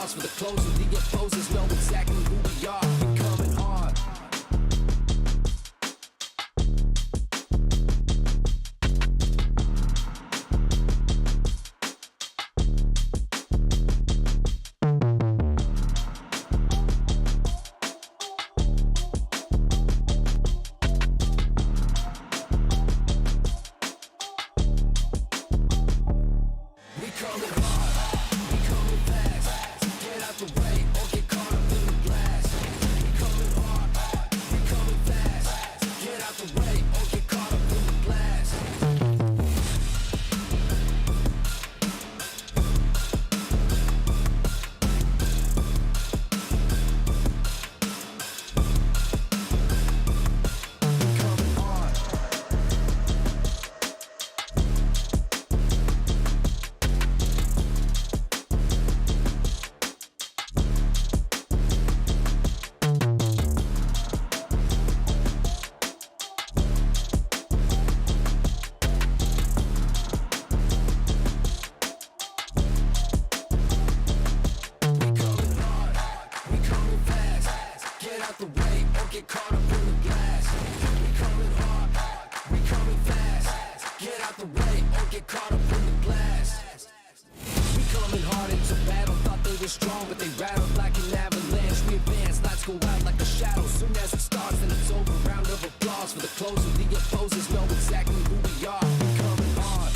applause for the closer. The opposers know exactly who we are. We coming hard. Strong, but they rattled like an avalanche. We advance, lights go out like a shadow. Soon as it starts, then it's over. Round of applause for the closer. The opposers know exactly who we are. We coming hard.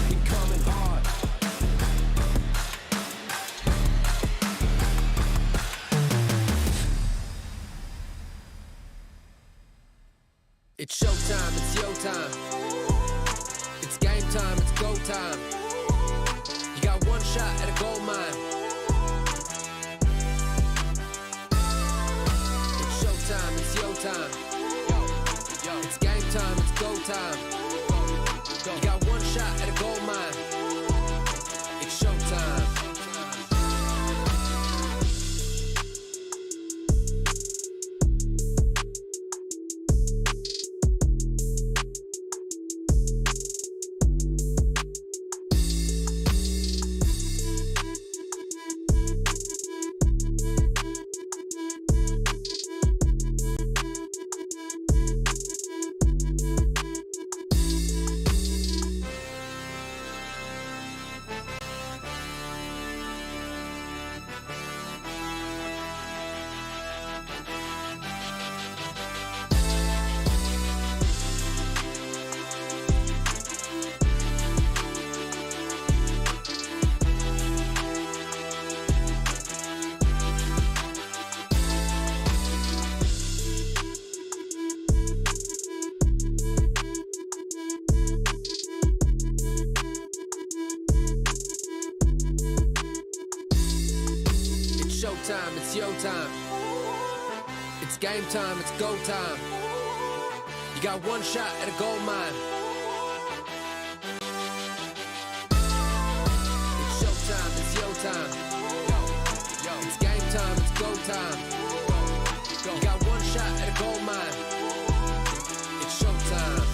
We coming hard. It's showtime, it's your time. It's game time, it's go time. You got one shot at a gold mine. It's showtime, it's your time. It's game time, it's go time. You got one shot at a gold mine. It's showtime. Showtime, it's your time. It's game time, it's go time. You got one shot at a gold mine. It's showtime, it's your time. It's game time, it's go time. You got one shot at a gold mine. It's showtime.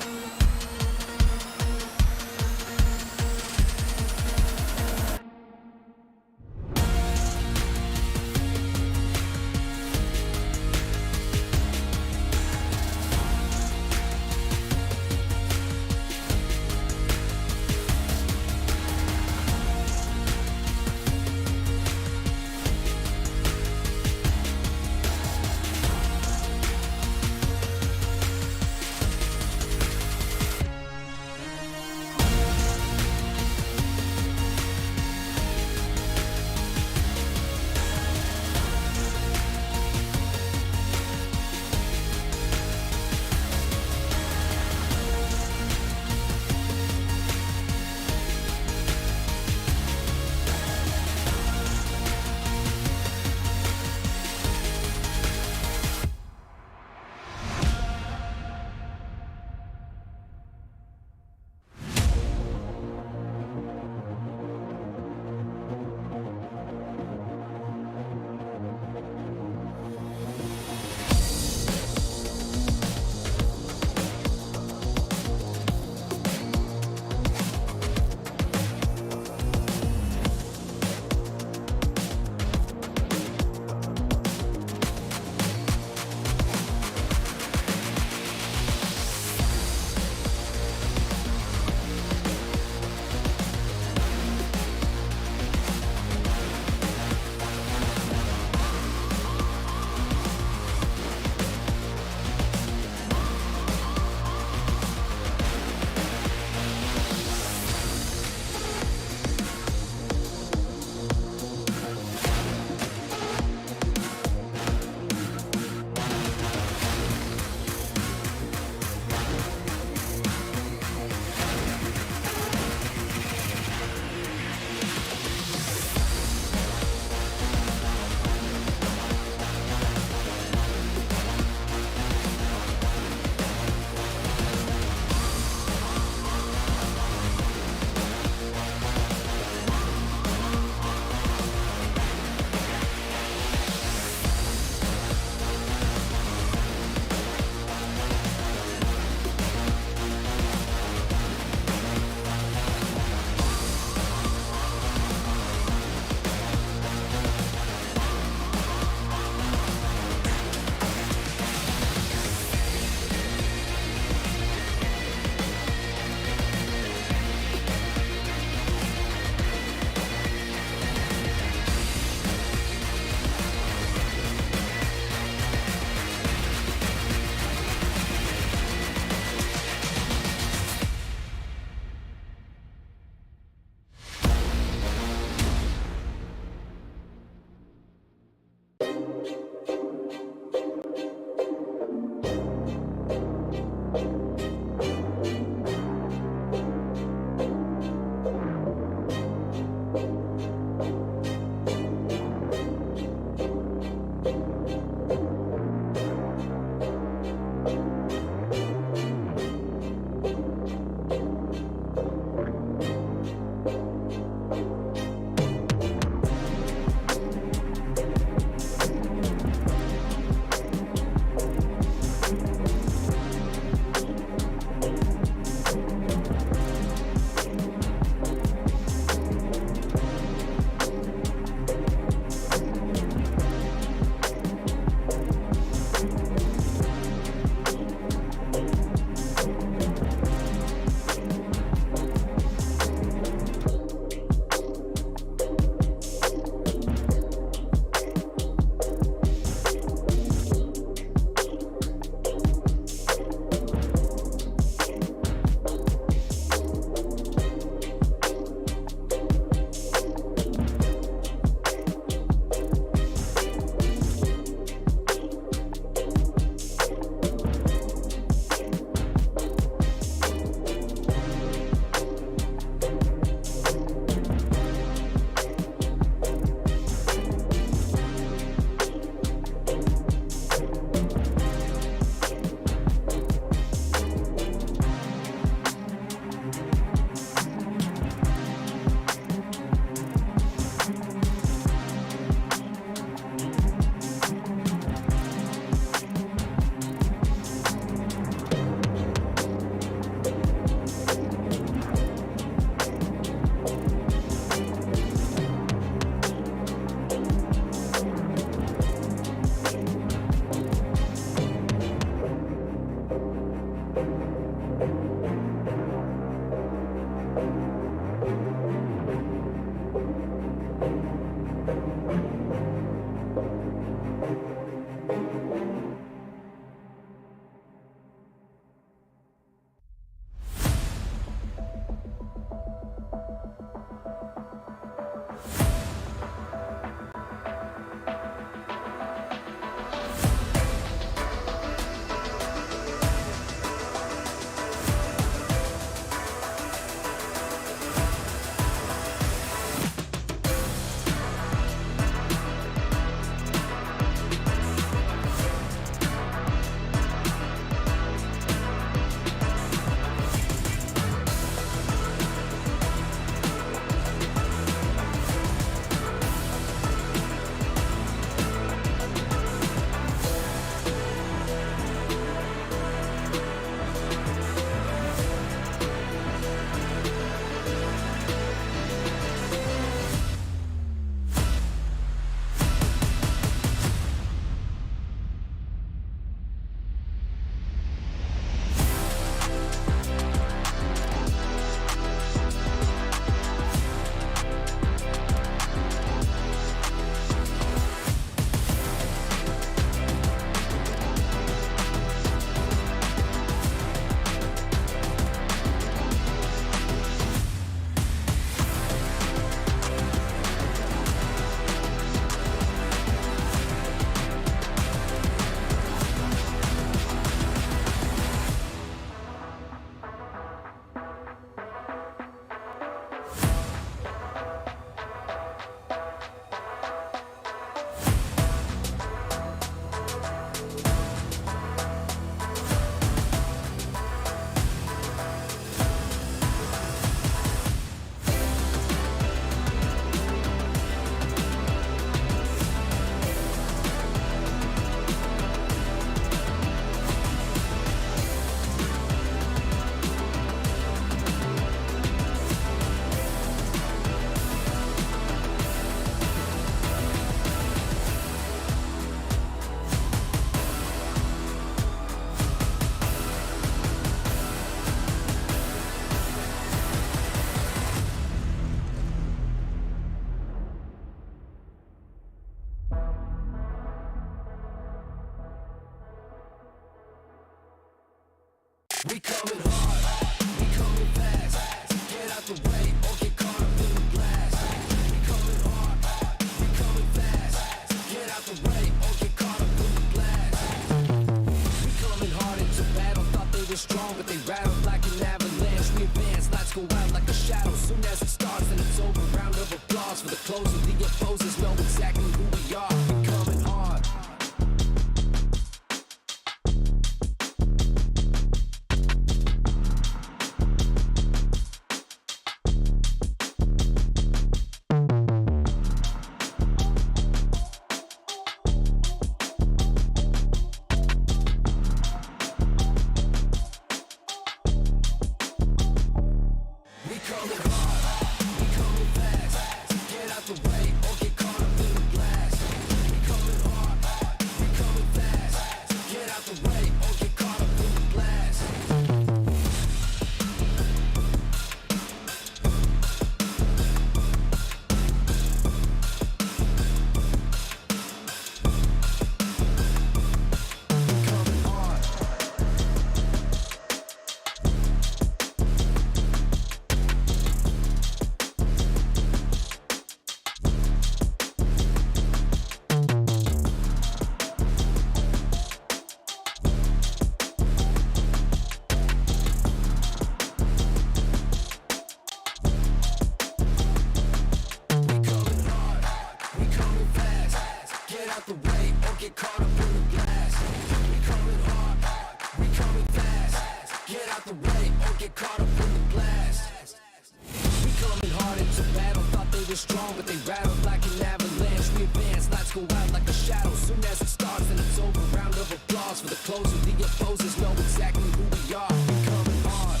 are strong, but they rattle like an avalanche. We advance, lights go out like a shadow. Soon as it starts, then it's over. Round of applause for the closer. The opposers know exactly who we are. We coming hard.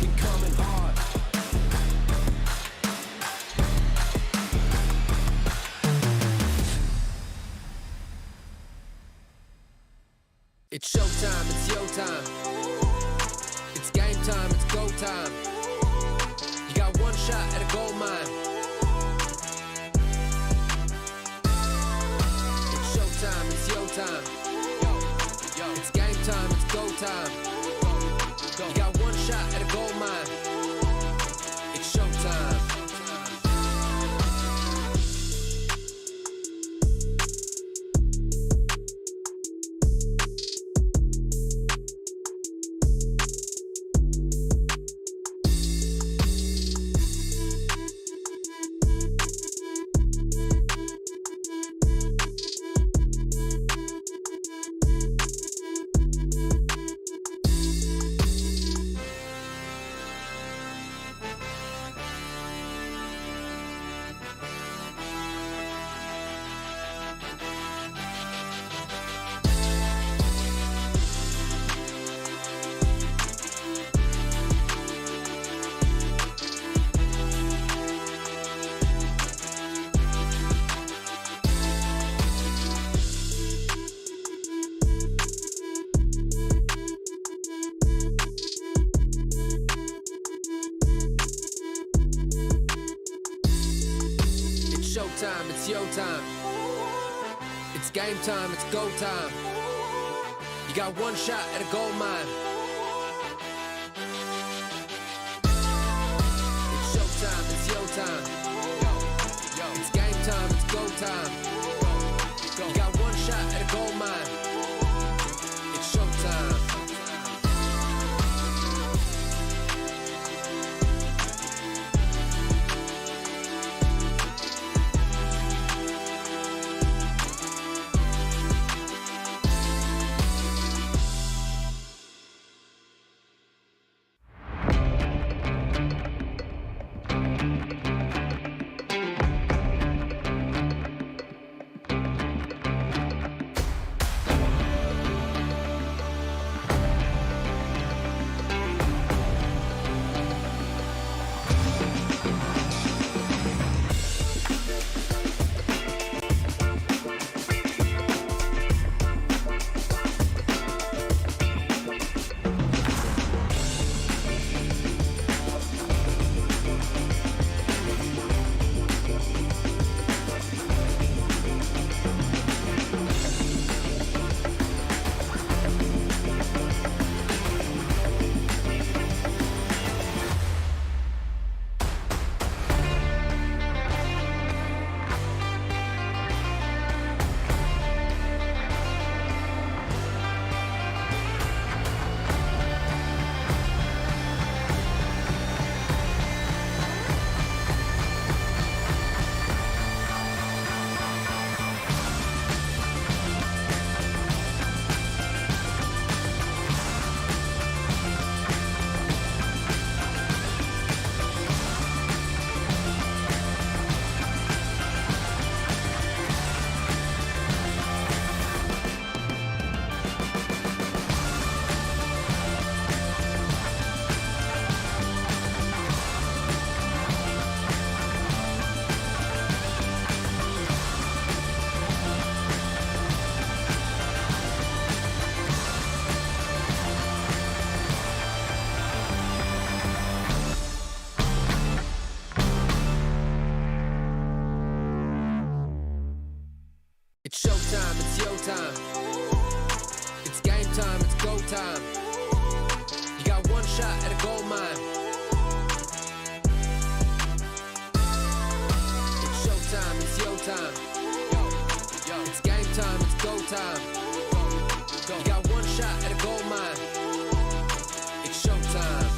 We coming hard. It's showtime, it's your time. It's game time, it's go time. You got one shot at a gold mine. It's showtime, it's your time. It's game time, it's go time. You got one shot at a gold mine. It's showtime. Showtime, it's your time. It's game time, it's go time. You got one shot at a gold mine. It's showtime, it's your time. It's game time, it's go time. You got one shot at a gold mine. It's showtime. It's showtime, it's your time. It's game time, it's go time. You got one shot at a gold mine. It's showtime, it's your time. It's game time, it's go time. You got one shot at a gold mine. It's showtime.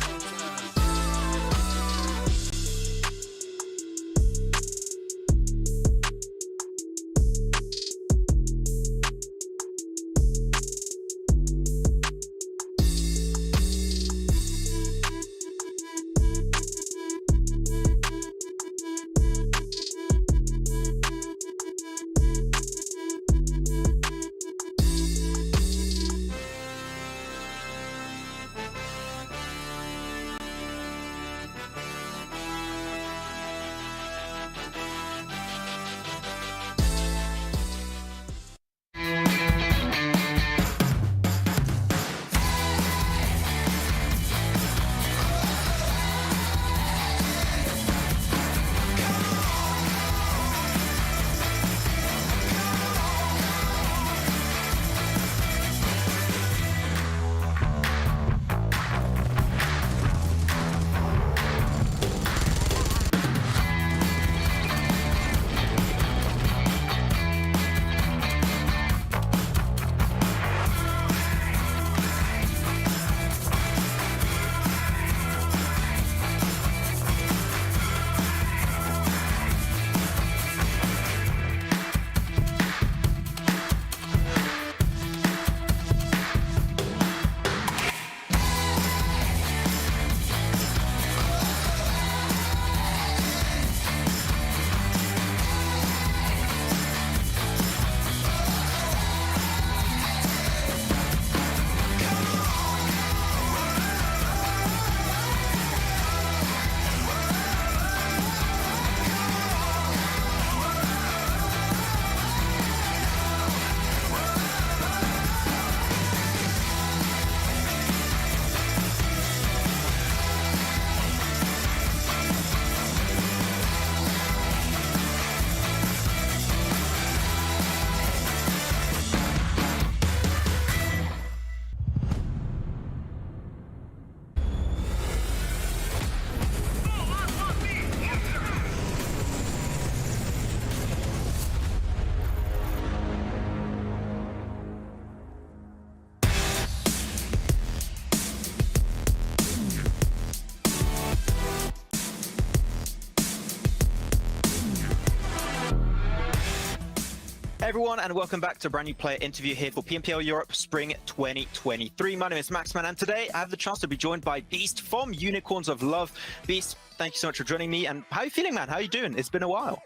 everyone, and welcome back to a brand new player interview here for PMPL Europe Spring 2023. My name is Maxman, and today I have the chance to be joined by Beast from Unicorns of Love. Beast, thank you so much for joining me. And how are you feeling, man? How are you doing? It's been a while.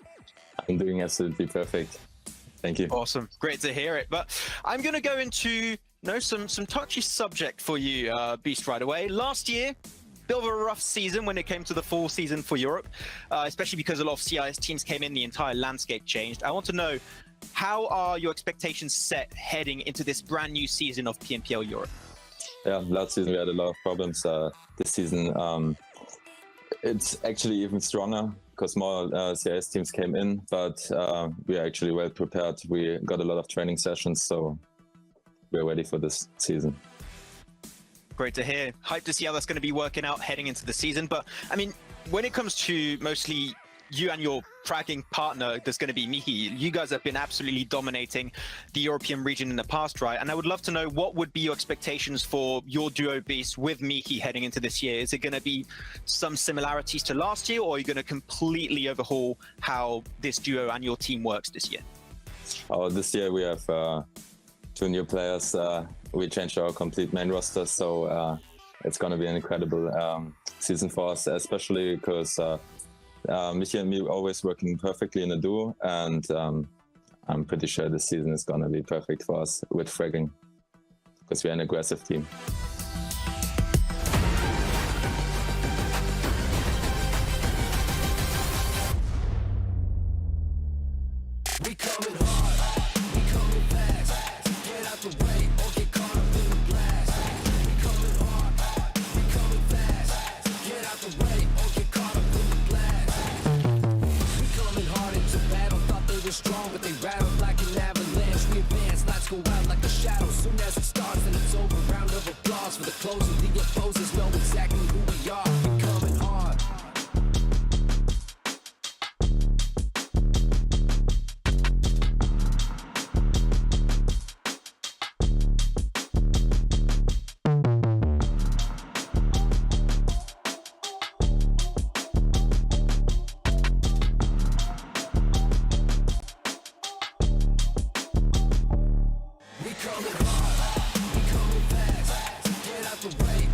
I'm doing absolutely perfect. Thank you. Awesome. Great to hear it. But I'm going to go into some touchy subject for you, Beast, right away. Last year, bit of a rough season when it came to the full season for Europe, especially because a lot of CIS teams came in, the entire landscape changed. I want to know, how are your expectations set heading into this brand new season of PMPL Europe? Yeah, last season we had a lot of problems. This season, it's actually even stronger because more CIS teams came in, but we are actually well prepared. We got a lot of training sessions, so we're ready for this season. Great to hear. Hyped to see how that's going to be working out heading into the season. But I mean, when it comes to mostly you and your fragging partner, there's going to be Mihi. You guys have been absolutely dominating the European region in the past, right? And I would love to know, what would be your expectations for your duo, Beast, with Mihi heading into this year? Is it going to be some similarities to last year, or are you going to completely overhaul how this duo and your team works this year? Oh, this year we have 2 new players. We changed our complete main roster, so it's going to be an incredible season for us, especially because Michi and me are always working perfectly in a duo, and I'm pretty sure this season is going to be perfect for us with fragging, because we're an aggressive team. We coming hard, we coming fast. Get out the way or get caught up in the blast. We coming hard, we coming fast. Get out the way or get caught up in the blast. We coming hard into battle, thought they were strong, but they rattled like an avalanche. We advance, lights go out like a shadow. Soon as it starts, then it's over. Round of applause for the closing. The opposers know exactly who we are. We coming hard. We coming hard, we coming fast. Get out the way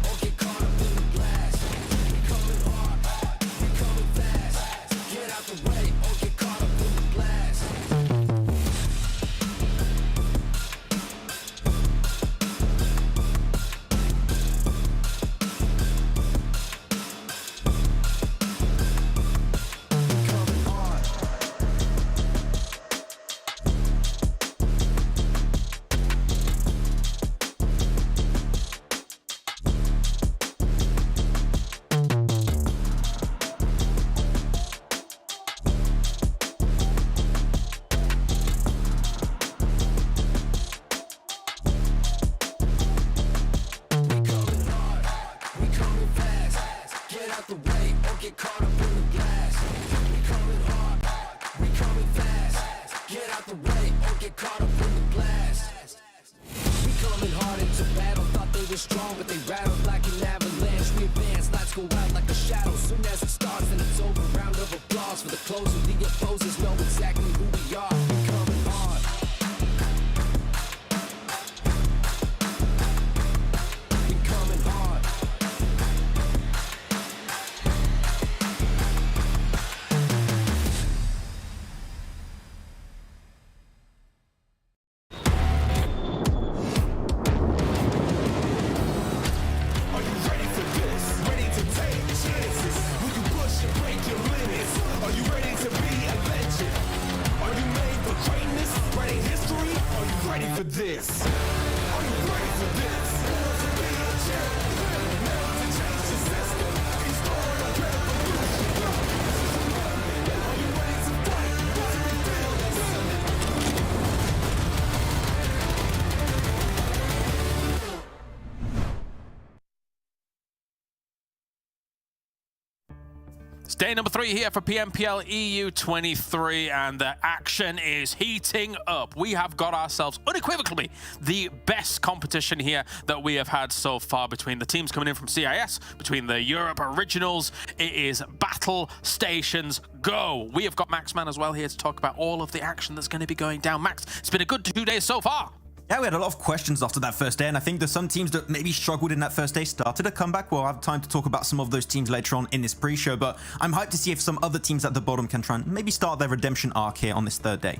Day number 3 here for PMPL EU 23, and the action is heating up. We have got ourselves unequivocally the best competition here that we have had so far between the teams coming in from CIS, between the Europe Originals. It is battle stations go. We have got Maxman as well here to talk about all of the action that's going to be going down. Max, it's been a good 2 days so far. Yeah, we had a lot of questions after that first day, and I think there's some teams that maybe struggled in that first day started a comeback. We'll have time to talk about some of those teams later on in this pre-show, but I'm hyped to see if some other teams at the bottom can try and maybe start their redemption arc here on this third day.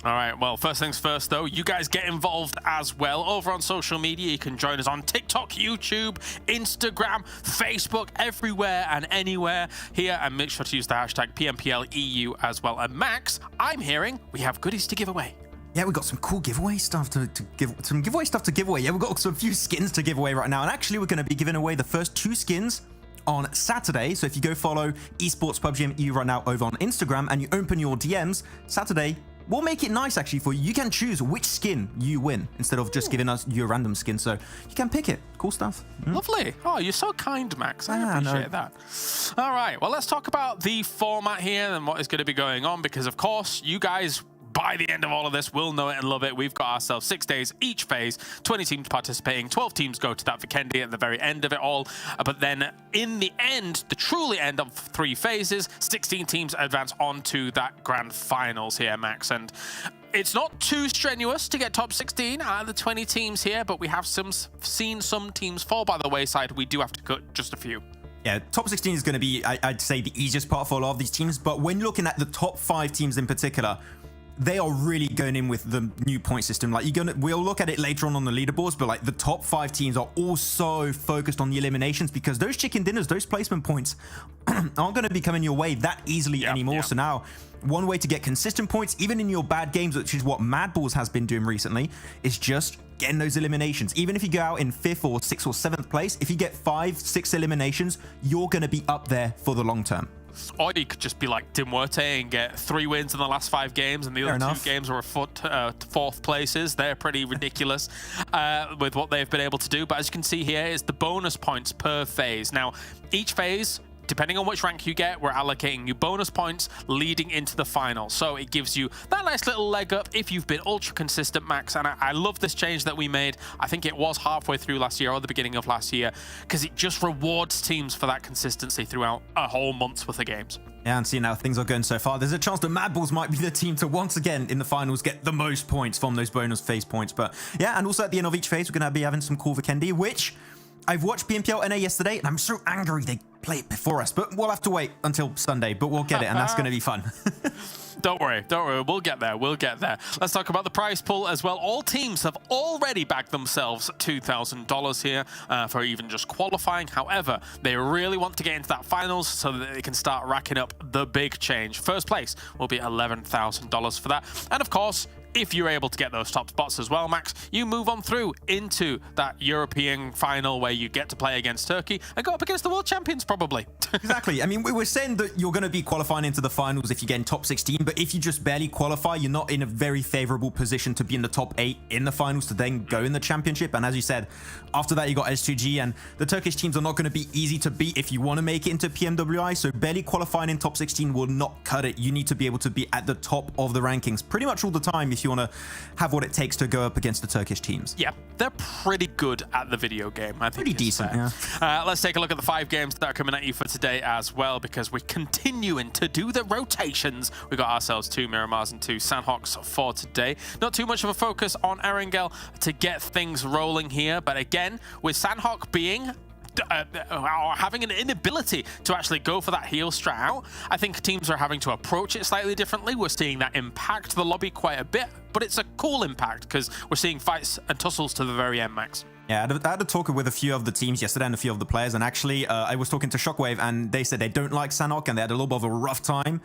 All right, well, first things first, though, you guys get involved as well over on social media. You can join us on TikTok, YouTube, Instagram, Facebook, everywhere and anywhere here, and make sure to use the hashtag PMPL EU as well. And Max, I'm hearing we have goodies to give away. Yeah, we got some cool giveaway stuff to give away. Yeah, we've got some few skins to give away right now. And actually, we're going to be giving away the first 2 skins on Saturday. So if you go follow eSports PUBGM EU right now over on Instagram and you open your DMs, Saturday, we'll make it nice actually for you. You can choose which skin you win instead of just giving us your random skin. So you can pick it. Cool stuff. Lovely. Oh, you're so kind, Max. I appreciate that. All right, well, let's talk about the format here and what is going to be going on, because of course, you guys, by the end of all of this, we'll know it and love it. We've got ourselves 6 days each phase, 20 teams participating, 12 teams go to that Vikendi at the very end of it all. But then in the end, the truly end of 3 phases, 16 teams advance on to that grand finals here, Max. And it's not too strenuous to get top 16 out of the 20 teams here, but we have seen some teams fall by the wayside. We do have to cut just a few. Yeah, top 16 is going to be, I'd say, the easiest part for a lot of these teams. But when you're looking at the top 5 teams in particular, they are really going in with the new point system. Like, we'll look at it later on the leaderboards, but like the top 5 teams are also focused on the eliminations, because those chicken dinners, those placement points aren't going to be coming your way that easily anymore. So now, one way to get consistent points, even in your bad games, which is what MADBULLS has been doing recently, is just getting those eliminations. Even if you go out in 5th or 6th or 7th place, if you get 5, 6 eliminations, you're going to be up there for the long term. Or you could just be like MUERTE and get 3 wins in the last 5 games, and the other 2 games were 4th places. They're pretty ridiculous with what they've been able to do. But as you can see here, is the bonus points per phase. Now, each phase, depending on which rank you get, we're allocating you bonus points leading into the final. So it gives you that nice little leg up if you've been ultra consistent, Max. And I love this change that we made. I think it was halfway through last year or the beginning of last year, because it just rewards teams for that consistency throughout a whole month's worth of games. Yeah, and seeing how things are going so far, there's a chance that MADBULLS might be the team to once again in the finals get the most points from those bonus phase points. But yeah, and also at the end of each phase, we're going to be having some cool Vikendi, which I've watched PMPL NA yesterday, and I'm so angry they play it before us, but we'll have to wait until Sunday, but we'll get it, and that's going to be fun. Don't worry, we'll get there, Let's talk about the prize pool as well. All teams have already bagged themselves $2,000 here for even just qualifying. However, they really want to get into that finals so that they can start racking up the big change. First place will be $11,000 for that. And of course, if you're able to get those top spots as well, Max, you move on through into that European final where you get to play against Turkey and go up against the world champions, probably. Exactly. I mean, we were saying that you're going to be qualifying into the finals if you get in top 16, but if you just barely qualify, you're not in a very favorable position to be in the top 8 in the finals to then go in the championship. And as you said, after that, you got S2G, and the Turkish teams are not going to be easy to beat if you want to make it into PMWI. So barely qualifying in top 16 will not cut it. You need to be able to be at the top of the rankings pretty much all the time if you want to have what it takes to go up against the Turkish teams. Yeah, they're pretty good at the video game, I think. Pretty decent, yeah. Let's take a look at the 5 games that are coming at you for today as well, because we're continuing to do the rotations. We got ourselves 2 Miramars and 2 Sanhoks for today. Not too much of a focus on Erangel to get things rolling here, but again, with Sanhok being having an inability to actually go for that heal strat out, I think teams are having to approach it slightly differently. We're seeing that impact the lobby quite a bit, but it's a cool impact because we're seeing fights and tussles to the very end, Max. Yeah, I had a talk with a few of the teams yesterday and a few of the players, and actually I was talking to SHOCKWAVE, and they said they don't like Sanhok, and they had a little bit of a rough time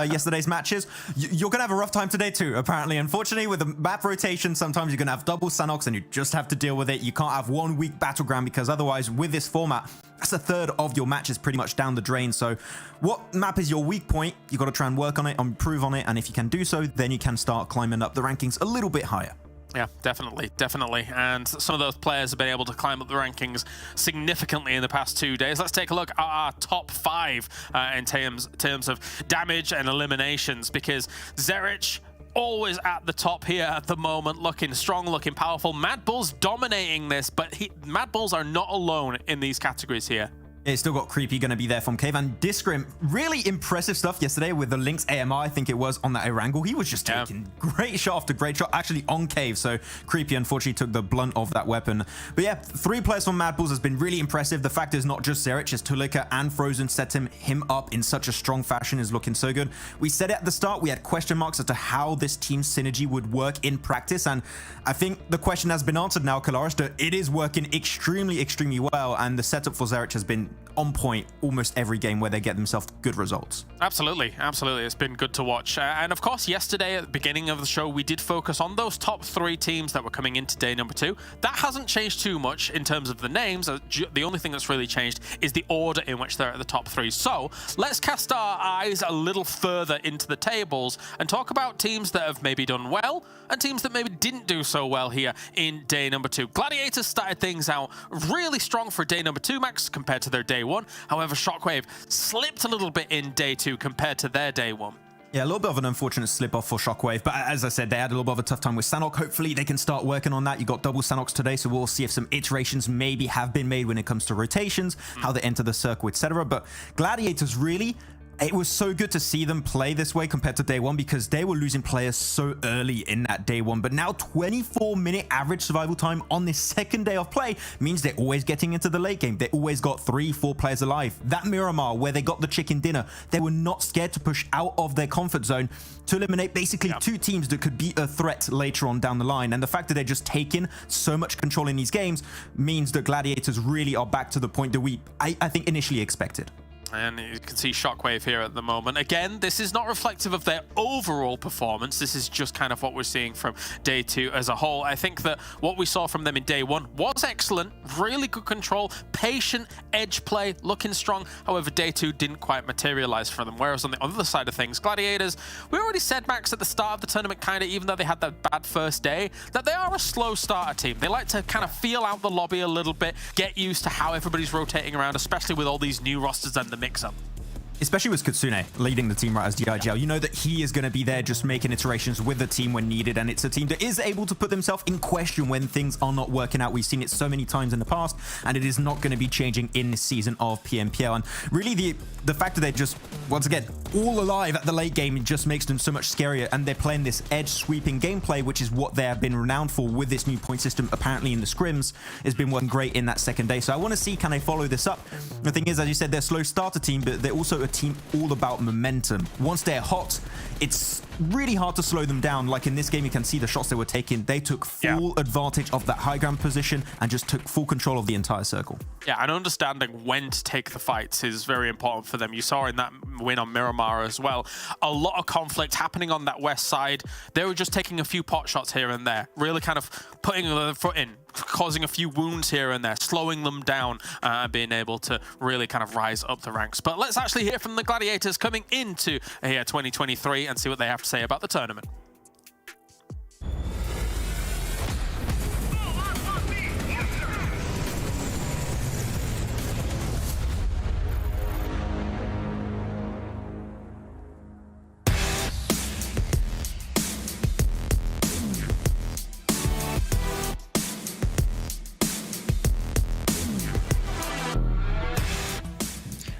yesterday's matches. You're going to have a rough time today too, apparently. Unfortunately, with the map rotation, sometimes you're going to have double Sanhoks, and you just have to deal with it. You can't have one weak battleground, because otherwise, with this format, that's a third of your matches pretty much down the drain. So what map is your weak point? You got to try and work on it, improve on it, and if you can do so, then you can start climbing up the rankings a little bit higher. Yeah, definitely. And some of those players have been able to climb up the rankings significantly in the past 2 days. Let's take a look at our top 5 in terms of damage and eliminations, because Zerich always at the top here at the moment, looking strong, looking powerful. MADBULLS dominating this, but MADBULLS are not alone in these categories here. It's still got Creepy going to be there from Cave, and Discrim, really impressive stuff yesterday with the Lynx AMR, I think it was, on that Erangel. He was just taking great shot after great shot, actually on Cave, so Creepy unfortunately took the blunt of that weapon. But yeah, 3 players from MADBULLS has been really impressive. The fact is not just Zerich, it's Tulika and Frozen set him up in such a strong fashion, is looking so good. We said it at the start, we had question marks as to how this team synergy would work in practice, and I think the question has been answered now, Kalaris, that it is working extremely well, and the setup for Zerich has been on point almost every game where they get themselves good results. Absolutely. It's been good to watch. And of course, yesterday at the beginning of the show, we did focus on those top 3 teams that were coming into day number 2. That hasn't changed too much in terms of the names. The only thing that's really changed is the order in which they're at the top 3. So let's cast our eyes a little further into the tables and talk about teams that have maybe done well and teams that maybe didn't do so well here in day number 2. Gladiators started things out really strong for day number 2, Max, compared to their day 1. However, SHOCKWAVE slipped a little bit in day 2 compared to their day 1. Yeah, a little bit of an unfortunate slip-off for SHOCKWAVE, but as I said, they had a little bit of a tough time with Sanhok. Hopefully, they can start working on that. You got double Sanhoks today, so we'll see if some iterations maybe have been made when it comes to rotations, how they enter the circle, etc. But Gladiators really... It was so good to see them play this way compared to day 1, because they were losing players so early in that day 1. But now 24-minute average survival time on this second day of play means they're always getting into the late game. They always got 3-4 players alive. That Miramar, where they got the chicken dinner, they were not scared to push out of their comfort zone to eliminate basically 2 teams that could be a threat later on down the line. And the fact that they're just taking so much control in these games means that Gladiators really are back to the point that I think initially expected. And you can see SHOCKWAVE here at the moment. Again, this is not reflective of their overall performance. This is just kind of what we're seeing from day 2 as a whole. I think that what we saw from them in day 1 was excellent. Really good control, patient edge play, looking strong. However, day 2 didn't quite materialize for them. Whereas on the other side of things, Gladiators, we already said, Max, at the start of the tournament, kind of, even though they had that bad first day, that they are a slow starter team. They like to kind of feel out the lobby a little bit, get used to how everybody's rotating around, especially with all these new rosters and the mix-up. Especially with Kutsune leading the team right as DIGL. You know that he is going to be there just making iterations with the team when needed, and it's a team that is able to put themselves in question when things are not working out. We've seen it so many times in the past, and it is not going to be changing in this season of PMPL. And really the fact that they're just, once again, all alive at the late game, it just makes them so much scarier, and they're playing this edge sweeping gameplay, which is what they have been renowned for with this new point system. Apparently in the scrims has been working great in that second day. So I want to see, can they follow this up? The thing is, as you said, they're a slow starter team, but they're also a team all about momentum. Once they're hot, it's really hard to slow them down. Like in this game, you can see the shots they were taking. They took full advantage of that high ground position and just took full control of the entire circle. Yeah, and understanding when to take the fights is very important for them. You saw in that win on Miramar as well, a lot of conflict happening on that west side. They were just taking a few pot shots here and there, really kind of putting their foot in, causing a few wounds here and there, slowing them down, and being able to really kind of rise up the ranks. But let's actually hear from the Gladiators coming into here 2023 and see what they have to say about the tournament.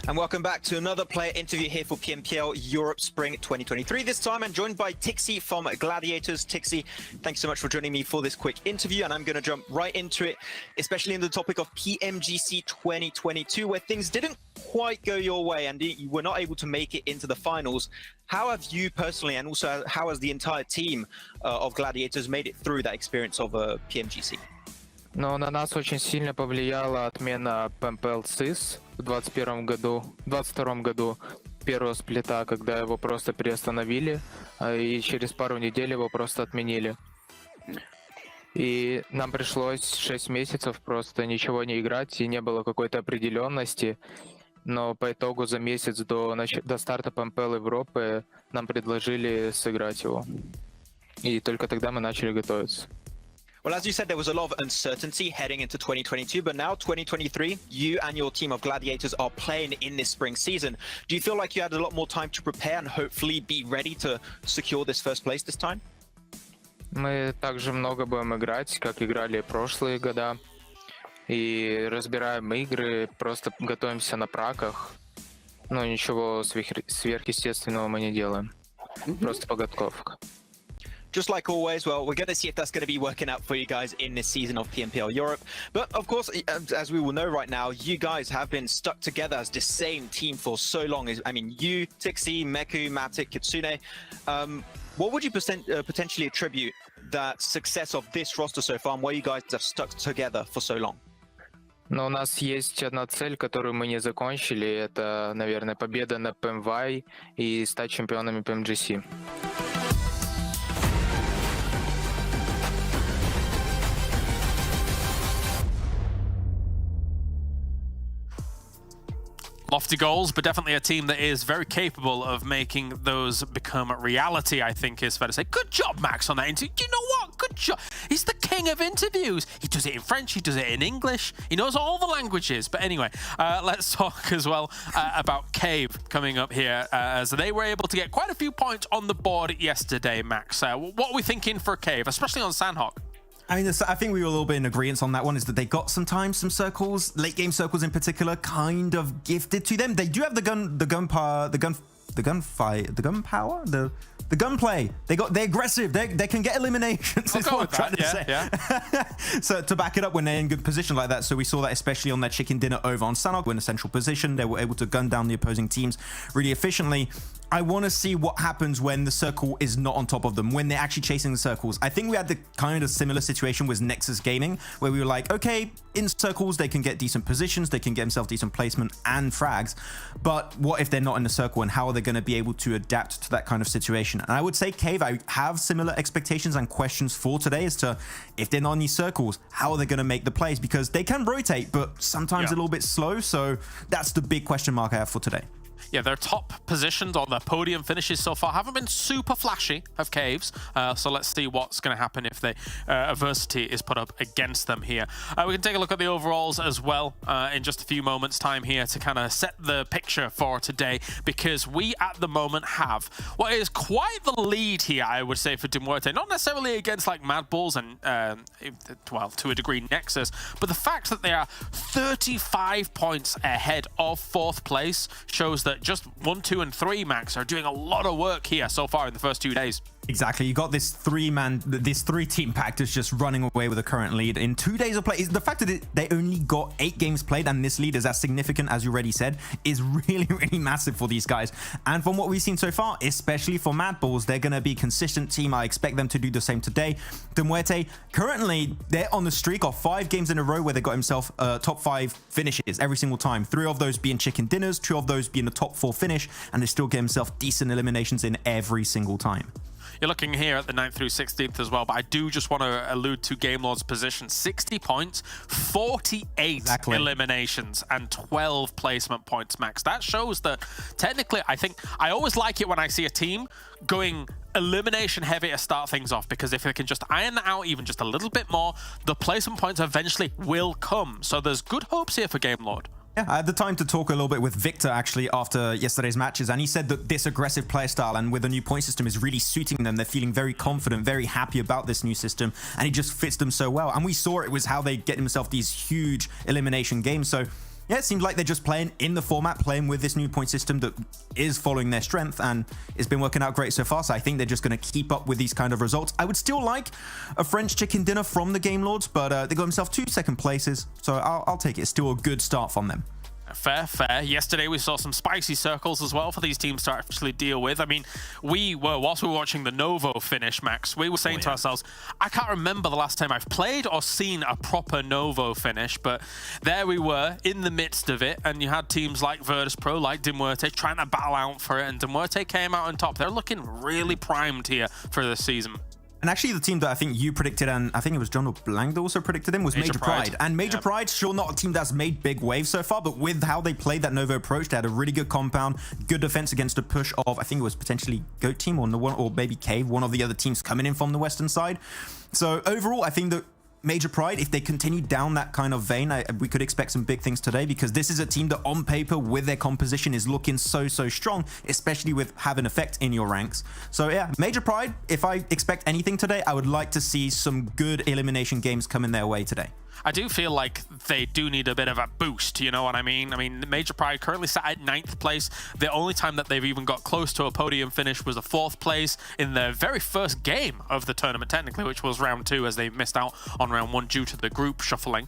And welcome back to another player interview here for PMPL Europe Spring 2023. This time I'm joined by Tixie from Gladiators. Tixie, thanks so much for joining me for this quick interview, and I'm going to jump right into it, especially in the topic of PMGC 2022, where things didn't quite go your way and you were not able to make it into the finals. How have you personally, and also how has the entire team of Gladiators made it through that experience of PMGC? Но на нас очень сильно повлияла отмена PMPL CIS в 22 году, первого сплита, когда его просто приостановили, и через пару недель его просто отменили. И нам пришлось 6 месяцев просто ничего не играть, и не было какой-то определенности. Но по итогу за месяц до старта PMPL Европы нам предложили сыграть его. И только тогда мы начали готовиться. Well, as you said, there was a lot of uncertainty heading into 2022, but now 2023, you and your team of Gladiators are playing in this spring season. Do you feel like you had a lot more time to prepare and hopefully be ready to secure this first place this time? Мы также много будем играть, как играли прошлые года. И разбираем игры, просто готовимся на праках. Но ничего сверхъестественного мы не делаем. Просто подготовка. Just like always, well, we're going to see if that's going to be working out for you guys in this season of PMPL Europe. But of course, as we will know right now, you guys have been stuck together as the same team for so long. I mean, you, Tixie, Meku, Matic, Kitsune. What would you potentially attribute that success of this roster so far and why you guys have stuck together for so long? Но у нас есть одна цель, которую мы не закончили. Это, наверное, победа на PMY и стать чемпионами PMGC. Lofty goals, but definitely a team that is very capable of making those become reality, I think is fair to say. Good job, Max, on that interview. You know what? Good job. He's the king of interviews. He does it in French, he does it in English. He knows all the languages. But anyway, let's talk as well about Cave coming up here, as they were able to get quite a few points on the board yesterday, Max. What are we thinking for Cave, especially on Sanhok? I mean, I think we were a little bit in agreement on that one, is that they got sometimes some circles, late game circles in particular, kind of gifted to them. They do have the gunplay. They're aggressive. They can get eliminations. Is what I'm trying to say. Yeah. So to back it up when they're in good position like that. So we saw that especially on their chicken dinner over on Sanhok, in a central position. They were able to gun down the opposing teams really efficiently. I want to see what happens when the circle is not on top of them, when they're actually chasing the circles. I think we had the kind of similar situation with Nexus Gaming, where we were like, okay, in circles, they can get decent positions, they can get themselves decent placement and frags. But what if they're not in the circle, and how are they going to be able to adapt to that kind of situation? And I would say, Cave, I have similar expectations and questions for today as to if they're not in these circles, how are they going to make the plays? Because they can rotate, but sometimes a little bit slow. So that's the big question mark I have for today. Yeah, their top positions on their podium finishes so far haven't been super flashy of Caves. So let's see what's going to happen if the adversity is put up against them here. We can take a look at the overalls as well in just a few moments time here to kind of set the picture for today, because we at the moment have what is quite the lead here, I would say, for MUERTE. Not necessarily against like MADBULLS and, well, to a degree NEXUS, but the fact that they are 35 points ahead of 4th place shows that just 1, 2, and 3, Max, are doing a lot of work here so far in the first 2 days. Exactly. You got this three-team pack that's just running away with the current lead in 2 days of play. The fact that they only got 8 games played and this lead is as significant as you already said is really, really massive for these guys. And from what we've seen so far, especially for MADBULLS, they're going to be a consistent team. I expect them to do the same today. MUERTE, currently, they're on the streak of 5 games in a row where they got himself top 5 finishes every single time. 3 of those being chicken dinners, 2 of those being the top 4 finish, and they still get himself decent eliminations in every single time. You're looking here at the 9th through 16th as well, but I do just want to allude to GameLord's position. 60 points, 48 eliminations, and 12 placement points, Max. That shows that technically, I think, I always like it when I see a team going elimination heavy to start things off, because if they can just iron that out even just a little bit more, the placement points eventually will come. So there's good hopes here for GameLord. Yeah, I had the time to talk a little bit with Victor actually after yesterday's matches, and he said that this aggressive playstyle and with the new point system is really suiting them. They're feeling very confident, very happy about this new system, and it just fits them so well. And we saw it was how they get themselves these huge elimination games. So yeah, it seems like they're just playing in the format, playing with this new point system that is following their strength, and it's been working out great so far. So I think they're just going to keep up with these kind of results. I would still like a French chicken dinner from the Game Lords, but they got themselves 2 second places, so I'll take it. It's still a good start from them. Fair, fair. Yesterday we saw some spicy circles as well for these teams to actually deal with. I mean, whilst we were watching the Novo finish, Max, we were saying to ourselves, I can't remember the last time I've played or seen a proper Novo finish, but there we were in the midst of it, and you had teams like VIRTUS.PRO, like MUERTE, trying to battle out for it, and MUERTE came out on top. They're looking really primed here for this season. And actually, the team that I think you predicted, and I think it was John or Blank that also predicted him, was Major Pride. And Major Pride, sure, not a team that's made big waves so far, but with how they played that Novo approach, they had a really good compound, good defense against a push of, I think it was potentially Goat Team or maybe Cave, one of the other teams coming in from the western side. So overall, I think that Major Pride, if they continue down that kind of vein, we could expect some big things today, because this is a team that on paper with their composition is looking so strong, especially with having effect in your ranks. So yeah, Major Pride, if I expect anything today, I would like to see some good elimination games coming their way today. I do feel like they do need a bit of a boost, you know what I mean? I mean, Major Pride currently sat at 9th place. The only time that they've even got close to a podium finish was a 4th place in their very first game of the tournament, technically, which was round 2, as they missed out on round 1 due to the group shuffling.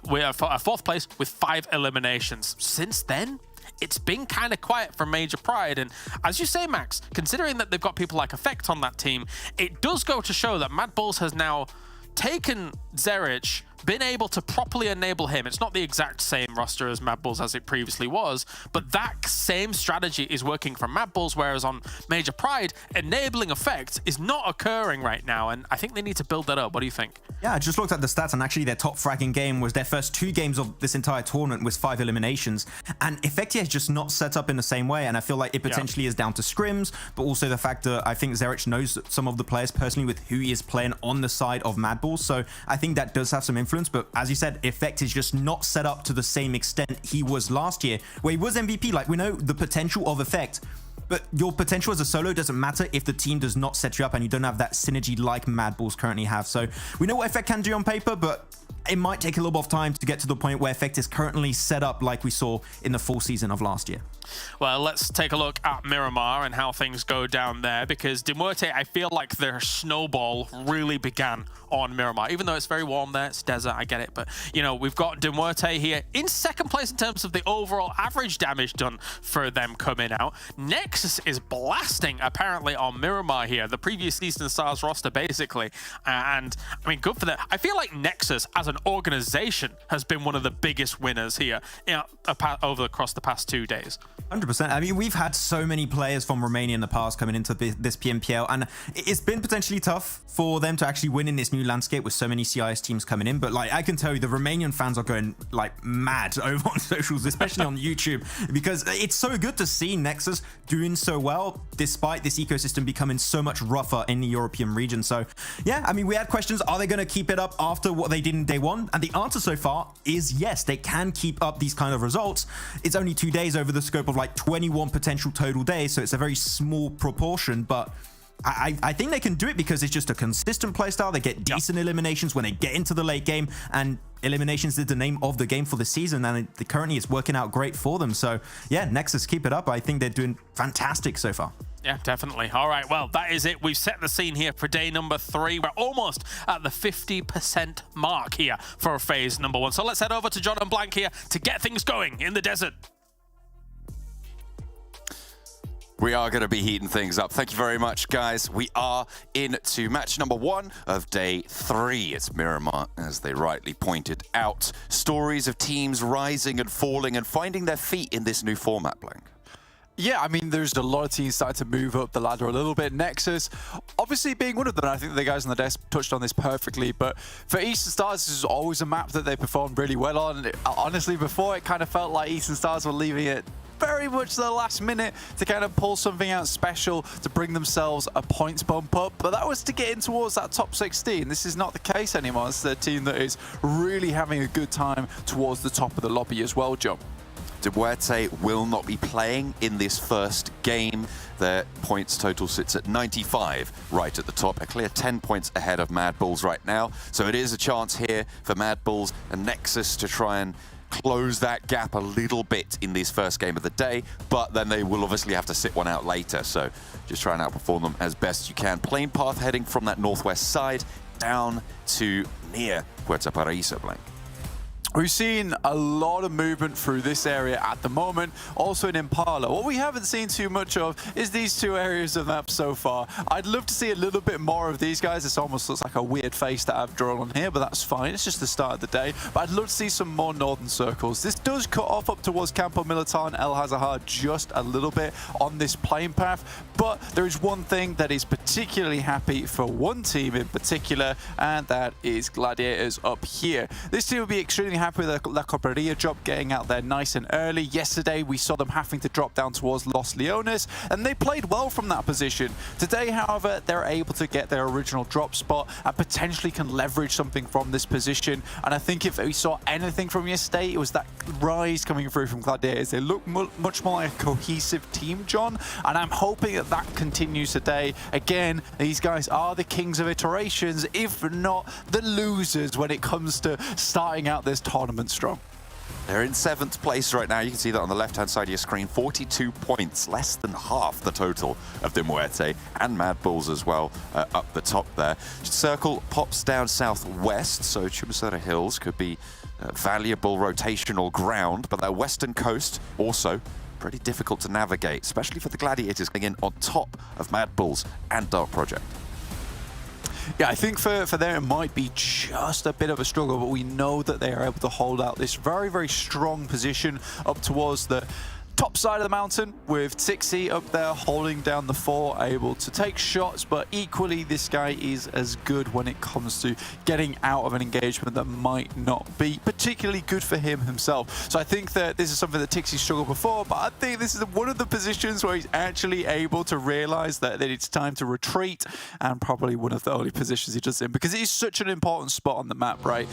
We're a 4th place with 5 eliminations. Since then, it's been kind of quiet for Major Pride, and as you say, Max, considering that they've got people like Effect on that team, it does go to show that MADBULLS has now taken Zerich, been able to properly enable him. It's not the exact same roster as MADBULLS as it previously was, but that same strategy is working for MADBULLS, whereas on Major Pride, enabling effect is not occurring right now, and I think they need to build that up. What do you think? Yeah, I just looked at the stats, and actually their top fragging game was their first 2 games of this entire tournament was 5 eliminations, and Effectia is just not set up in the same way, and I feel like it potentially is down to scrims, but also the fact that I think Zerich knows some of the players personally with who he is playing on the side of MADBULLS, so I think that does have some influence. But as you said, Effect is just not set up to the same extent he was last year, where he was MVP. Like, we know the potential of Effect, but your potential as a solo doesn't matter if the team does not set you up and you don't have that synergy like MADBULLS currently have. So we know what Effect can do on paper, but it might take a little bit of time to get to the point where Effect is currently set up like we saw in the full season of last year. Well, let's take a look at Miramar and how things go down there, because MUERTE, I feel like their snowball really began on Miramar. Even though it's very warm there, it's desert, I get it. But, you know, we've got MUERTE here in 2nd place in terms of the overall average damage done for them coming out. Nexus is blasting, apparently, on Miramar here, the previous Eastern Stars roster, basically. And, I mean, good for them. I feel like Nexus, as an organization, has been one of the biggest winners here, you know, across the past 2 days. 100%. I mean, we've had so many players from Romania in the past coming into this PMPL, and it's been potentially tough for them to actually win in this new landscape with so many CIS teams coming in. But like, I can tell you, the Romanian fans are going like mad over on socials, especially on YouTube, because it's so good to see Nexus doing so well despite this ecosystem becoming so much rougher in the European region. So yeah, I mean, we had questions, are they going to keep it up after what they did in day 1? And the answer so far is yes, they can keep up these kind of results. It's only 2 days over the scope of like 21 potential total days, so it's a very small proportion, but I think they can do it because it's just a consistent playstyle. They get decent eliminations when they get into the late game, and eliminations is the name of the game for the season, and currently it's working out great for them. So yeah, Nexus, keep it up. I think they're doing fantastic so far. Yeah, definitely. All right, well, that is it. We've set the scene here for day number 3. We're almost at the 50% mark here for phase number 1. So let's head over to John and Blank here to get things going in the desert. We are going to be heating things up. Thank you very much, guys. We are into match number 1 of day 3. It's Miramar, as they rightly pointed out. Stories of teams rising and falling and finding their feet in this new format, Blank. Yeah, I mean, there's a lot of teams starting to move up the ladder a little bit. Nexus, obviously being one of them. I think the guys on the desk touched on this perfectly. But for Eastern Stars, this is always a map that they performed really well on. Honestly, before, it kind of felt like Eastern Stars were leaving it very much the last minute to kind of pull something out special to bring themselves a points bump up, but that was to get in towards that top 16. This is not the case anymore. It's a team that is really having a good time towards the top of the lobby as well, John. MUERTE will not be playing in this first game. Their points total sits at 95 right at the top, a clear 10 points ahead of MADBULLS right now. So it is a chance here for MADBULLS and Nexus to try and close that gap a little bit in this first game of the day, but then they will obviously have to sit one out later. So just try and outperform them as best you can. Plane path heading from that northwest side down to near Puerto Paraíso, Blank. We've seen a lot of movement through this area at the moment, also in Impala. What we haven't seen too much of is these two areas of the map so far. I'd love to see a little bit more of these guys. This almost looks like a weird face that I've drawn on here, but that's fine. It's just the start of the day. But I'd love to see some more northern circles. This does cut off up towards Campo Militar and El Hazahar just a little bit on this plane path. But there is one thing that is particularly happy for one team in particular, and that is Gladiators up here. This team will be extremely happy with the La Cobraria drop getting out there nice and early. Yesterday we saw them having to drop down towards Los Leones, and they played well from that position. Today, however, they're able to get their original drop spot and potentially can leverage something from this position. And I think if we saw anything from yesterday, it was that rise coming through from Gladiators. They look much more like a cohesive team, John, and I'm hoping that that continues today. Again, these guys are the kings of iterations, if not the losers when it comes to starting out this tournament strong. They're in 7th place right now. You can see that on the left-hand side of your screen. 42 points, less than half the total of the MUERTE and MADBULLS as well up the top there. Circle pops down southwest, so Chumasura Hills could be valuable rotational ground, but that western coast also pretty difficult to navigate, especially for the Gladiators coming in on top of MADBULLS and Dark Project. Yeah, I think for them it might be just a bit of a struggle, but we know that they are able to hold out this very, very strong position up towards the top side of the mountain, with Tixie up there holding down the fort, able to take shots, but equally this guy is as good when it comes to getting out of an engagement that might not be particularly good for him himself. So I think that this is something that Tixie struggled before, but I think this is one of the positions where he's actually able to realize that it's time to retreat, and probably one of the only positions he does in, because it is such an important spot on the map, right?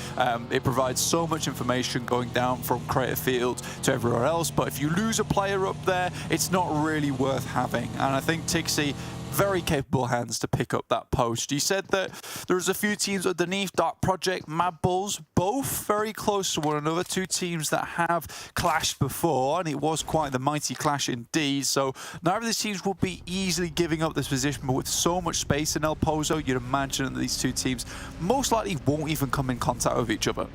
It provides so much information going down from Crater Field to everywhere else, but if you lose a player up there, it's not really worth having. And I think Tixie, very capable hands to pick up that post. You said that there's a few teams underneath, Dark Project, MADBULLS, both very close to one another, two teams that have clashed before, and it was quite the mighty clash indeed. So neither of these teams will be easily giving up this position, but with so much space in El Pozo, you'd imagine that these two teams most likely won't even come in contact with each other.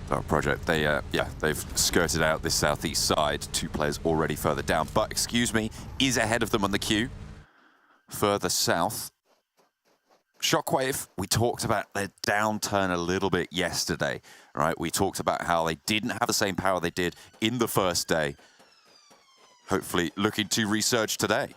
Dark Project, they've skirted out this southeast side. 2 players already further down, but excuse me, is ahead of them on the queue. Further south, Shockwave, we talked about their downturn a little bit yesterday, right? We talked about how they didn't have the same power they did in the first day. Hopefully looking to resurge today.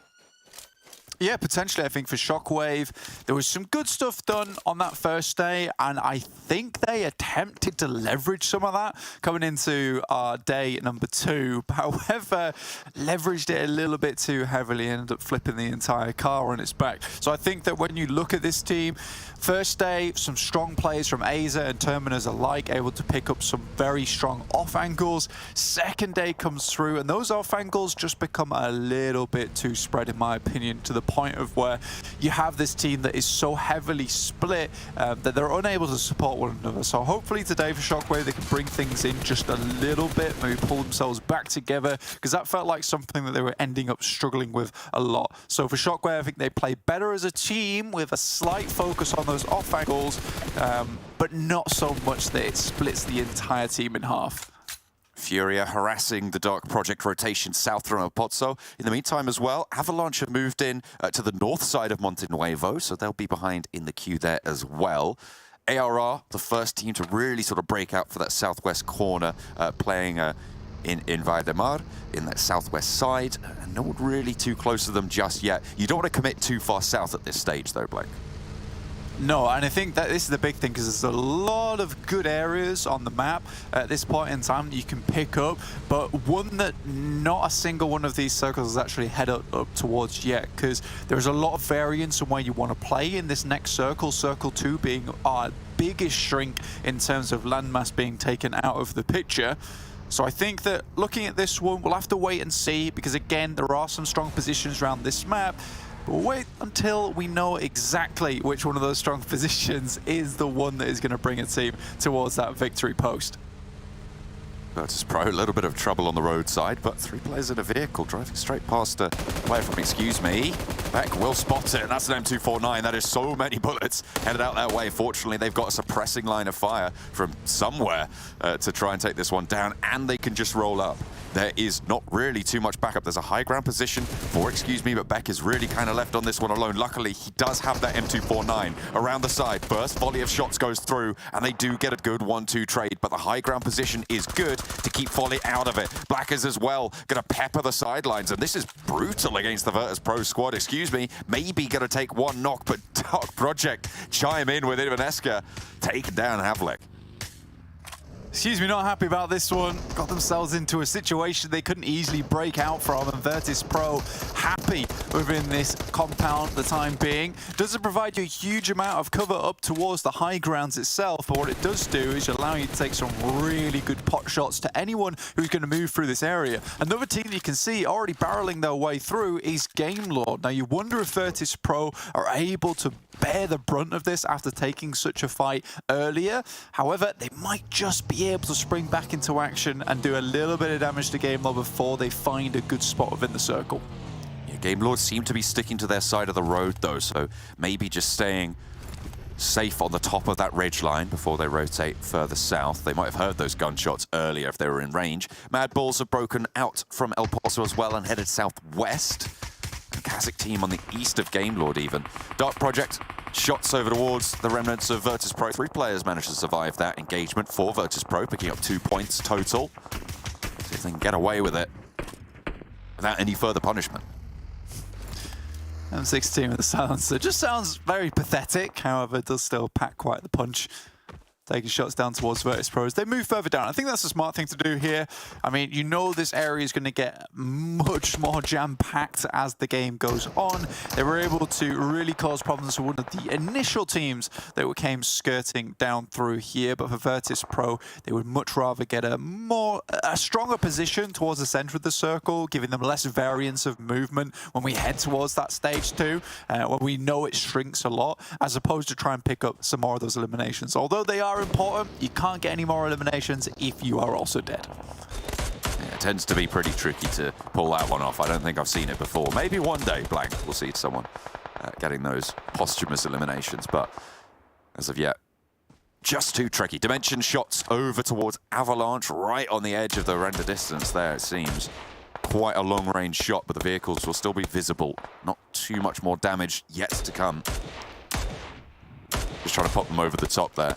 Yeah, potentially. I think for Shockwave, there was some good stuff done on that first day, and I think they attempted to leverage some of that coming into day number 2. However, leveraged it a little bit too heavily and ended up flipping the entire car on its back. So I think that when you look at this team, first day, some strong players from Aza and Terminus alike able to pick up some very strong off angles. Second day comes through, and those off angles just become a little bit too spread, in my opinion, to the point of where you have this team that is so heavily split that they're unable to support one another. So hopefully today for Shockwave they can bring things in just a little bit, maybe pull themselves back together, because that felt like something that they were ending up struggling with a lot. So for Shockwave, I think they play better as a team with a slight focus on those off angles, but not so much that it splits the entire team in half. Furia harassing the Dark Project rotation south from El Pozo. In the meantime as well, Avalanche have moved in to the north side of Monte Nuevo, so they'll be behind in the queue there as well. ARR, the first team to really sort of break out for that southwest corner, playing in Miramar, in that southwest side. No one really too close to them just yet. You don't want to commit too far south at this stage though, Blake. No, and I think that this is the big thing, because there's a lot of good areas on the map at this point in time that you can pick up, but one that not a single one of these circles has actually headed up towards yet, because there's a lot of variance in where you want to play in this next circle, Circle 2 being our biggest shrink in terms of landmass being taken out of the picture. So I think that looking at this one, we'll have to wait and see, because again, there are some strong positions around this map. We'll wait until we know exactly which one of those strong positions is the one that is going to bring a team towards that victory post. VIRTUS.PRO, a little bit of trouble on the roadside, but 3 players in a vehicle driving straight past a player from Excuse Me. Beck will spot it, and that's an M249. That is so many bullets headed out that way. Fortunately, they've got a suppressing line of fire from somewhere to try and take this one down, and they can just roll up. There is not really too much backup. There's a high ground position for, but Beck is really kind of left on this one alone. Luckily, he does have that M249 around the side. First volley of shots goes through, and they do get a good 1-2 trade, but the high ground position is good to keep Folly out of it. Blackers as well, gonna pepper the sidelines, and this is brutal against the VIRTUS.PRO squad, maybe gonna take one knock, but Dark Project chime in with Ivaneska, taking down Havlik. Not happy about this one. Got themselves into a situation they couldn't easily break out from, and VIRTUS.PRO happy within this compound the time being. Doesn't provide you a huge amount of cover up towards the high grounds itself, but what it does do is allow you to take some really good pot shots to anyone who's going to move through this area. Another team that you can see already barreling their way through is GameLord. Now you wonder if VIRTUS.PRO are able to bear the brunt of this after taking such a fight earlier. However, they might just be able to spring back into action and do a little bit of damage to GameLord before they find a good spot within the circle. Yeah, GameLord seem to be sticking to their side of the road though, so maybe just staying safe on the top of that ridge line before they rotate further south. They might have heard those gunshots earlier if they were in range. MADBULLS have broken out from El Paso as well and headed southwest. KASIK team on the east of GameLord even. Dark Project, shots over towards the remnants of VIRTUS.PRO. 3 players managed to survive that engagement for VIRTUS.PRO, picking up 2 points total. See if they can get away with it without any further punishment. M16 with the silencer just sounds very pathetic, however it does still pack quite the punch. Taking shots down towards VIRTUS.PRO as they move further down. I think that's a smart thing to do here. I mean, you know this area is going to get much more jam-packed as the game goes on. They were able to really cause problems for one of the initial teams that came skirting down through here, but for VIRTUS.PRO, they would much rather get a stronger position towards the center of the circle, giving them less variance of movement when we head towards that stage 2, when we know it shrinks a lot, as opposed to try and pick up some more of those eliminations. Although they are important, you can't get any more eliminations if you are also dead. Yeah, it tends to be pretty tricky to pull that one off. I don't think I've seen it before. Maybe one day, Blank, we'll see someone getting those posthumous eliminations, but as of yet, just too tricky. Dimension shots over towards Avalanche, right on the edge of the render distance there, it seems. Quite a long-range shot, but the vehicles will still be visible. Not too much more damage yet to come. Just trying to pop them over the top there.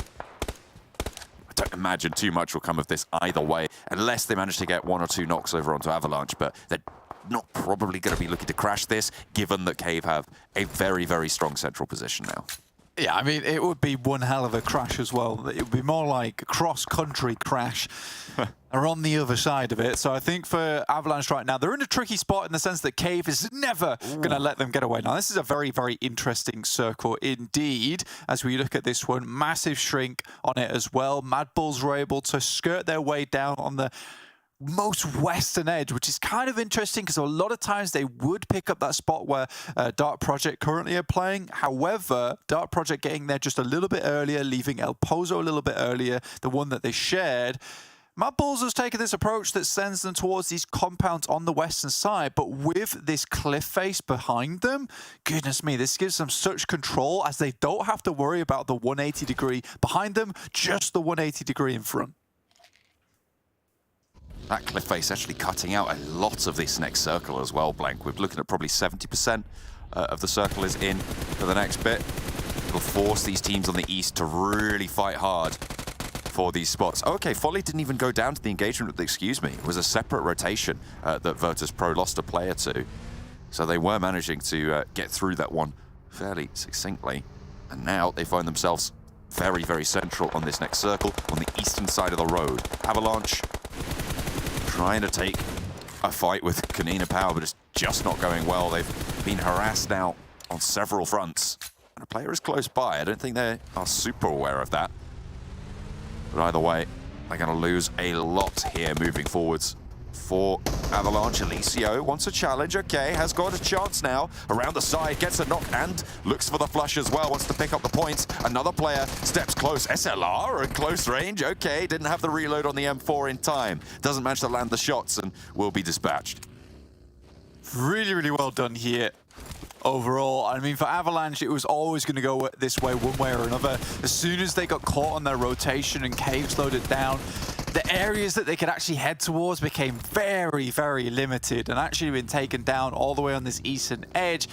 I don't imagine too much will come of this either way, unless they manage to get 1 or 2 knocks over onto Avalanche, but they're not probably going to be looking to crash this, given that Cave have a very, very strong central position now. Yeah, I mean, it would be one hell of a crash as well. It would be more like a cross-country crash are on the other side of it. So I think for Avalanche right now, they're in a tricky spot in the sense that Cave is never going to let them get away. Now, this is a very, very interesting circle indeed. As we look at this one, massive shrink on it as well. MADBULLS were able to skirt their way down on the most western edge, which is kind of interesting because a lot of times they would pick up that spot where Dark Project currently are playing. However, Dark Project getting there just a little bit earlier, leaving El Pozo a little bit earlier, the one that they shared. MADBULLS has taken this approach that sends them towards these compounds on the western side, but with this cliff face behind them, goodness me, this gives them such control as they don't have to worry about the 180 degree behind them, just the 180 degree in front. That cliff face actually cutting out a lot of this next circle as well, Blank. We're looking at probably 70% of the circle is in for the next bit. It'll force these teams on the east to really fight hard for these spots. Okay, Folly didn't even go down to the engagement with It was a separate rotation that VIRTUS.PRO lost a player to. So they were managing to get through that one fairly succinctly. And now they find themselves very, very central on this next circle, on the eastern side of the road. Avalanche trying to take a fight with KONINA power, but it's just not going well. They've been harassed now on several fronts. And a player is close by. I don't think they are super aware of that. But either way, they're going to lose a lot here moving forwards for Avalanche. Alicio wants a challenge. Okay, has got a chance now. Around the side, gets a knock and looks for the flush as well. Wants to pick up the points. Another player steps close. SLR at close range. Okay, didn't have the reload on the M4 in time. Doesn't manage to land the shots and will be dispatched. Really, really well done here. overall. I mean, for Avalanche, it was always going to go this way, one way or another. As soon as they got caught on their rotation and Cave slowed it down, the areas that they could actually head towards became very, very limited and actually been taken down all the way on this eastern edge.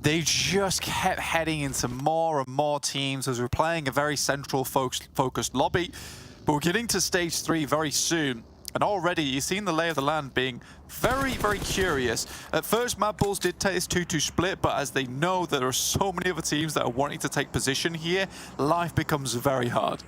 They just kept heading into more and more teams as we're playing a very central focused lobby. But we're getting to stage 3 very soon. And already you've seen the lay of the land being very, very curious. At first, MADBULLS did take this 2-2 split, but as they know there are so many other teams that are wanting to take position here, life becomes very hard.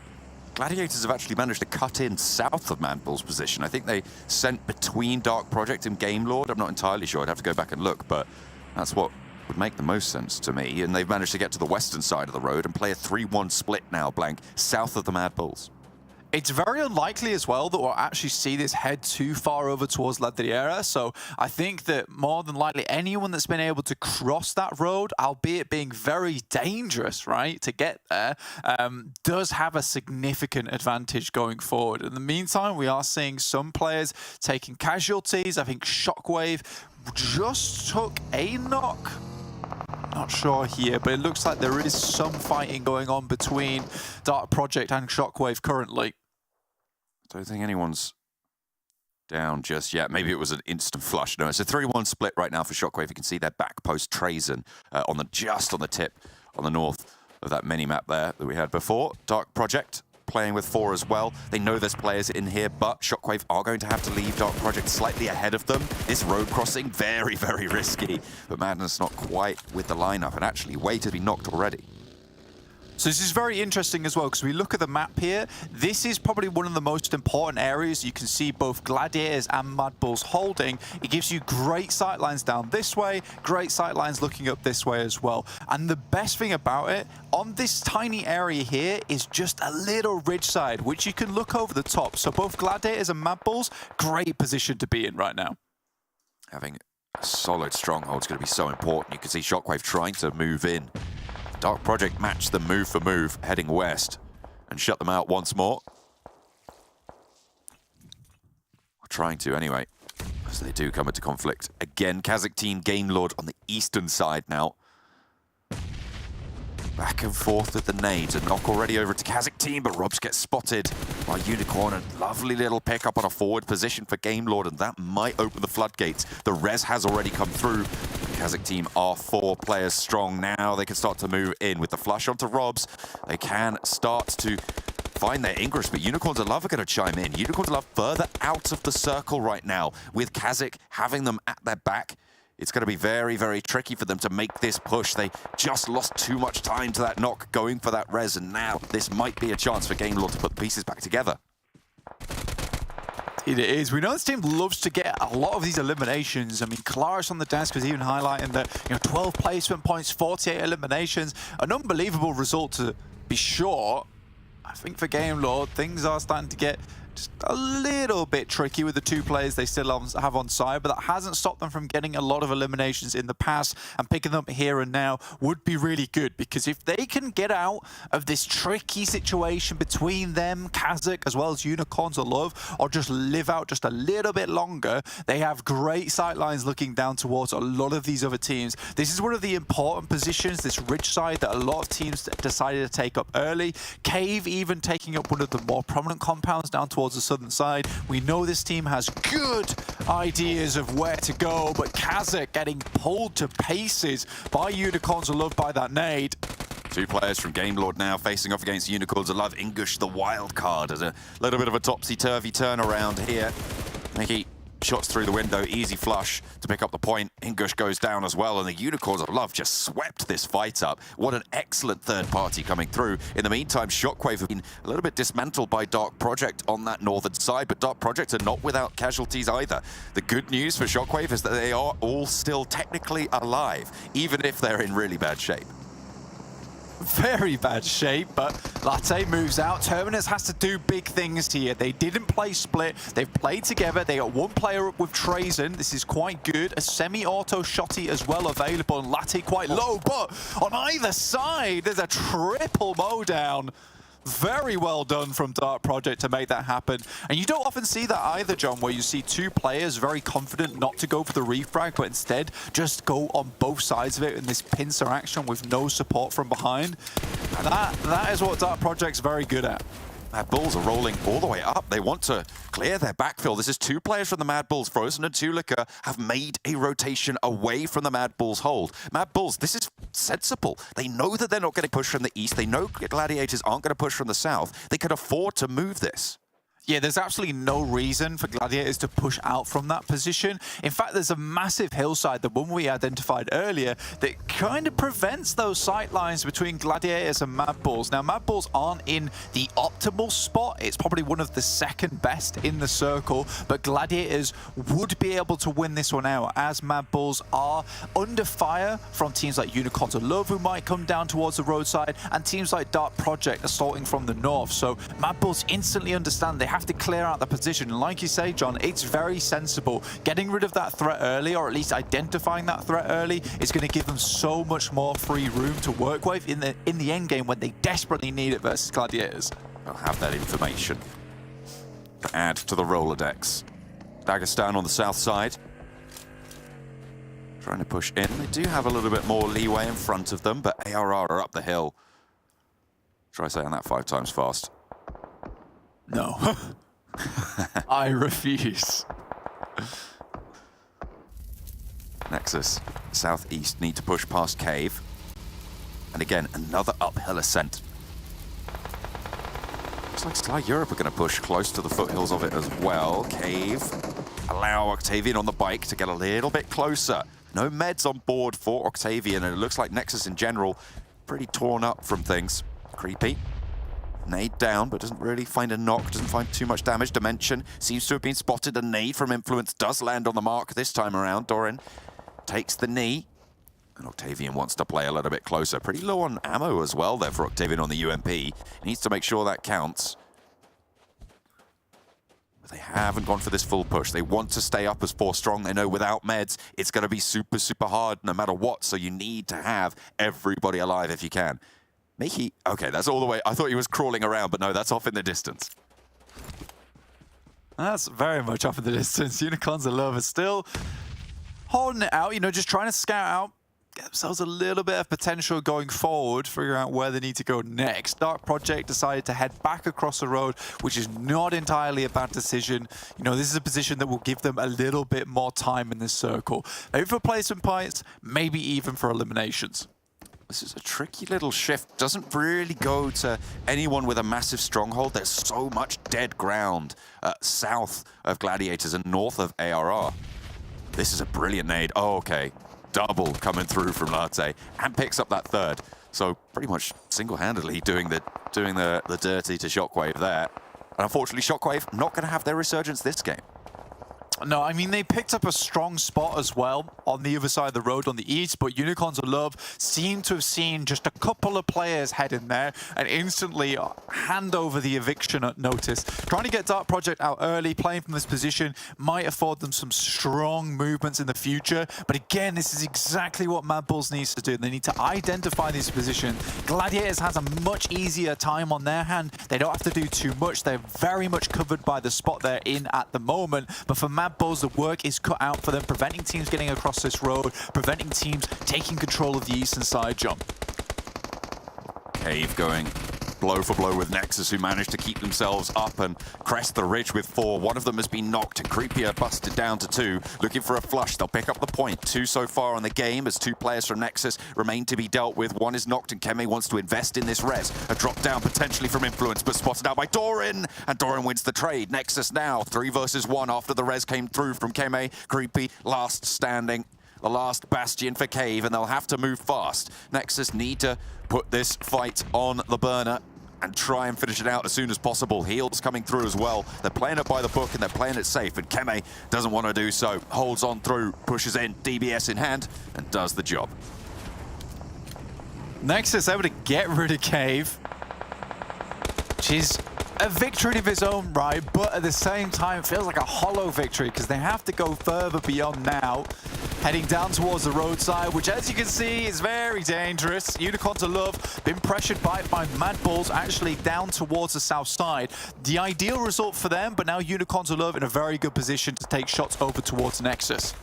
Gladiators have actually managed to cut in south of MADBULLS' position. I think they sent between Dark Project and Game Lord. I'm not entirely sure. I'd have to go back and look, but that's what would make the most sense to me. And they've managed to get to the western side of the road and play a 3-1 split now, Blank, south of the MADBULLS. It's very unlikely as well that we'll actually see this head too far over towards La Driera. So I think that more than likely anyone that's been able to cross that road, albeit being very dangerous, right, to get there, does have a significant advantage going forward. In the meantime, we are seeing some players taking casualties. I think SHOCKWAVE just took a knock. Not sure here, but it looks like there is some fighting going on between Dark Project and SHOCKWAVE currently. Don't think anyone's down just yet. Maybe it was an instant flush. No, it's a 3-1 split right now for SHOCKWAVE. You can see their back post Trazen just on the tip on the north of that mini-map there that we had before. Dark Project playing with 4 as well. They know there's players in here, but SHOCKWAVE are going to have to leave Dark Project slightly ahead of them. This road crossing, very, very risky. But Madness not quite with the lineup, and actually waited to be knocked already. So this is very interesting as well, because we look at the map here. This is probably one of the most important areas. You can see both Gladiators and MADBULLS holding. It gives you great sightlines down this way, great sightlines looking up this way as well. And the best thing about it, on this tiny area here is just a little ridge side, which you can look over the top. So both Gladiators and MADBULLS, great position to be in right now. Having a solid stronghold is going to be so important. You can see SHOCKWAVE trying to move in. Dark Project matched them move for move, heading west, and shut them out once more. Or trying to anyway, as they do come into conflict. Again, KASIK team Game Lord on the eastern side now. Back and forth with the nades. A knock already over to KASIK team, but Robs gets spotted by Unicorn. A lovely little pickup on a forward position for Game Lord, and that might open the floodgates. The res has already come through. KASIK team are 4 players strong now. They can start to move in with the flush onto Robs. They can start to find their Ingress, but Unicorns of Love are going to chime in. Unicorns of Love further out of the circle right now, with KASIK having them at their back. It's going to be very, very tricky for them to make this push. They just lost too much time to that knock, going for that res, and now this might be a chance for Game Lord to put the pieces back together. It is. We know this team loves to get a lot of these eliminations. I mean, Claris on the desk was even highlighting that, 12 placement points, 48 eliminations. An unbelievable result to be sure. I think for Game Lord, things are starting to get just a little bit tricky with the 2 players they still have on side, but that hasn't stopped them from getting a lot of eliminations in the past, and picking them here and now would be really good, because if they can get out of this tricky situation between them, KASIK, as well as Unicorns of Love, or just live out just a little bit longer, they have great sightlines looking down towards a lot of these other teams. This is one of the important positions, this ridge side, that a lot of teams decided to take up early. Cave even taking up one of the more prominent compounds down towards the southern side. We know this team has good ideas of where to go, but KASIK getting pulled to pieces by Unicorns of Love by that nade. 2 players from Game Lord now facing off against Unicorns of Love. Ingush, the wild card, as a little bit of a topsy-turvy turnaround here. Mickey shots through the window, easy flush to pick up the point. Ingush goes down as well, and the Unicorns of Love just swept this fight up. What an excellent third party coming through. In the meantime, SHOCKWAVE have been a little bit dismantled by Dark Project on that northern side, but Dark Project are not without casualties either. The good news for SHOCKWAVE is that they are all still technically alive, even if they're in really bad shape. Very bad shape, but Latte moves out. Terminus has to do big things here. They didn't play split. They've played together. They got 1 player up with Trazen. This is quite good. A semi-auto shotty as well available, and Latte quite low, but on either side, there's a triple mow down. Very well done from Dark Project to make that happen. And you don't often see that either, John, where you see two players very confident not to go for the refrag, but instead just go on both sides of it in this pincer action with no support from behind. And that is what Dark Project's very good at. MADBULLS are rolling all the way up. They want to clear their backfill. This is two players from the MADBULLS. Frozen and Tulika have made a rotation away from the MADBULLS hold. MADBULLS, this is sensible. They know that they're not going to push from the east. They know Gladiators aren't going to push from the south. They can afford to move this. Yeah, there's absolutely no reason for Gladiators to push out from that position. In fact, there's a massive hillside, the one we identified earlier, that kind of prevents those sight lines between Gladiators and MADBULLS. Now, MADBULLS aren't in the optimal spot. It's probably one of the second best in the circle, but Gladiators would be able to win this one out, as MADBULLS are under fire from teams like Unicorns of Love, who might come down towards the roadside, and teams like Dark Project assaulting from the north. So MADBULLS instantly understand they have to clear out the position. And like you say, John, it's very sensible. Getting rid of that threat early, or at least identifying that threat early, is going to give them so much more free room to work with in the end game when they desperately need it versus Gladiators. They'll have that information to add to the Rolodex. Dagestan on the south side, trying to push in. They do have a little bit more leeway in front of them, but ARR are up the hill. Try saying that 5 times fast. No. I refuse. Nexus, southeast, need to push past Cave. And again, another uphill ascent. Looks like Sly Europe are going to push close to the foothills of it as well. Cave, allow Octavian on the bike to get a little bit closer. No meds on board for Octavian, and it looks like Nexus in general pretty torn up from things. Creepy. Nade down, but doesn't really find a knock, doesn't find too much damage. Dimension seems to have been spotted. A nade from Influence does land on the mark this time around. Doran takes the knee, and Octavian wants to play a little bit closer. Pretty low on ammo as well there for Octavian on the UMP. He needs to make sure that counts. But they haven't gone for this full push. They want to stay up as 4 strong. They know without meds, it's going to be super, super hard no matter what, so you need to have everybody alive if you can. Mickey, okay, that's all the way. I thought he was crawling around, but no, that's off in the distance. That's very much off in the distance. Unicorns of Love are still holding it out, you know, just trying to scout out, get themselves a little bit of potential going forward, figure out where they need to go next. Dark Project decided to head back across the road, which is not entirely a bad decision. You know, this is a position that will give them a little bit more time in this circle. Maybe for placement points, maybe even for eliminations. This is a tricky little shift. Doesn't really go to anyone with a massive stronghold. There's so much dead ground south of Gladiators and north of ARR. This is a brilliant nade. Oh, okay. Double coming through from Latte and picks up that third. So pretty much single-handedly doing the dirty to Shockwave there. And unfortunately, Shockwave not going to have their resurgence this game. No, I mean, they picked up a strong spot as well on the other side of the road on the east, but Unicorns of Love seem to have seen just a couple of players head in there and instantly hand over the eviction notice. Trying to get Dark Project out early, playing from this position, might afford them some strong movements in the future. But again, this is exactly what MADBULLS needs to do. They need to identify this position. Gladiators has a much easier time on their hand. They don't have to do too much. They're very much covered by the spot they're in at the moment. But for MADBULLS, the work is cut out for them, preventing teams getting across this road, preventing teams taking control of the eastern side, John. Cave going blow for blow with Nexus, who managed to keep themselves up and crest the ridge with 4. One of them has been knocked. Creepier busted down to 2. Looking for a flush. They'll pick up the point. 2 so far on the game as 2 players from Nexus remain to be dealt with. 1 is knocked and Keme wants to invest in this res. A drop down potentially from Influence, but spotted out by Doran. And Doran wins the trade. Nexus now 3 versus 1 after the res came through from Keme. Creepy last standing. The last bastion for Cave, and they'll have to move fast. Nexus need to put this fight on the burner and try and finish it out as soon as possible. Heals coming through as well. They're playing it by the book and they're playing it safe, and Keme doesn't want to do so. Holds on through, pushes in, DBS in hand, and does the job. Nexus able to get rid of Cave, which is a victory of its own right, but at the same time, it feels like a hollow victory because they have to go further beyond now. heading down towards the roadside, which as you can see is very dangerous. Unicorns of Love been pressured by MADBULLS, actually down towards the south side. The ideal result for them, but now Unicorns of Love in a very good position to take shots over towards Nexus.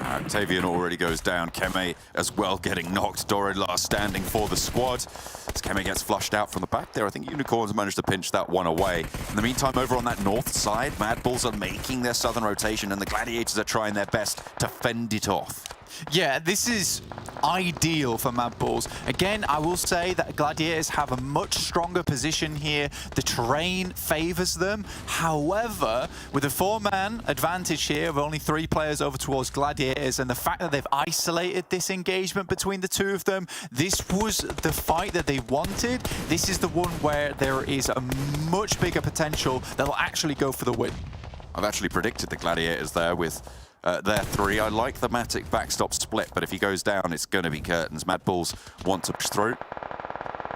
Octavian already goes down. Keme as well getting knocked. Doridlar standing for the squad. As Keme gets flushed out from the back there, I think Unicorns managed to pinch that one away. In the meantime, over on that north side, MADBULLS are making their southern rotation and the Gladiators are trying their best to fend it off. Yeah, this is ideal for MADBULLS. Again, I will say that Gladiators have a much stronger position here. The terrain favors them. However, with a 4-man advantage here of only 3 players over towards Gladiators and the fact that they've isolated this engagement between the two of them, this was the fight that they wanted. This is the one where there is a much bigger potential that will actually go for the win. I've actually predicted the Gladiators there with their 3. I like the Matic backstop split, but if he goes down, it's going to be curtains. MADBULLS want to push through.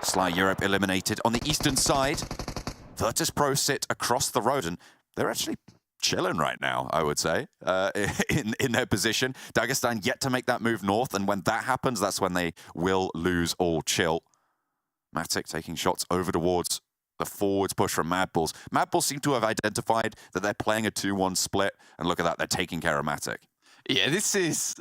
Sly Europe eliminated. On the eastern side, VIRTUS.PRO sit across the road, and they're actually chilling right now, I would say, in their position. Dagestan yet to make that move north, and when that happens, that's when they will lose all chill. Matic taking shots over towards the forwards push from MADBULLS. MADBULLS seem to have identified that they're playing a 2-1 split, and look at that, they're taking care of Matic. Yeah, this is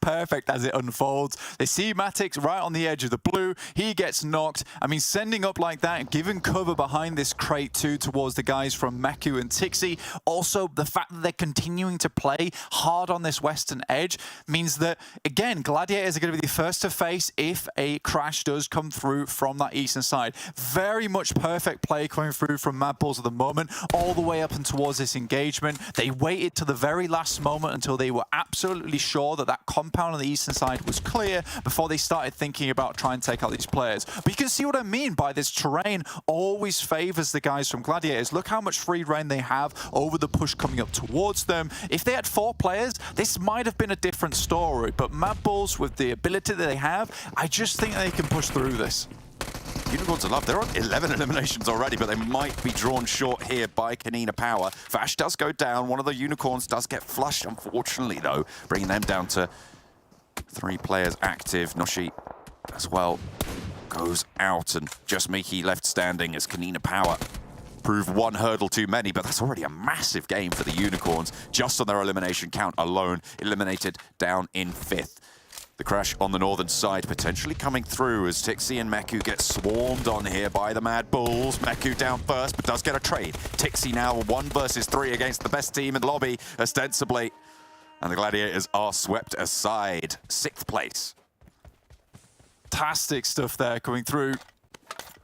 perfect as it unfolds. They see Matix right on the edge of the blue. He gets knocked. I mean, sending up like that, giving cover behind this crate too towards the guys from Meku and Tixie. Also, the fact that they're continuing to play hard on this western edge means that, again, Gladiators are going to be the first to face if a crash does come through from that eastern side. Very much perfect play coming through from MADBULLS at the moment, all the way up and towards this engagement. They waited to the very last moment until they were absolutely sure that that compound on the eastern side was clear before they started thinking about trying to take out these players. But you can see what I mean by this terrain always favors the guys from Gladiators. Look how much free reign they have over the push coming up towards them. If they had 4 players, this might have been a different story. But MADBULLS, with the ability that they have, I just think they can push through this. Unicorns of Love, they're on 11 eliminations already, but they might be drawn short here by KONINA Power. Vash does go down. One of the Unicorns does get flushed, unfortunately, though, bringing them down to 3 players active. Noshi as well goes out, and just Miki left standing as KONINA Power prove 1 hurdle too many, but that's already a massive game for the Unicorns. Just on their elimination count alone, eliminated down in 5th. The crash on the northern side potentially coming through as Tixie and Meku get swarmed on here by the MADBULLS. Meku down first, but does get a trade. Tixie now 1 versus 3 against the best team in the lobby, ostensibly. And the Gladiators are swept aside. 6th place. Fantastic stuff there coming through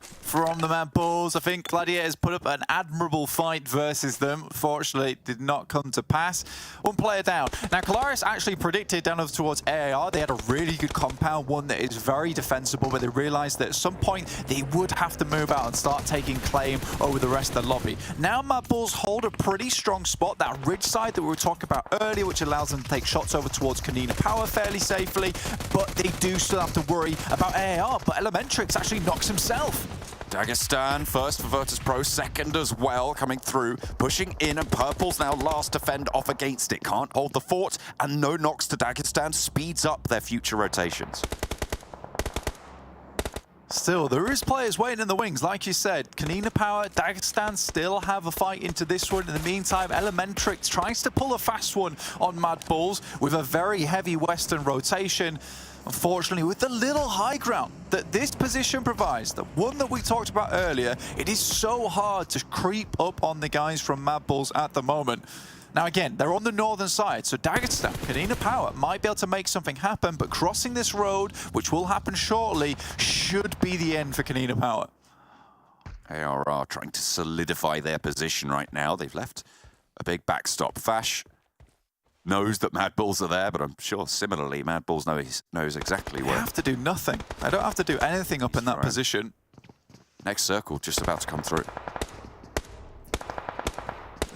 from the MADBULLS. I think Gladiators put up an admirable fight versus them. Fortunately, it did not come to pass. 1 player down. Now, Kalaris actually predicted down over towards AAR. They had a really good compound, one that is very defensible, but they realized that at some point they would have to move out and start taking claim over the rest of the lobby. Now, MADBULLS hold a pretty strong spot, that ridge side that we were talking about earlier, which allows them to take shots over towards KONINA Power fairly safely, but they do still have to worry about AAR, but Elementrix actually knocks himself. Dagestan first for VIRTUS.PRO, second as well, coming through, pushing in, and Purple's now last to fend off against it. Can't hold the fort, and no knocks to Dagestan speeds up their future rotations. Still, there is players waiting in the wings. Like you said, KONINA Power, Dagestan still have a fight into this one. In the meantime, Elementrix tries to pull a fast one on MADBULLS with a very heavy western rotation. Unfortunately, with the little high ground that this position provides, the one that we talked about earlier, it is so hard to creep up on the guys from MADBULLS at the moment. Now again, they're on the northern side, so Dagestan, KONINA Power might be able to make something happen, but crossing this road, which will happen shortly, should be the end for KONINA Power. ARR trying to solidify their position right now. They've left a big backstop. Fash knows that MADBULLS are there, but I'm sure similarly MADBULLS knows exactly where. They have to do nothing. I don't have to do anything up in that position. Next circle just about to come through.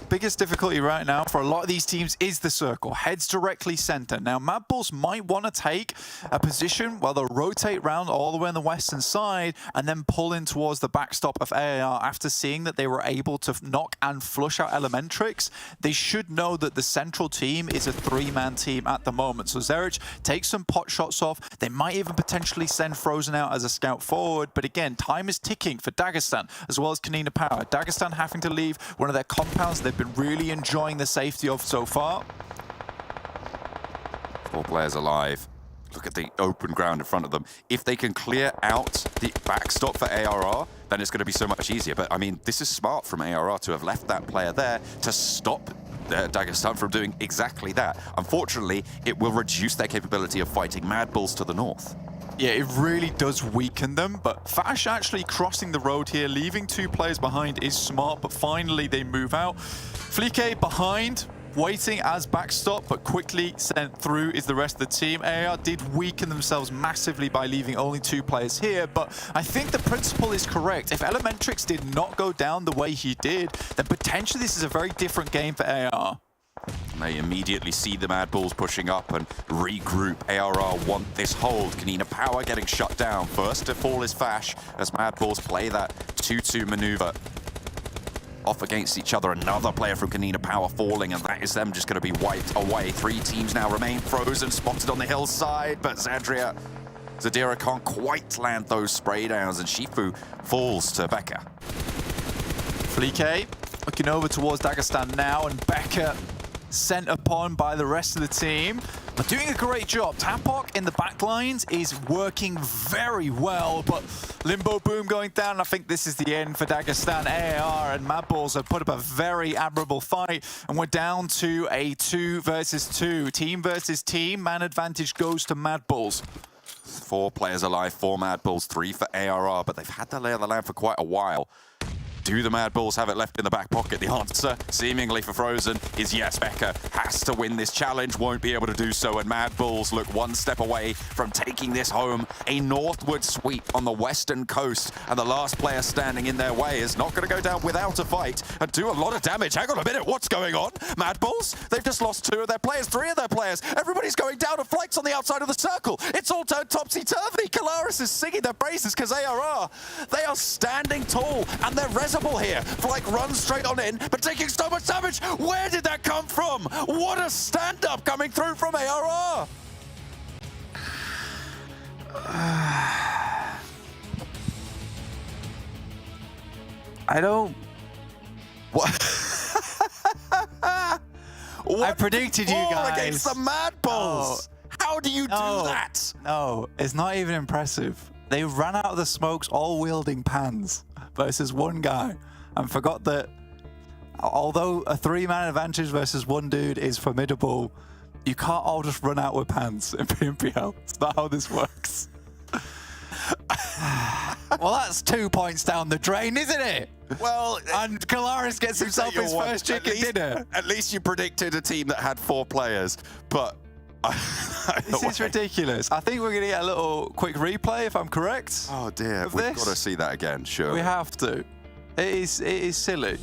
biggest difficulty right now for a lot of these teams is the circle. Heads directly center. Now, MADBULLS might want to take a position where they'll rotate round all the way on the western side and then pull in towards the backstop of AAR after seeing that they were able to knock and flush out Elementrix. They should know that the central team is a 3-man team at the moment. So Zerich takes some pot shots off. They might even potentially send Frozen out as a scout forward. But again, time is ticking for Dagestan as well as KONINA Power. Dagestan having to leave one of their compounds they've been really enjoying the safety of so far. 4 players alive. Look at the open ground in front of them. If they can clear out the backstop for ARR, then it's going to be so much easier. But I mean, this is smart from ARR to have left that player there to stop Dagestan from doing exactly that. Unfortunately, it will reduce their capability of fighting MADBULLS to the north. Yeah, it really does weaken them, but Fash actually crossing the road here, leaving 2 players behind is smart, but finally they move out. Flique behind, waiting as backstop, but quickly sent through is the rest of the team. AR did weaken themselves massively by leaving only 2 players here, but I think the principle is correct. If Elementrix did not go down the way he did, then potentially this is a very different game for AR. And they immediately see the MADBULLS pushing up and regroup. ARR want this hold. KONINA Power getting shut down. First to fall is Fash as MADBULLS play that 2-2 maneuver off against each other. Another player from KONINA Power falling, and that is them just going to be wiped away. 3 teams now remain frozen, spotted on the hillside, but Zadira can't quite land those spray downs, and Shifu falls to Becca. Flique looking over towards Dagestan now, and Becca sent upon by the rest of the team. But doing a great job. Tapok in the backlines is working very well, but Limbo Boom going down. I think this is the end for Dagestan. AAR and MADBULLS have put up a very admirable fight, and we're down to a 2 versus 2. Team versus team. Man advantage goes to MADBULLS. 4 players alive, 4 MADBULLS, 3 for ARR, but they've had the lay of the land for quite a while. Do the MADBULLS have it left in the back pocket? The answer, seemingly for Frozen, is yes. Becca has to win this challenge, won't be able to do so, and MADBULLS look 1 step away from taking this home. A northward sweep on the western coast, and the last player standing in their way is not going to go down without a fight and do a lot of damage. Hang on a minute, what's going on? MADBULLS, they've just lost 2 of their players, 3 of their players. Everybody's going down, and Flight's on the outside of the circle. It's all turned topsy-turvy. Kalaris is singing their praises because ARR, they are standing tall, and they're here. Flight runs straight on in, but taking so much damage. Where did that come from? What a stand-up coming through from ARR. I don't... What? I predicted you guys. Against the MADBULLS. How do you do that? No, it's not even impressive. They ran out of the smokes all wielding pans versus 1 guy, and forgot that although a 3-man advantage versus 1 dude is formidable, you can't all just run out with pans in PMPL. It's not how this works. Well, that's 2 points down the drain, isn't it? Well, and Kalaris gets himself his first chicken dinner. At least you predicted a team that had 4 players, but this is ridiculous. I think we're going to get a little quick replay, if I'm correct. Oh dear, we've got to see that again, sure. We have to. It is silly.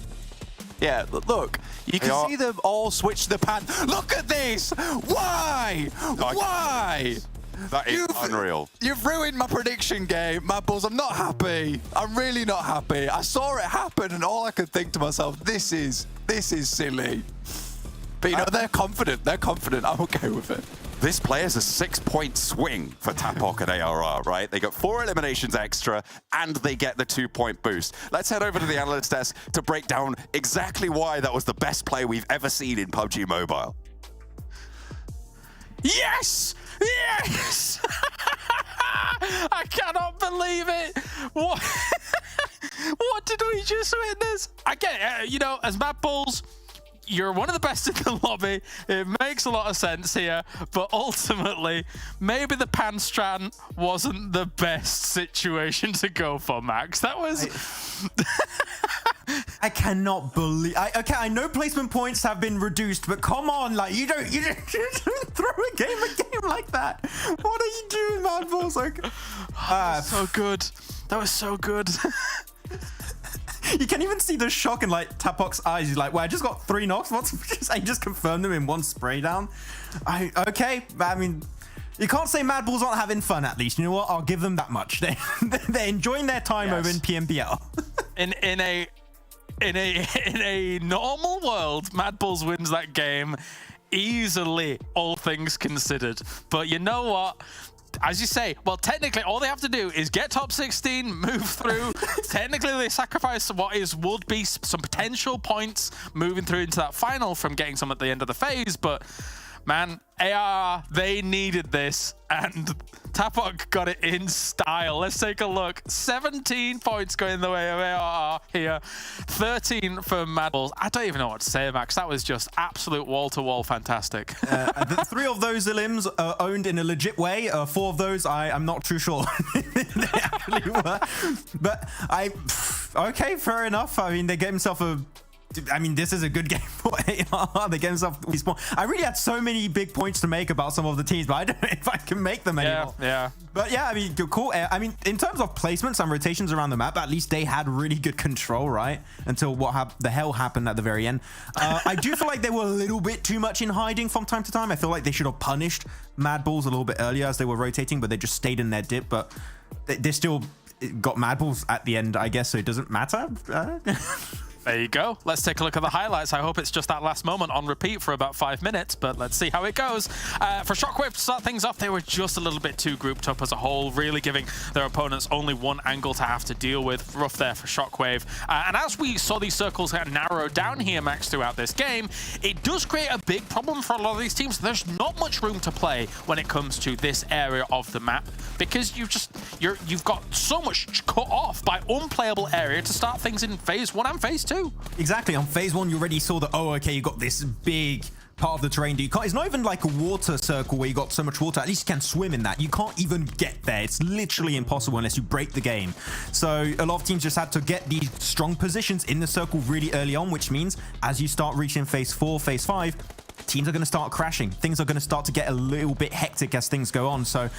Yeah, look, you can see them all switch the pan. Look at this! Why? Why? That is unreal. You've ruined my prediction game, MADBULLS. I'm not happy. I'm really not happy. I saw it happen, and all I could think to myself, this is silly. But you know, they're confident. They're confident. I'm okay with it. This player's a 6-point swing for Tapok and ARR, right? They got 4 eliminations extra, and they get the 2-point boost. Let's head over to the analyst desk to break down exactly why that was the best play we've ever seen in PUBG Mobile. Yes! Yes! I cannot believe it! What? What did we just witness? I get it, you know, as MADBULLS, you're one of the best in the lobby. It makes a lot of sense here, but ultimately, maybe the pan strand wasn't the best situation to go for, Max. That was... I cannot believe... Okay, I know placement points have been reduced, but come on, like, you don't throw a game like that. What are you doing, MADBULLS? Like, so good. That was so good. You can even see the shock in like Tapok's eyes. He's like, well, I just got 3 knocks. I just confirmed them in 1 spray down. Okay, I mean, you can't say MADBULLS aren't having fun. At least, you know what? I'll give them that much. They're enjoying their time over in PMPL. In a normal world, MADBULLS wins that game easily, all things considered. But you know what? As you say, well, technically, all they have to do is get top 16, move through. Technically, they sacrifice what would be some potential points moving through into that final from getting some at the end of the phase. But man, AR, they needed this, and Tapok got it in style. Let's take a look. 17 points going the way of AR here. 13 for MADBULLS. I don't even know what to say, Max. That was just absolute wall-to-wall fantastic. 3 of those limbs are owned in a legit way. 4 of those, I'm not too sure they actually were. But okay, fair enough. I mean, they get himself a... I mean, this is a good game for AR. They get themselves respawn. I really had so many big points to make about some of the teams, but I don't know if I can make them anymore. Yeah. But yeah, I mean, cool. I mean, in terms of placements and rotations around the map, at least they had really good control, right? Until what the hell happened at the very end. I do feel like they were a little bit too much in hiding from time to time. I feel like they should have punished MADBULLS a little bit earlier as they were rotating, but they just stayed in their dip. But they still got MADBULLS at the end, I guess, so it doesn't matter. There you go. Let's take a look at the highlights. I hope it's just that last moment on repeat for about 5 minutes, but let's see how it goes. For SHOCKWAVE to start things off, they were just a little bit too grouped up as a whole, really giving their opponents only one angle to have to deal with. Rough there for SHOCKWAVE. And as we saw these circles get narrowed down here, Max, throughout this game, it does create a big problem for a lot of these teams. There's not much room to play when it comes to this area of the map, because you've got so much cut off by unplayable area to start things in phase 1 and phase 2. Exactly. On phase 1, you already saw that, oh, okay, you got this big part of the terrain that you can't... It's not even like a water circle where you got so much water. At least you can swim in that. You can't even get there. It's literally impossible unless you break the game. So a lot of teams just had to get these strong positions in the circle really early on, which means as you start reaching phase 4, phase 5, teams are going to start crashing. Things are going to start to get a little bit hectic as things go on. So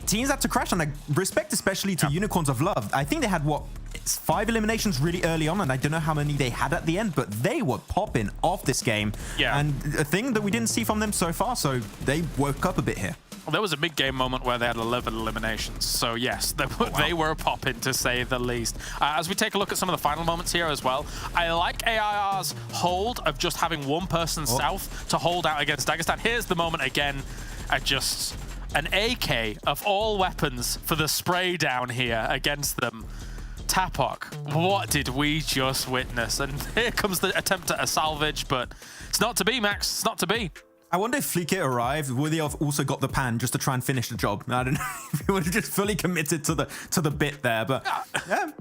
teams had to crash, and I respect especially to Unicorns of Love. I think they had, what, 5 eliminations really early on, and I don't know how many they had at the end, but they were popping off this game. Yeah. And a thing that we didn't see from them so far, so they woke up a bit here. Well, there was a big game moment where they had 11 eliminations. So yes, they were popping, to say the least. As we take a look at some of the final moments here as well, I like AIR's hold of just having one person south to hold out against Dagestan. Here's the moment again, just an AK of all weapons for the spray down here against them. Tapok, what did we just witness? And here comes the attempt at a salvage, but it's not to be, Max. It's not to be. I wonder if Fleekit arrived, would they have also got the pan just to try and finish the job? I don't know if he would have just fully committed to the bit there, but I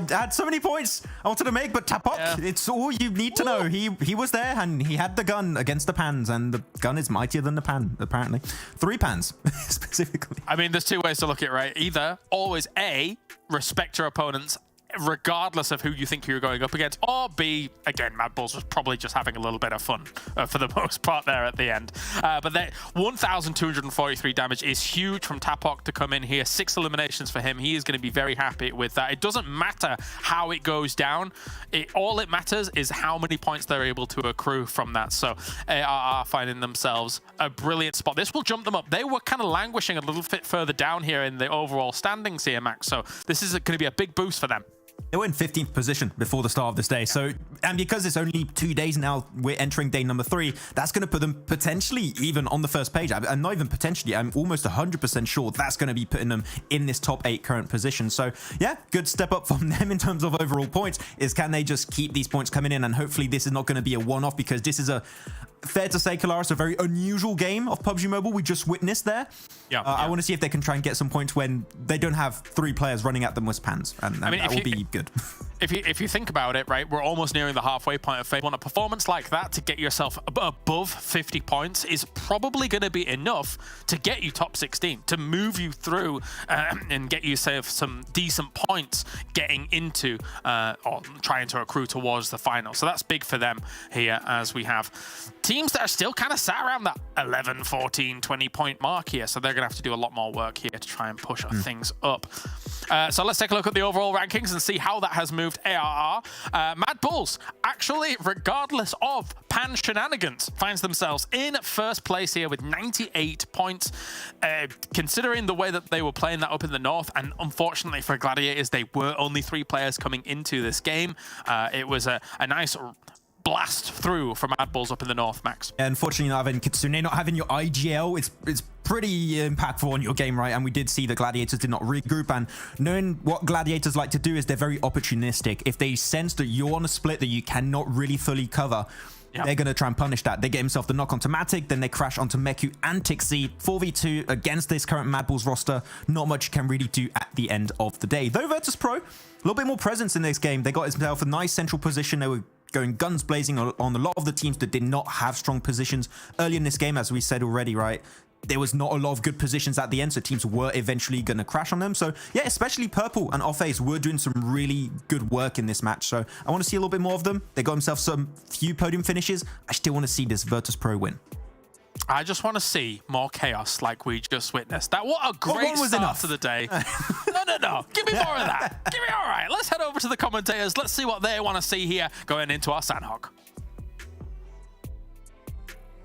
had so many points I wanted to make, but Tapok, it's all you need to know. He was there and he had the gun against the pans, and the gun is mightier than the pan, apparently. 3 pans specifically. I mean, there's 2 ways to look at it, right? Either always A, respect your opponents regardless of who you think you're going up against, or B, again, MADBULLS was probably just having a little bit of fun for the most part there at the end. But that 1,243 damage is huge from Tapok to come in here. 6 eliminations for him. He is going to be very happy with that. It doesn't matter how it goes down. All it matters is how many points they're able to accrue from that. So ARR finding themselves a brilliant spot. This will jump them up. They were kind of languishing a little bit further down here in the overall standings here, Max. So this is going to be a big boost for them. They were in 15th position before the start of this day. So, and because it's only 2 days now, we're entering day number 3, that's going to put them potentially even on the first page. And not even potentially, I'm almost 100% sure that's going to be putting them in this top 8 current position. So yeah, good step up from them in terms of overall points. Is can they just keep these points coming in? And hopefully this is not going to be a one-off, because this is fair to say, Kalaris, a very unusual game of PUBG Mobile we just witnessed there. I want to see if they can try and get some points when they don't have 3 players running at them with pans, and I mean, that will be good. If you think about it, right, we're almost nearing the halfway point of phase 1. A performance like that to get yourself above 50 points is probably going to be enough to get you top 16, to move you through and get you some decent points getting into or trying to accrue towards the final. So that's big for them here, as we have teams that are still kind of sat around that 11, 14, 20 point mark here. So they're going to have to do a lot more work here to try and push things up. So let's take a look at the overall rankings and see how that has moved ARR. MADBULLS, actually, regardless of Pan shenanigans, finds themselves in first place here with 98 points. Considering the way that they were playing that up in the north, and unfortunately for Gladiators, they were only 3 players coming into this game. It was a nice blast through from MADBULLS up in the north, Max. Yeah, unfortunately, not having Kitsune, not having your IGL, it's pretty impactful on your game, right? And we did see the Gladiators did not regroup, and knowing what Gladiators like to do is they're very opportunistic. If they sense that you're on a split that you cannot really fully cover, they're going to try and punish that. They get himself the knock onto Matic, then they crash onto Meku and Tixie. 4v2 against this current MADBULLS roster. Not much you can really do at the end of the day. Though VIRTUS.PRO, a little bit more presence in this game. They got themselves a nice central position. They were going guns blazing on a lot of the teams that did not have strong positions early in this game, as we said already, right? There was not a lot of good positions at the end, so teams were eventually going to crash on them. So yeah, especially Purple and Off-Ace were doing some really good work in this match. So I want to see a little bit more of them. They got themselves some few podium finishes. I still want to see this VIRTUS.PRO win. I just want to see more chaos like we just witnessed. What a great start to the day. No. Give me more of that. Give me all right. Let's head over to the commentators. Let's see what they want to see here going into our Sanhok.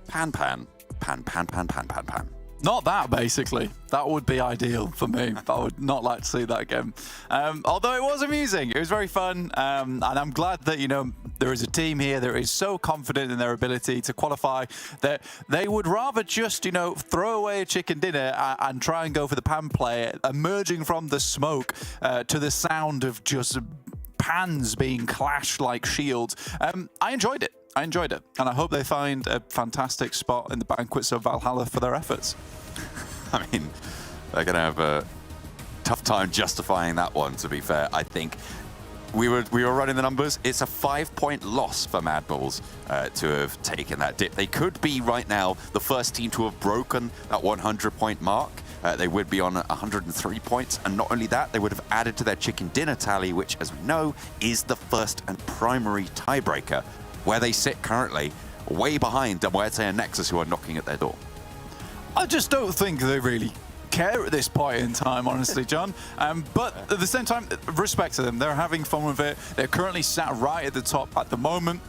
Pan. Not that, basically. That would be ideal for me. I would not like to see that again. Although it was amusing. It was very fun. And I'm glad that, you know, there is a team here that is so confident in their ability to qualify that they would rather just, you know, throw away a chicken dinner and try and go for the pan play, emerging from the smoke to the sound of just pans being clashed like shields. I enjoyed it. And I hope they find a fantastic spot in the banquets of Valhalla for their efforts. I mean, they're going to have a tough time justifying that one, to be fair. I think we were running the numbers. It's a 5-point loss for MADBULLS to have taken that dip. They could be right now the first team to have broken that 100-point mark. They would be on 103 points, and not only that, they would have added to their chicken dinner tally, which, as we know, is the first and primary tiebreaker, where they sit currently, way behind MUERTE and NEXUS, who are knocking at their door. I just don't think they really care at this point in time, honestly, John. But at the same time, respect to them. They're having fun with it. They're currently sat right at the top at the moment.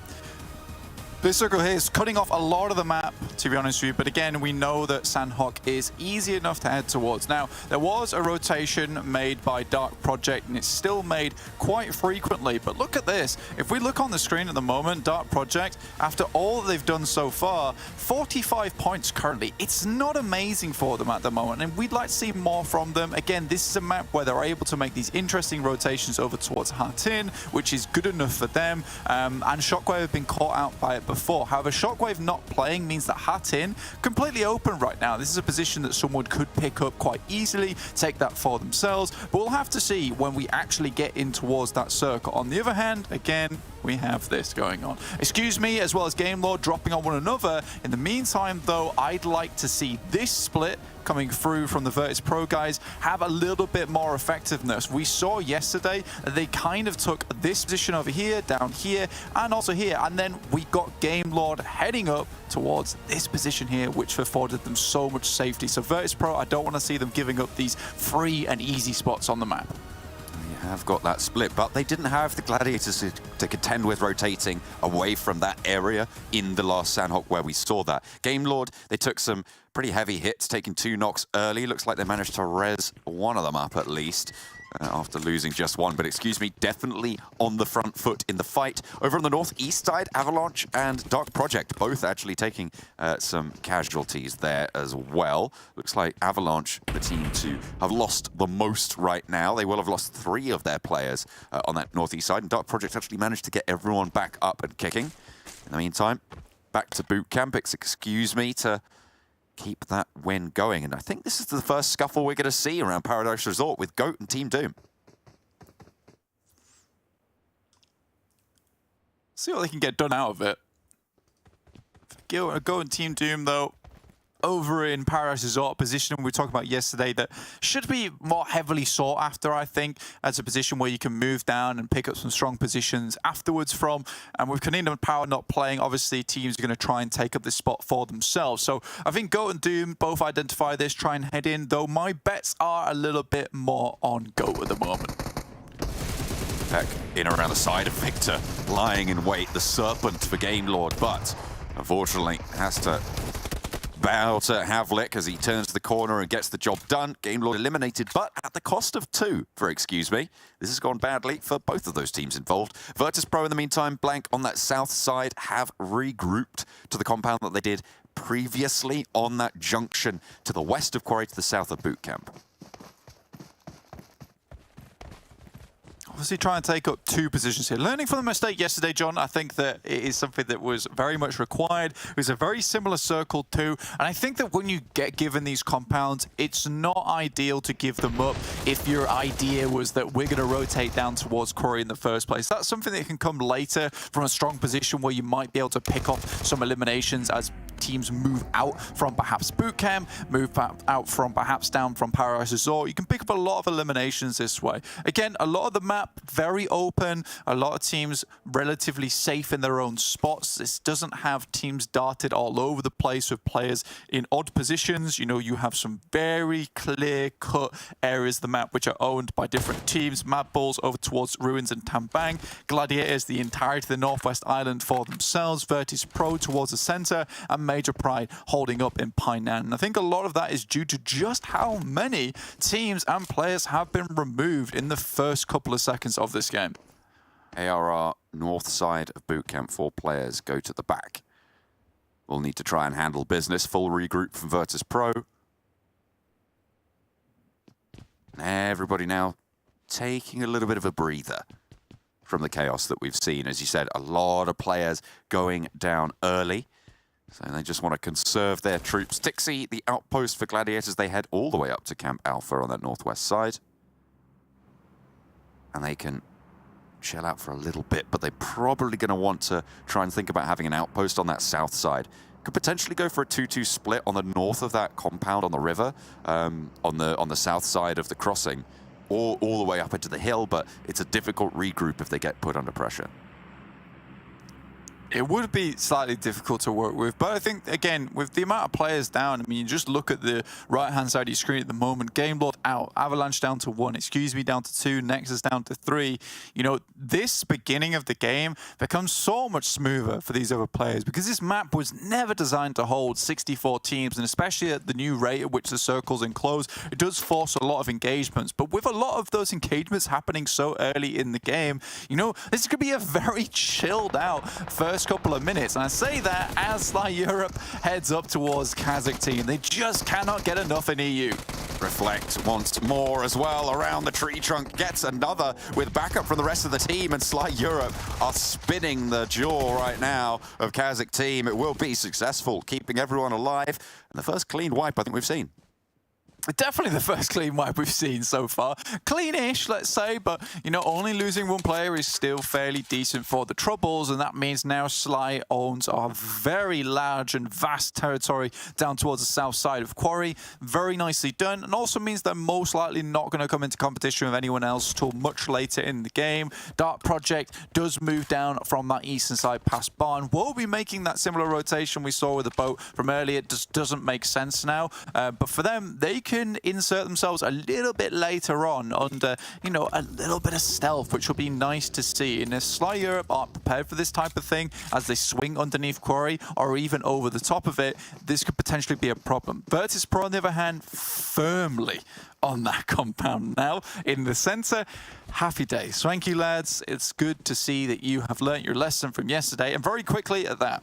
This circle here is cutting off a lot of the map, to be honest with you, but again, we know that Sanhok is easy enough to head towards. Now, there was a rotation made by Dark Project, and it's still made quite frequently, but look at this. If we look on the screen at the moment, Dark Project, after all that they've done so far, 45 points currently. It's not amazing for them at the moment, and we'd like to see more from them. Again, this is a map where they're able to make these interesting rotations over towards Hatin, which is good enough for them, and Shockwave have been caught out by it before. However, Shockwave not playing means that Hatin completely open right now. This is a position that someone could pick up quite easily, take that for themselves, but we'll have to see when we actually get in towards that circle. On the other hand, again, we have this going on. Excuse me, as well as Game Lord dropping on one another. In the meantime, though, I'd like to see this split coming through from the VIRTUS.PRO guys have a little bit more effectiveness. We saw yesterday that they kind of took this position over here, down here, and also here, and then we got Game Lord heading up towards this position here, which afforded them so much safety. So VIRTUS.PRO, I don't want to see them giving up these free and easy spots on the map. Have got that split, but they didn't have the Gladiators to contend with rotating away from that area in the last Sanhok where we saw that. Game Lord, they took some pretty heavy hits, taking 2 knocks early. Looks like they managed to res one of them up at least. After losing just one, but excuse me, definitely on the front foot in the fight. Over on the northeast side, Avalanche and Dark Project both actually taking some casualties there as well. Looks like Avalanche, the team to have lost the most right now. They will have lost 3 of their players on that northeast side, and Dark Project actually managed to get everyone back up and kicking. In the meantime, back to boot camp. Excuse me to keep that win going. And I think this is the first scuffle we're going to see around Paradise Resort with GOAT and Team Doom. See what they can get done out of it. GOAT and Team Doom, though, over in Paradise Resort, position we were talking about yesterday that should be more heavily sought after, I think, as a position where you can move down and pick up some strong positions afterwards from. And with KONINA and Power not playing, obviously teams are going to try and take up this spot for themselves. So I think Goat and Doom both identify this, try and head in, though my bets are a little bit more on Goat at the moment. Peck in around the side of Victor, lying in wait, the Serpent for Game Lord, but unfortunately has to bow to Havlik as he turns the corner and gets the job done. Game Lord eliminated, but at the cost of 2, for excuse me. This has gone badly for both of those teams involved. VIRTUS.PRO in the meantime, blank on that south side, have regrouped to the compound that they did previously on that junction to the west of Quarry to the south of Boot Camp. Obviously trying to take up 2 positions here. Learning from the mistake yesterday, John, I think that it is something that was very much required. It was a very similar circle too, and I think that when you get given these compounds, it's not ideal to give them up if your idea was that we're going to rotate down towards Quarry in the first place. That's something that can come later from a strong position where you might be able to pick off some eliminations as teams move out from perhaps Boot Camp, move out from perhaps down from Paradise Resort. You can pick up a lot of eliminations this way. Again, a lot of the map very open, a lot of teams relatively safe in their own spots. This doesn't have teams darted all over the place with players in odd positions. You know, you have some very clear-cut areas of the map which are owned by different teams. MADBULLS over towards Ruins and Tambang. Gladiators, the entirety of the Northwest Island for themselves. VIRTUS.PRO towards the center, and Major Pride holding up in Painan. And I think a lot of that is due to just how many teams and players have been removed in the first couple of seconds of this game. ARR north side of Boot Camp, 4 players go to the back. We'll need to try and handle business. Full regroup from VIRTUS.PRO. Everybody now taking a little bit of a breather from the chaos that we've seen. As you said, a lot of players going down early. So they just want to conserve their troops. Tixie, the outpost for Gladiators, they head all the way up to Camp Alpha on that northwest side. And they can chill out for a little bit, but they're probably going to want to try and think about having an outpost on that south side. Could potentially go for a 2-2 split on the north of that compound on the river, on the south side of the crossing, or all the way up into the hill, but it's a difficult regroup if they get put under pressure. It would be slightly difficult to work with, but I think, again, with the amount of players down, I mean, you just look at the right-hand side of your screen at the moment. Game Lord out, Avalanche down to 1, excuse me, down to 2, Nexus down to 3. You know, this beginning of the game becomes so much smoother for these other players because this map was never designed to hold 64 teams, and especially at the new rate at which the circle's enclosed, it does force a lot of engagements. But with a lot of those engagements happening so early in the game, you know, this could be a very chilled out first couple of minutes. And I say that as Sly Europe heads up towards KASIK team. They just cannot get enough in EU. Reflect once more as well around the tree trunk, gets another with backup from the rest of the team, and Sly Europe are spinning the jaw right now of KASIK team. It will be successful, keeping everyone alive, and the first clean wipe I think we've seen. Definitely the first clean wipe we've seen so far. Cleanish, let's say, but, you know, only losing 1 player is still fairly decent for the Troubles, and that means now Sly owns a very large and vast territory down towards the south side of Quarry. Very nicely done, and also means they're most likely not going to come into competition with anyone else till much later in the game. Dark Project does move down from that eastern side past Barn. We'll be making that similar rotation we saw with the boat from earlier. It just doesn't make sense now, but for them, they can insert themselves a little bit later on under, you know, a little bit of stealth, which will be nice to see. And if Sly Europe aren't prepared for this type of thing as they swing underneath Quarry or even over the top of it, this could potentially be a problem. VIRTUS.PRO, on the other hand, firmly on that compound now in the center. Happy days. Thank you, lads. It's good to see that you have learnt your lesson from yesterday, and very quickly at that.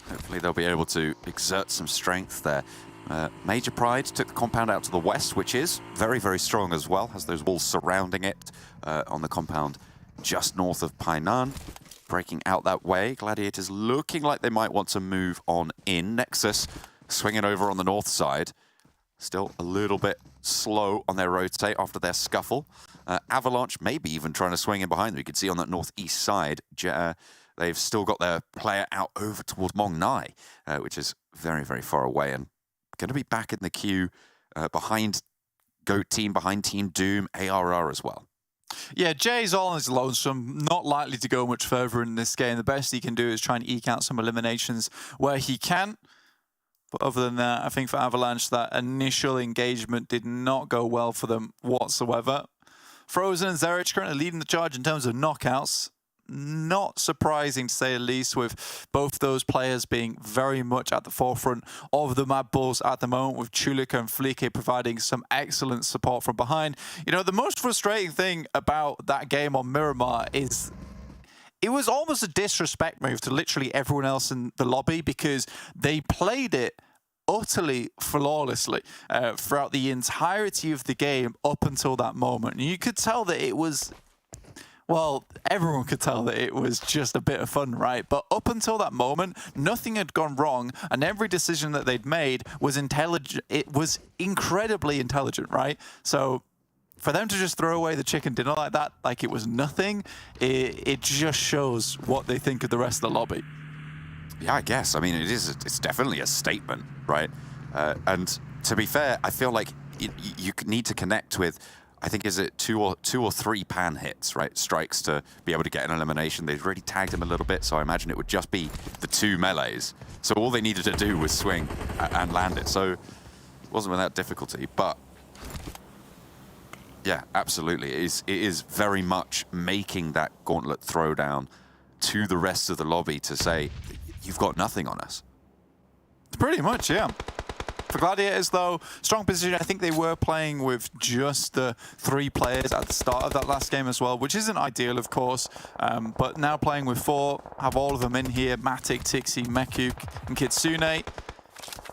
Hopefully they'll be able to exert some strength there. Major Pride took the compound out to the west, which is very, very strong as well. Has those walls surrounding it on the compound just north of Painan. Breaking out that way. Gladiators looking like they might want to move on in. Nexus swinging over on the north side. Still a little bit slow on their rotate after their scuffle. Avalanche maybe even trying to swing in behind them. You can see on that northeast side, they've still got their player out over towards Mong Nai, which is very, very far away and going to be back in the queue behind GOAT team, behind Team Doom, ARR as well. Yeah, Jay's all on his lonesome, not likely to go much further in this game. The best he can do is try and eke out some eliminations where he can. But other than that, I think for Avalanche, that initial engagement did not go well for them whatsoever. Frozen and Zerich currently leading the charge in terms of knockouts. Not surprising to say the least, with both those players being very much at the forefront of the MADBULLS at the moment, with Chulika and Flieke providing some excellent support from behind. You know, the most frustrating thing about that game on Miramar is it was almost a disrespect move to literally everyone else in the lobby, because they played it utterly flawlessly throughout the entirety of the game up until that moment. And you could tell that it was... Well, everyone could tell that it was just a bit of fun, right? But up until that moment, nothing had gone wrong, and every decision that they'd made was intelligent. It was incredibly intelligent, right? So for them to just throw away the chicken dinner like that, like it was nothing, it just shows what they think of the rest of the lobby. Yeah, I guess. I mean, it's definitely a statement, right? And to be fair, I feel like you need to connect with, I think, is it two or three pan hits, right? Strikes to be able to get an elimination. They've already tagged him a little bit, so I imagine it would just be the 2 melees. So all they needed to do was swing and land it. So it wasn't without difficulty, but yeah, absolutely. It is very much making that gauntlet throwdown to the rest of the lobby to say, you've got nothing on us. Pretty much, yeah. For Gladiators, though, strong position. I think they were playing with just the 3 players at the start of that last game as well, which isn't ideal, of course. But now playing with 4, have all of them in here. Matic, Tixie, Mekuk, and Kitsune,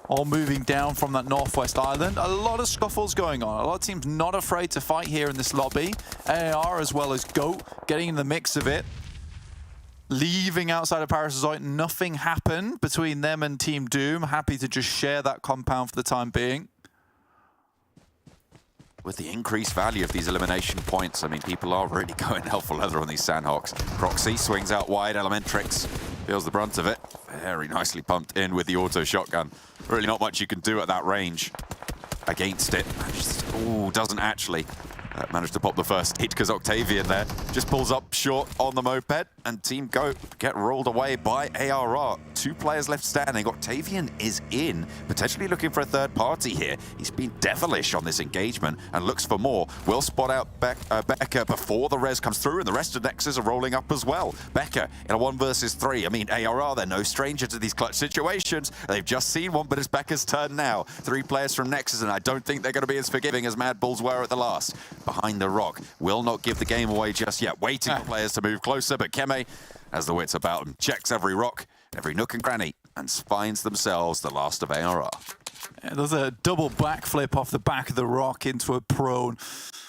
all moving down from that northwest island. A lot of scuffles going on. A lot of teams not afraid to fight here in this lobby. AR as well as GOAT getting in the mix of it. Leaving outside of Parasite, nothing happened between them and Team Doom. Happy to just share that compound for the time being. With the increased value of these elimination points, I mean, people are really going hell for leather on these Sanhoks. Proxy swings out wide, Elementrix feels the brunt of it. Very nicely pumped in with the auto shotgun. Really not much you can do at that range against it. Ooh, doesn't actually. Managed to pop the first hit because Octavian there just pulls up short on the moped, and Team GOAT get rolled away by ARR. 2 players left standing. Octavian is in, potentially looking for a third party here. He's been devilish on this engagement and looks for more. Will spot out Becca before the res comes through, and the rest of Nexus are rolling up as well. Becca in a 1 versus 3. I mean, ARR, they're no stranger to these clutch situations. They've just seen one, but it's Becca's turn now. 3 players from Nexus, and I don't think they're going to be as forgiving as MADBULLS were at the last. Behind the rock, will not give the game away just yet. Waiting for players to move closer, but Keme has the wits about him. Checks every rock, every nook and cranny, and finds themselves the last of ARR. Yeah, there's a double backflip off the back of the rock into a prone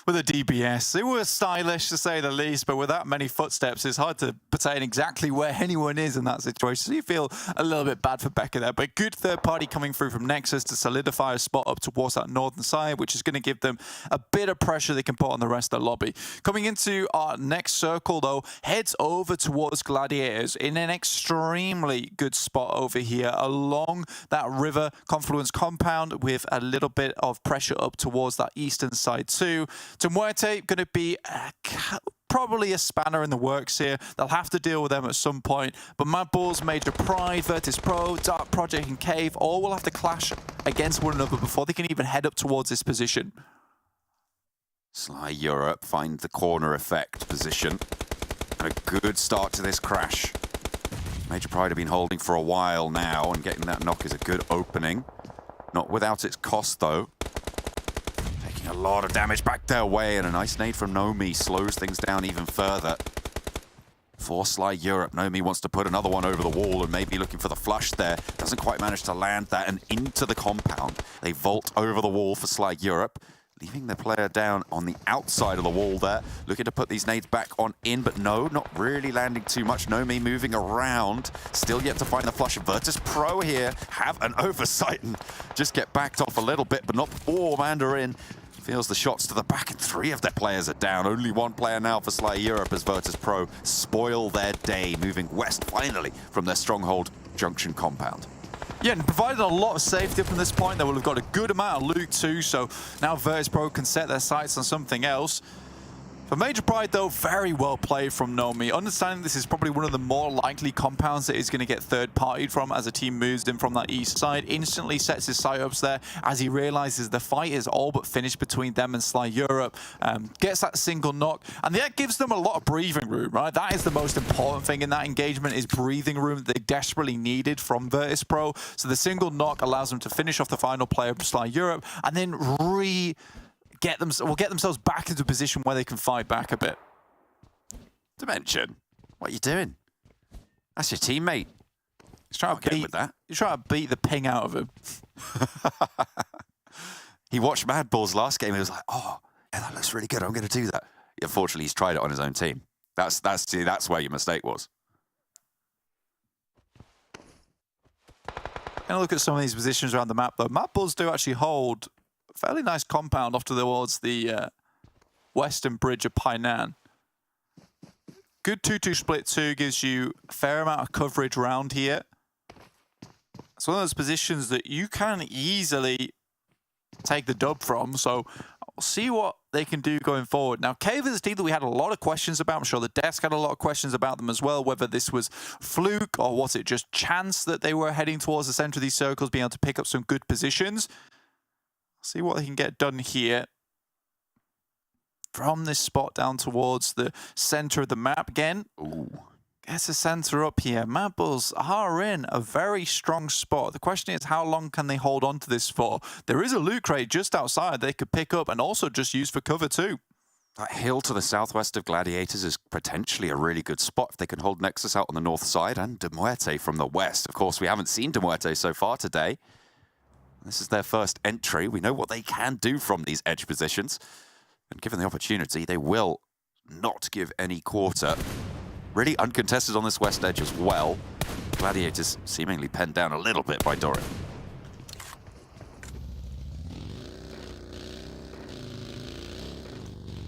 with a DBS. It was stylish, to say the least, but with that many footsteps, it's hard to pertain exactly where anyone is in that situation. So you feel a little bit bad for Becca there, but good third party coming through from Nexus to solidify a spot up towards that northern side, which is going to give them a bit of pressure they can put on the rest of the lobby. Coming into our next circle, though, heads over towards Gladiators in an extremely good spot over here along that river confluence compound, with a little bit of pressure up towards that eastern side too. To MUERTE, going to be probably a spanner in the works here. They'll have to deal with them at some point. But MADBULLS, Major Pride, VIRTUS.PRO, Dark Project, and Cave all will have to clash against one another before they can even head up towards this position. Sly Europe find the corner effect position. And a good start to this crash. Major Pride have been holding for a while now, and getting that knock is a good opening. Not without its cost, though. Taking a lot of damage back their way, and a nice nade from Nomi slows things down even further. For Sly Europe, Nomi wants to put another one over the wall and maybe looking for the flush there. Doesn't quite manage to land that, and into the compound. They vault over the wall for Sly Europe, leaving their player down on the outside of the wall there. Looking to put these nades back on in, but no, not really landing too much. Nomi moving around, still yet to find the flush. VIRTUS.PRO here have an oversight and just get backed off a little bit, but not before Mandarin feels the shots to the back, and 3 of their players are down. Only 1 player now for Sly Europe as VIRTUS.PRO spoil their day, moving west finally from their stronghold junction compound. Yeah, and provided a lot of safety from this point. They will have got a good amount of loot too, so now VIRTUS.PRO can set their sights on something else. For Major Pride, though, very well played from Nomi. Understanding this is probably one of the more likely compounds that he's going to get third-partied from as a team moves in from that east side. Instantly sets his sight-ups there as he realizes the fight is all but finished between them and Sly Europe. Gets that single knock, and that gives them a lot of breathing room, right? That is the most important thing in that engagement, is breathing room that they desperately needed from VIRTUS.PRO. So the single knock allows them to finish off the final player, Sly Europe, and then get themselves back into a position where they can fight back a bit. Dimension, what are you doing? That's your teammate. He's trying to beat with that. He's trying to beat the ping out of him. He watched MADBULLS last game. He was like, "Oh, yeah, that looks really good. I'm going to do that." Unfortunately, he's tried it on his own team. That's where your mistake was. Gonna look at some of these positions around the map, though. MADBULLS do actually hold fairly nice compound off towards the western bridge of Painan. Good 2-2 split too, gives you a fair amount of coverage around here. It's one of those positions that you can easily take the dub from, so we'll see what they can do going forward. Now, Cave is a team that we had a lot of questions about. I'm sure the desk had a lot of questions about them as well, whether this was fluke or was it just chance that they were heading towards the center of these circles, being able to pick up some good positions. See what they can get done here. From this spot down towards the center of the map again. Ooh. Gets the center up here. MADBULLS are in a very strong spot. The question is, how long can they hold on to this for? There is a loot crate just outside they could pick up and also just use for cover too. That hill to the southwest of Gladiators is potentially a really good spot if they can hold Nexus out on the north side and MUERTE from the west. Of course, we haven't seen MUERTE so far today. This is their first entry. We know what they can do from these edge positions. And given the opportunity, they will not give any quarter. Really uncontested on this west edge as well. Gladiators seemingly penned down a little bit by Doran.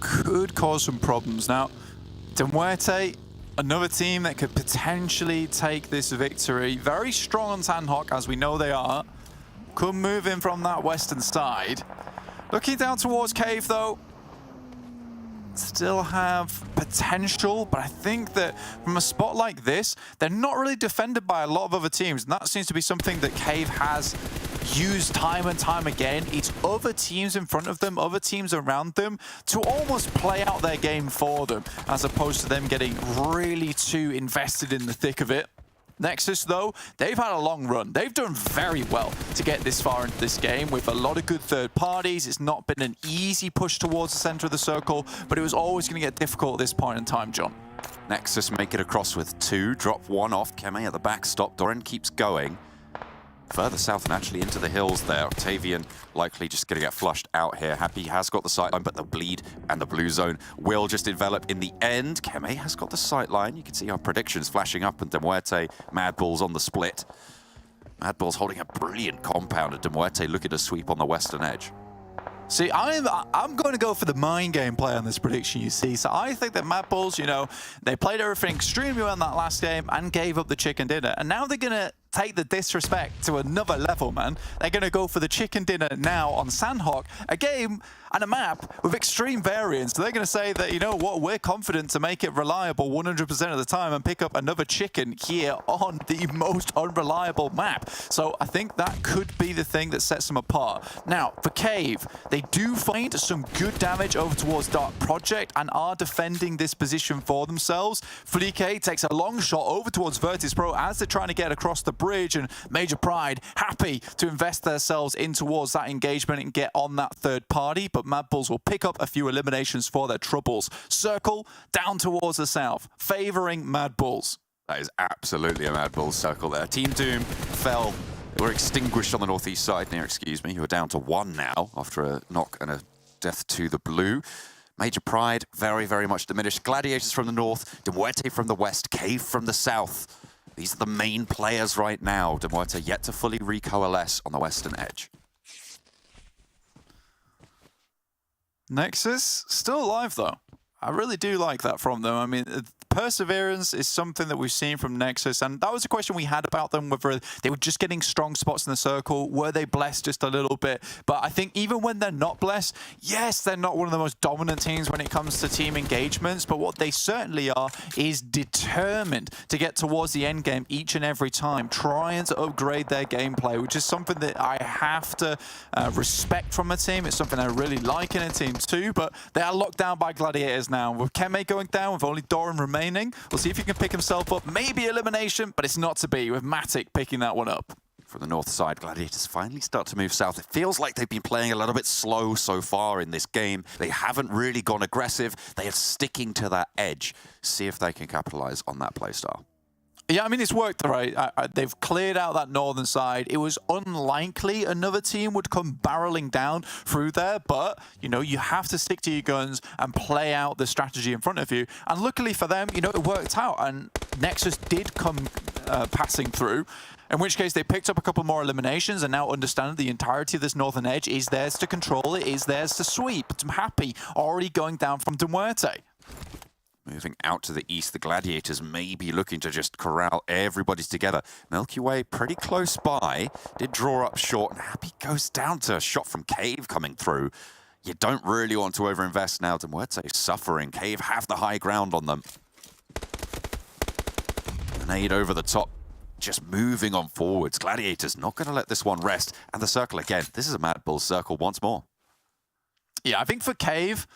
Could cause some problems. Now, MUERTE, another team that could potentially take this victory. Very strong on Sanhok, as we know they are. Could move in from that western side. Looking down towards Cave, though. Still have potential, but I think that from a spot like this, they're not really defended by a lot of other teams. And that seems to be something that Cave has used time and time again. It's other teams in front of them, other teams around them, to almost play out their game for them, as opposed to them getting really too invested in the thick of it. Nexus, though, they've had a long run. They've done very well to get this far into this game with a lot of good third parties. It's not been an easy push towards the center of the circle, but it was always going to get difficult at this point in time, John. Nexus make it across with 2, drop 1 off. Keme at the backstop. Doran keeps going. Further south and actually into the hills there. Octavian likely just going to get flushed out here. Happy has got the sightline, but the bleed and the blue zone will just develop in the end. Keme has got the sightline. You can see our predictions flashing up, and MUERTE, MADBULLS on the split. MADBULLS holding a brilliant compound, and MUERTE looking to sweep on the western edge. See, I'm going to go for the mind game play on this prediction, you see. So I think that MADBULLS, you know, they played everything extremely well in that last game and gave up the chicken dinner. And now they're going to take the disrespect to another level, man. They're going to go for the chicken dinner now on Sanhok, a game and a map with extreme variance. They're going to say that, you know what, we're confident to make it reliable 100% of the time and pick up another chicken here on the most unreliable map. So I think that could be the thing that sets them apart. Now, for Cave, they do find some good damage over towards Dark Project and are defending this position for themselves. Flique takes a long shot over towards VIRTUS.PRO as they're trying to get across the bridge, and Major Pride happy to invest themselves in towards that engagement and get on that third party, but MADBULLS will pick up a few eliminations for their troubles. Circle down towards the south, favoring MADBULLS. That is absolutely a MADBULLS circle there. Team Doom fell, were extinguished on the northeast side near, excuse me, who are down to 1 now after a knock and a death to the blue. Major Pride, very, very much diminished. Gladiators from the north, MUERTE from the west, Cave from the south. These are the main players right now. MUERTE yet to fully recoalesce on the western edge. Nexus, still alive though. I really do like that from them. I mean, perseverance is something that we've seen from Nexus, and that was a question we had about them, whether they were just getting strong spots in the circle, were they blessed just a little bit? But I think even when they're not blessed, yes, they're not one of the most dominant teams when it comes to team engagements, but what they certainly are is determined to get towards the end game each and every time, trying to upgrade their gameplay, which is something that I have to respect from a team. It's something I really like in a team too, but they are locked down by Gladiators now. With Keme going down, with only Doran remaining, we'll see if he can pick himself up. Maybe elimination, but it's not to be, with Matic picking that one up. From the north side, Gladiators finally start to move south. It feels like they've been playing a little bit slow so far in this game. They haven't really gone aggressive. They are sticking to that edge. See if they can capitalize on that playstyle. Yeah, I mean, it's worked, right? They've cleared out that northern side. It was unlikely another team would come barreling down through there, but, you know, you have to stick to your guns and play out the strategy in front of you. And luckily for them, you know, it worked out, and Nexus did come passing through, in which case they picked up a couple more eliminations and now understand the entirety of this northern edge is theirs to control, it is theirs to sweep. I'm happy already going down from MUERTE. Moving out to the east, the Gladiators may be looking to just corral everybody together. Milky Way pretty close by, did draw up short, and Happy goes down to a shot from Cave coming through. You don't really want to overinvest now. MUERTE is suffering. Cave have the high ground on them. Grenade over the top, just moving on forwards. Gladiators not going to let this one rest. And the circle again. This is a MADBULLS circle once more. Yeah, I think for Cave,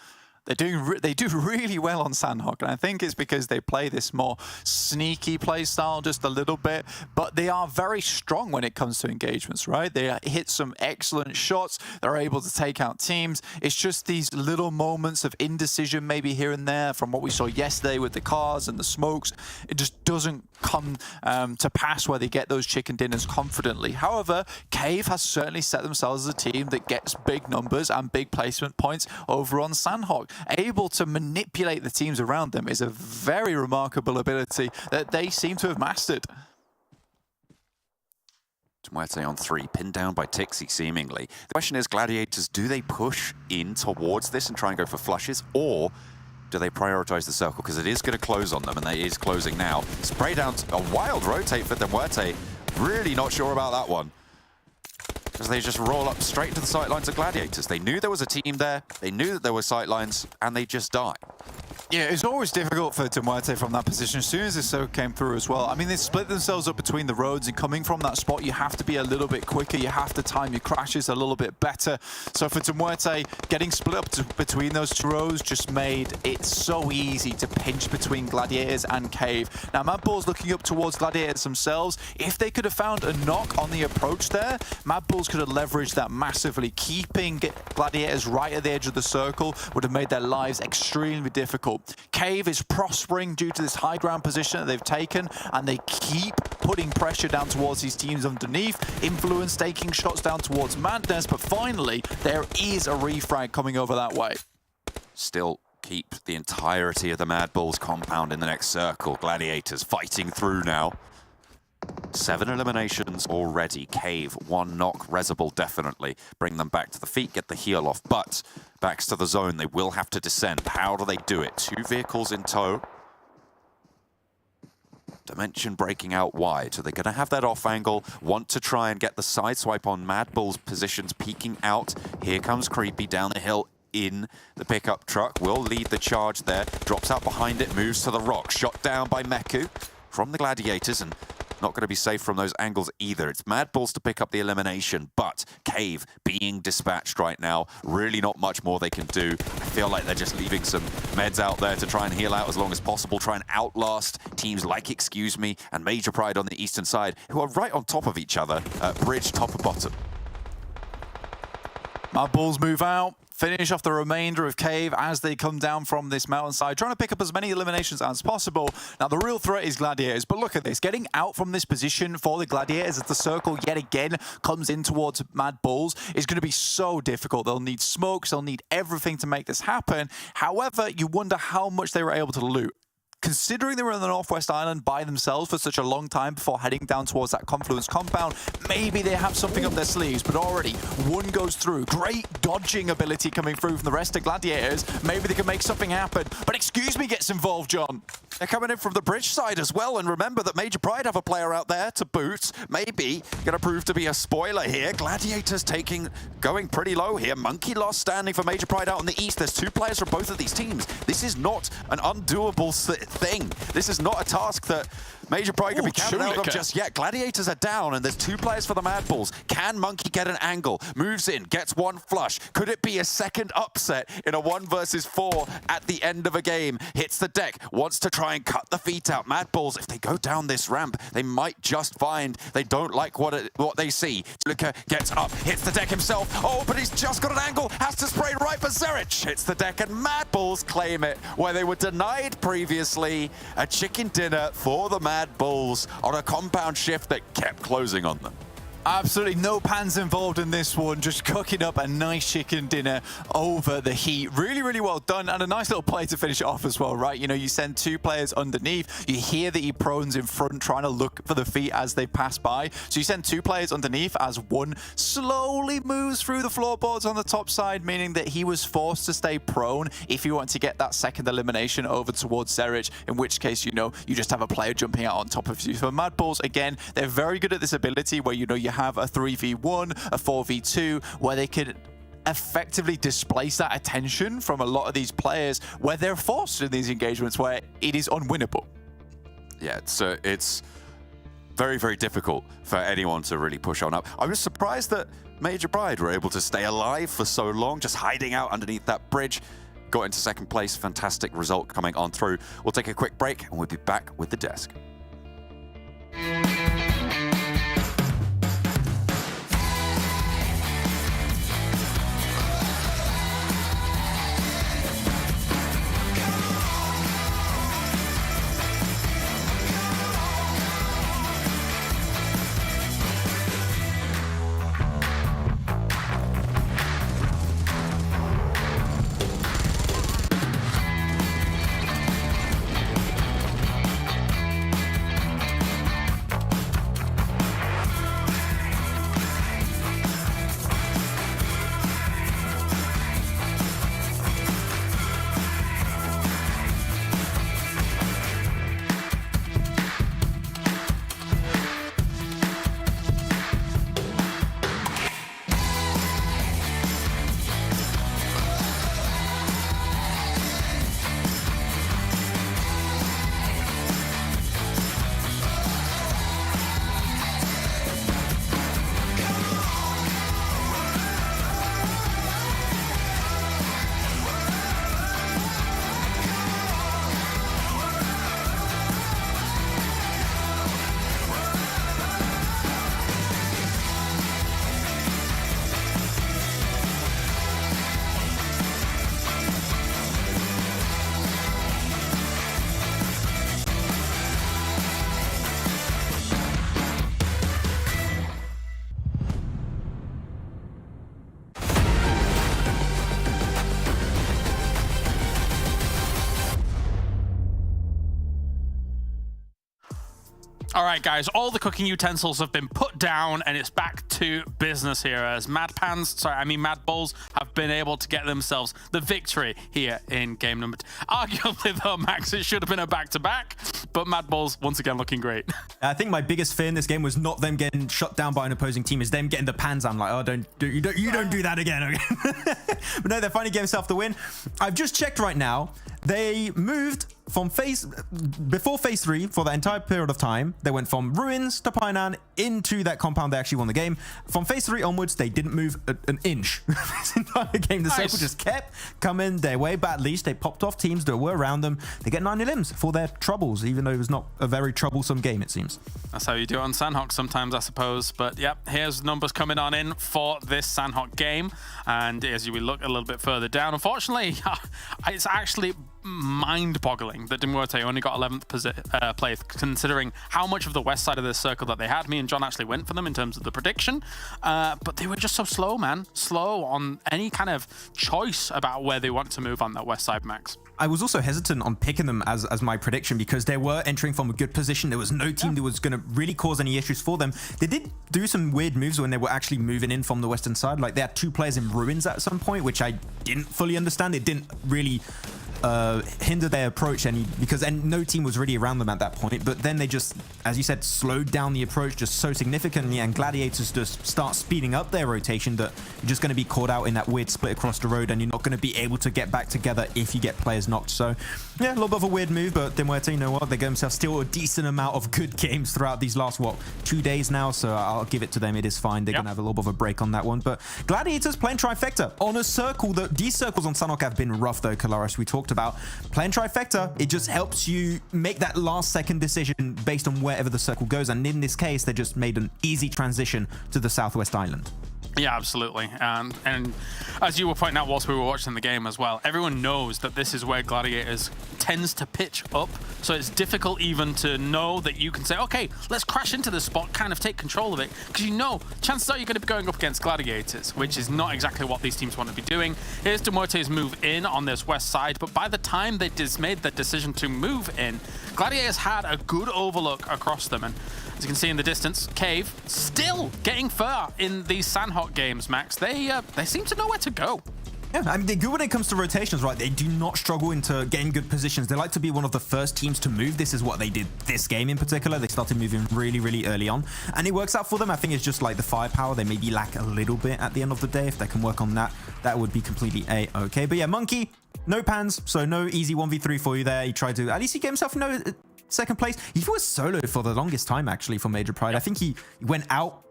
they do really well on Sanhok, and I think it's because they play this more sneaky play style just a little bit, but they are very strong when it comes to engagements, right? They hit some excellent shots, they're able to take out teams. It's just these little moments of indecision maybe here and there from what we saw yesterday with the cars and the smokes. It just doesn't come to pass where they get those chicken dinners confidently. However, Cave has certainly set themselves as a team that gets big numbers and big placement points over on Sanhok. Able to manipulate the teams around them is a very remarkable ability that they seem to have mastered. MUERTE on 3, pinned down by Tixie seemingly. The question is, Gladiators, do they push in towards this and try and go for flushes, or do they prioritize the circle? Because it is going to close on them, and it is closing now. Spray down, a wild rotate for MUERTE. Really not sure about that one, because they just roll up straight to the sightlines of Gladiators. They knew there was a team there, they knew that there were sightlines, and they just die. Yeah, it's always difficult for MUERTE from that position as soon as this so came through as well. I mean, they split themselves up between the roads, and coming from that spot, you have to be a little bit quicker. You have to time your crashes a little bit better. So for MUERTE, getting split up between those two rows just made it so easy to pinch between Gladiators and Cave. Now, MADBULLS looking up towards Gladiators themselves. If they could have found a knock on the approach there, MADBULLS could have leveraged that massively. Keeping Gladiators right at the edge of the circle would have made their lives extremely difficult. Cave is prospering due to this high ground position that they've taken, and they keep putting pressure down towards these teams underneath. Influence taking shots down towards Madness, but finally there is a refrag coming over that way. Still keep the entirety of the MADBULLS compound in the next circle. Gladiators fighting through now. 7 eliminations already. Cave, 1 knock. Resible definitely bring them back to the feet, get the heal off, but back to the zone. They will have to descend. How do they do it? 2 vehicles in tow. Dimension breaking out wide, so they're going to have that off angle, want to try and get the side swipe on MADBULLS positions, peeking out. Here comes Creepy down the hill in the pickup truck, will lead the charge there, drops out behind it, moves to the rock, shot down by Meku from the Gladiators, and not going to be safe from those angles either. It's MADBULLS to pick up the elimination, but Cave being dispatched right now. Really not much more they can do. I feel like they're just leaving some meds out there to try and heal out as long as possible, try and outlast teams like Excuse Me and Major Pride on the eastern side, who are right on top of each other, bridge top and bottom. MADBULLS move out. Finish off the remainder of Cave as they come down from this mountainside, trying to pick up as many eliminations as possible. Now, the real threat is Gladiators, but look at this. Getting out from this position for the Gladiators as the circle yet again comes in towards MADBULLS is going to be so difficult. They'll need smokes, they'll need everything to make this happen. However, you wonder how much they were able to loot. considering they were on the Northwest Island by themselves for such a long time before heading down towards that Confluence compound, maybe they have something up their sleeves, but already one goes through. Great dodging ability coming through from the rest of Gladiators. Maybe they can make something happen. But excuse me gets involved, John. They're coming in from the bridge side as well, and remember that Major Pride have a player out there to boot. Maybe gonna prove to be a spoiler here. Gladiators going pretty low here. Monkey Lost standing for Major Pride out on the east. There's 2 players from both of these teams. This is not an undoable thing. This is not a task that Major Pride can be counted out of just yet. Gladiators are down, and there's 2 players for the MADBULLS. Can Monkey get an angle? Moves in, gets 1 flush. Could it be a second upset in a 1 versus 4 at the end of a game? Hits the deck, wants to try and cut the feet out. MADBULLS, if they go down this ramp, they might just find they don't like what they see. Luca gets up, hits the deck himself. Oh, but he's just got an angle. Has to spray right for Zerich. Hits the deck, and MADBULLS claim it where they were denied previously. A chicken dinner for the MADBULLS on a compound shift that kept closing on them. Absolutely no pans involved in this one, just cooking up a nice chicken dinner over the heat. Really, really well done, and a nice little play to finish it off as well, right? You know, you send 2 players underneath, you hear that he prones in front trying to look for the feet as they pass by. So you send 2 players underneath as one slowly moves through the floorboards on the top side, meaning that he was forced to stay prone if you want to get that second elimination over towards Zerich, in which case, you know, you just have a player jumping out on top of you. So MADBULLS, again, they're very good at this ability where, you know, you have a 3v1, a 4v2, where they could effectively displace that attention from a lot of these players where they're forced in these engagements where it is unwinnable. Yeah, so it's very, very difficult for anyone to really push on up. I was surprised that Major Pride were able to stay alive for so long, just hiding out underneath that bridge. Got into 2nd place. Fantastic result coming on through. We'll take a quick break and we'll be back with the desk. All right, guys, all the cooking utensils have been put down, and it's back to business here as MADBULLS have been able to get themselves the victory here in game number 2. Arguably, though, Max, it should have been a back-to-back, but MADBULLS once again looking great. I think my biggest fear in this game was not them getting shut down by an opposing team, is them getting the pans. I'm like, oh, you don't do that again. Okay? But no, they're finally getting themselves the win. I've just checked right now. They moved from before phase 3 for that entire period of time. They went from ruins to Painan into that compound. They actually won the game. From phase 3 onwards, they didn't move an inch this entire game. The circle just kept coming their way, but at least they popped off teams that were around them. They get 9 limbs for their troubles, even though it was not a very troublesome game, it seems. That's how you do it on Sanhok sometimes, I suppose. But yep, here's numbers coming on in for this Sanhok game. And as we look a little bit further down, unfortunately, it's actually mind-boggling that MUERTE only got 11th place, considering how much of the west side of this circle that they had. Me and John actually went for them in terms of the prediction, but they were just so slow, man. Slow on any kind of choice about where they want to move on that west side, Max. I was also hesitant on picking them as my prediction because they were entering from a good position. There was no team that was going to really cause any issues for them. They did do some weird moves when they were actually moving in from the western side. Like they had 2 players in ruins at some point, which I didn't fully understand. It didn't really hinder their approach because no team was really around them at that point. But then they just, as you said, slowed down the approach just so significantly, and Gladiators just start speeding up their rotation that you're just going to be caught out in that weird split across the road, and you're not going to be able to get back together if you get players knocked. So yeah, a little bit of a weird move, but MUERTE, you know what, they gave themselves still a decent amount of good games throughout these last 2 days now, so I'll give it to them. It is fine. They're going to have a little bit of a break on that one. But Gladiators playing trifecta on a circle. These circles on Sanhok have been rough though, Kalaris, we talked about. Playing trifecta, it just helps you make that last second decision based on wherever the circle goes, and in this case they just made an easy transition to the southwest island. Yeah, absolutely. And as you were pointing out whilst we were watching the game as well, everyone knows that this is where Gladiators tends to pitch up. So it's difficult even to know that you can say, okay, let's crash into this spot, kind of take control of it. Because you know, chances are you're going to be going up against Gladiators, which is not exactly what these teams want to be doing. Here's MUERTE's move in on this west side. But by the time they made the decision to move in, Gladiators had a good overlook across them. And as you can see in the distance, Cave still getting far in these Sanhok games, Max. They seem to know where to go. Yeah, I mean, they're good when it comes to rotations, right? They do not struggle into getting good positions. They like to be one of the first teams to move. This is what they did this game in particular. They started moving really, really early on, and it works out for them. I think it's just like the firepower. They maybe lack a little bit at the end of the day. If they can work on that, that would be completely A-okay. But yeah, Monkey, no pans, so no easy 1v3 for you there. He tried to, at least he gave himself no second place. He was solo for the longest time, actually, for Major Pride. I think he went out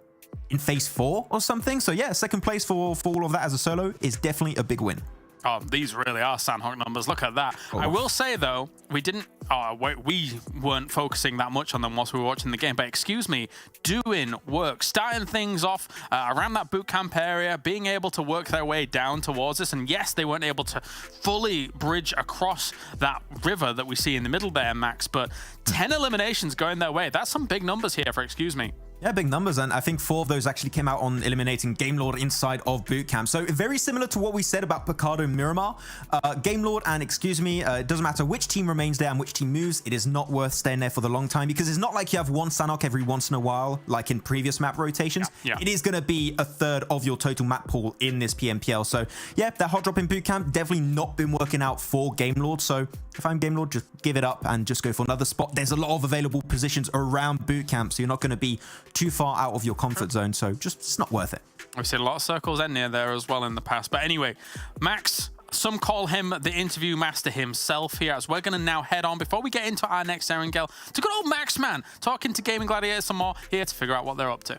in phase 4 or something. So yeah, second place for all of that as a solo is definitely a big win. Oh, these really are Sanhok numbers. Look at that. I will say, though, we weren't focusing that much on them whilst we were watching the game. But excuse me, doing work, starting things off around that boot camp area, being able to work their way down towards us. And yes, they weren't able to fully bridge across that river that we see in the middle there, Max. But 10 eliminations going their way. That's some big numbers here for excuse me. Yeah, big numbers, and I think 4 of those actually came out on eliminating Game Lord inside of boot camp. So very similar to what we said about Picardo and Miramar. Game Lord and excuse me, it doesn't matter which team remains there and which team moves. It is not worth staying there for the long time because it's not like you have one Sanhok every once in a while, like in previous map rotations. Yeah. It is going to be a third of your total map pool in this PMPL. So yeah, that hot drop in boot camp definitely not been working out for Game Lord. So if I'm Game Lord, just give it up and just go for another spot. There's a lot of available positions around boot camp, so you're not going to be too far out of your comfort zone, so just it's not worth it. We've seen a lot of circles end near there as well in the past. But anyway, Max, some call him the interview master himself here, as we're going to now head on, before we get into our next Erangel, to good old Max, man, talking to Gaming Gladiators some more here to figure out what they're up to.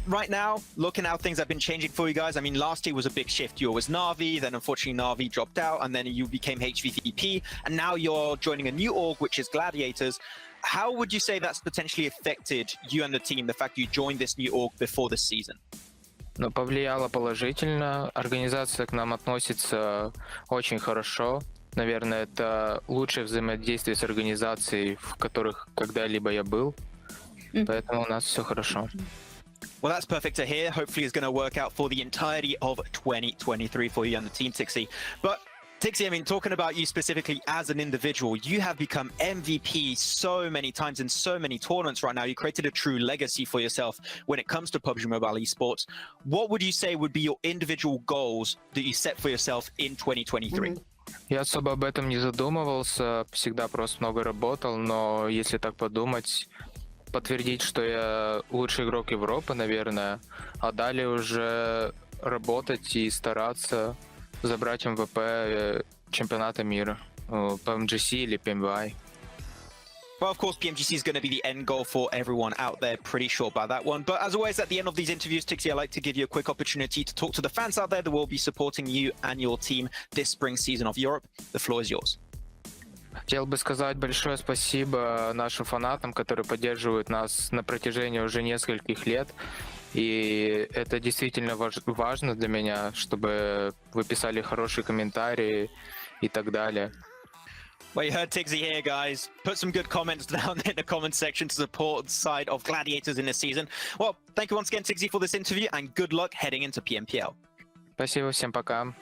Right now, looking how things have been changing for you guys. I mean, last year was a big shift. You was Na'Vi, then unfortunately Na'Vi dropped out, and then you became HVVP, and now you're joining a new org, which is Gladiators. How would you say that's potentially affected you and the team, the fact you joined this new org before this season? Ну, повлияло положительно. Организация к нам относится очень хорошо. Наверное, это лучшее взаимодействие с организацией, в которых когда-либо я был. Поэтому у нас все хорошо. Well, that's perfect to hear. Hopefully it's going to work out for the entirety of 2023 for you and the team, Tixie. But Tixie, I mean, talking about you specifically as an individual, you have become MVP so many times in so many tournaments right now. You created a true legacy for yourself when it comes to PUBG Mobile esports. What would you say would be your individual goals that you set for yourself in 2023? Я особо об этом не задумывался, всегда просто много работал, но если так подумать, подтвердить, что я лучший игрок Европы, наверное, а далее уже работать и стараться забрать МВП чемпионата мира по МГС или PMVI. Well, of course, PMGC is going to be the end goal for everyone out there, pretty sure about that one. But as always, at the end of these interviews, Tixie, I like to give you a quick opportunity to talk to the fans out there that will be supporting you and your team this spring season of Europe. The floor is yours. Хотел бы сказать большое спасибо нашим фанатам, которые поддерживают нас на протяжении уже нескольких лет. И это действительно важно для меня, чтобы вы писали хорошие комментарии и так далее. Well, you heard Tixie here, guys. Put some good comments down in the comment section to support the side of Gladiators in this season. Well, thank you once again, Tixie, for this interview, and good luck heading into PMPL. Спасибо, всем пока.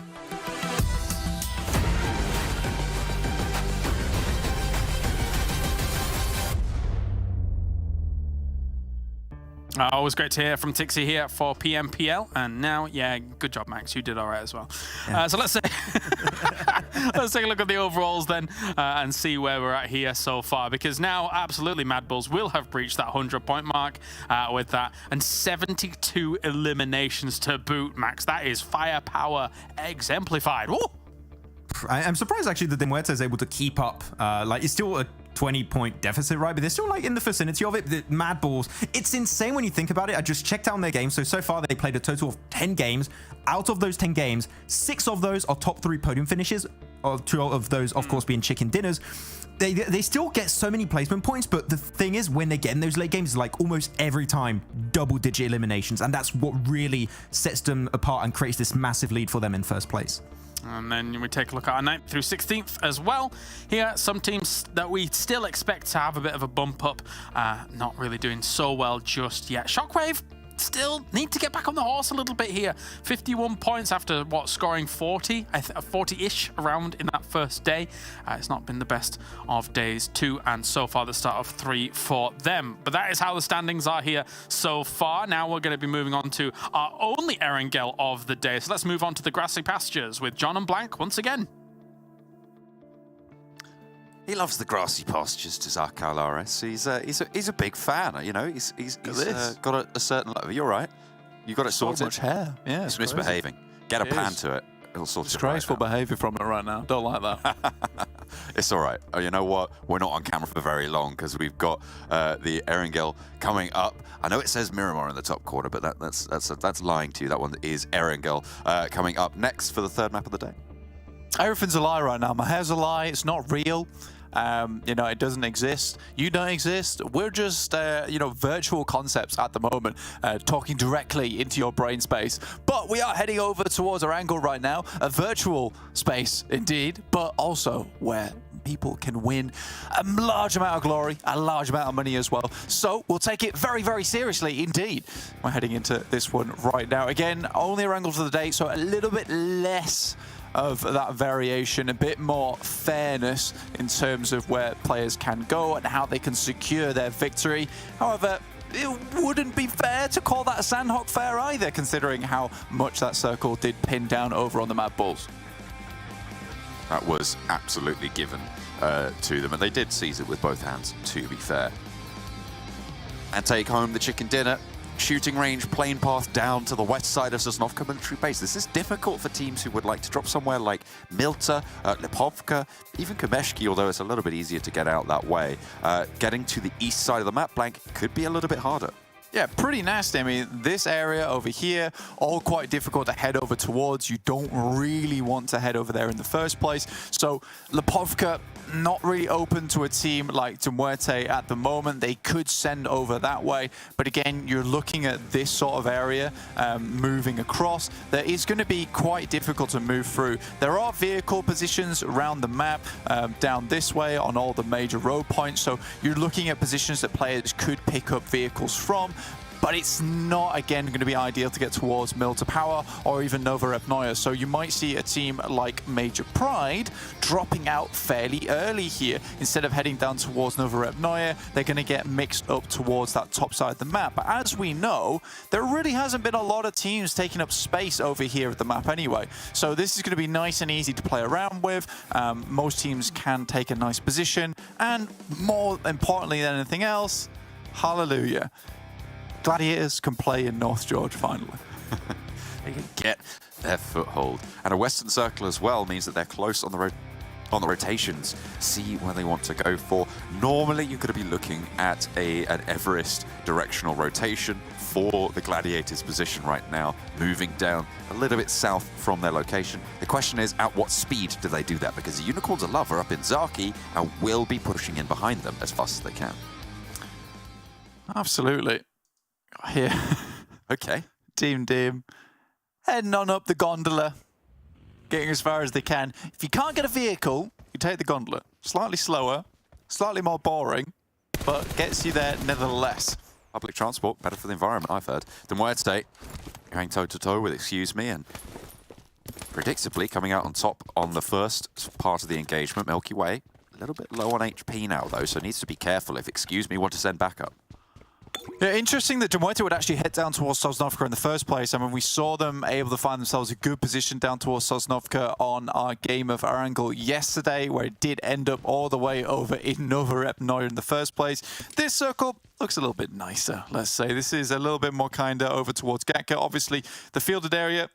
Always great to hear from Tixie here for PMPL. And now, yeah, good job, Max. You did all right as well. Yeah. So let's take a look at the overalls then and see where we're at here so far. Because now, absolutely, MADBULLS will have breached that 100-point mark with that. And 72 eliminations to boot, Max. That is firepower exemplified. Woo! I'm surprised, actually, that MUERTE is able to keep up. Like, it's still a 20-point deficit, right? But they're still like in the vicinity of it. The MADBULLS, it's insane when you think about it. I just checked out their games. So far they played a total of 10 games. Out of those 10 games, 6 of those are top 3 podium finishes. 2 of those, of course, being chicken dinners. They still get so many placement points, but the thing is, when they get in those late games, like almost every time, double-digit eliminations, and that's what really sets them apart and creates this massive lead for them in first place. And then we take a look at our 9th through 16th as well. Here, some teams that we still expect to have a bit of a bump up, not really doing so well just yet. SHOCKWAVE still need to get back on the horse a little bit here. 51 points after, what, scoring 40-ish around in that first day. It's not been the best of days 2 and so far the start of 3 for them. But that is how the standings are here so far. Now we're going to be moving on to our only Erangel of the day. So let's move on to the grassy pastures with John and Blank once again. He loves the grassy pastures, does Arcalares. He's a big fan. You know, he's got a certain level. You're right. You got it sorted. So much hair. Yeah, it's misbehaving. Get a pan to it. It'll sort it. Disgraceful behaviour from it right now. Don't like that. It's all right. Oh, you know what? We're not on camera for very long because we've got the Erangel coming up. I know it says Miramar in the top corner, but that's lying to you. That one is Erangel coming up next for the 3rd map of the day. Everything's a lie right now. My hair's a lie. It's not real. You know, it doesn't exist. You don't exist. We're just, you know, virtual concepts at the moment, talking directly into your brain space. But we are heading over towards Erangel right now, a virtual space indeed, but also where people can win a large amount of glory, a large amount of money as well. So we'll take it very, very seriously indeed. We're heading into this one right now. Again, only Erangel for the day, so a little bit less of that variation, a bit more fairness in terms of where players can go and how they can secure their victory. However, it wouldn't be fair to call that a Sanhok fair either, considering how much that circle did pin down over on the MADBULLS. That was absolutely given to them, and they did seize it with both hands, to be fair. And take home the chicken dinner. Shooting range, plane path down to the west side of Sosnovka military base. This is difficult for teams who would like to drop somewhere like MUERTE, Lipovka, even Komeshki, although it's a little bit easier to get out that way. Getting to the east side of the map, Blank, could be a little bit harder. Yeah, pretty nasty. I mean, this area over here, all quite difficult to head over towards. You don't really want to head over there in the first place. So Lipovka, not really open to a team like MUERTE at the moment. They could send over that way. But again, you're looking at this sort of area moving across. That is going to be quite difficult to move through. There are vehicle positions around the map down this way on all the major road points. So you're looking at positions that players could pick up vehicles from. But it's not, again, going to be ideal to get towards MUERTE Power or even Novorevnoye. So you might see a team like Major Pride dropping out fairly early here. Instead of heading down towards Novorevnoye, they're going to get mixed up towards that top side of the map. But as we know, there really hasn't been a lot of teams taking up space over here at the map anyway. So this is going to be nice and easy to play around with. Most teams can take a nice position. And more importantly than anything else, hallelujah. Gladiators can play in North George finally. They can get their foothold. And a Western Circle as well means that they're close on the road on the rotations, see where they want to go for. Normally, you're going to be looking at an Everest directional rotation for the Gladiators' position right now, moving down a little bit south from their location. The question is, at what speed do they do that? Because the Unicorns of Love are up in Zaki and will be pushing in behind them as fast as they can. Absolutely. Here. Okay. Team Dim heading on up the gondola, getting as far as they can. If you can't get a vehicle, you take the gondola. Slightly slower, slightly more boring, but gets you there nevertheless. Public transport, better for the environment, I've heard. The MUERTE going toe-to-toe with Excuse Me, and predictably coming out on top on the first part of the engagement. Milky Way, a little bit low on HP now, though, so needs to be careful if Excuse Me want to send backup. Yeah, interesting that MUERTE would actually head down towards Sosnovka in the first place. I mean, we saw them able to find themselves a good position down towards Sosnovka on our game of Erangel yesterday, where it did end up all the way over in Novorepnoye in the first place. This circle looks a little bit nicer, let's say. This is a little bit more kinder over towards Gatka. Obviously, the fielded area,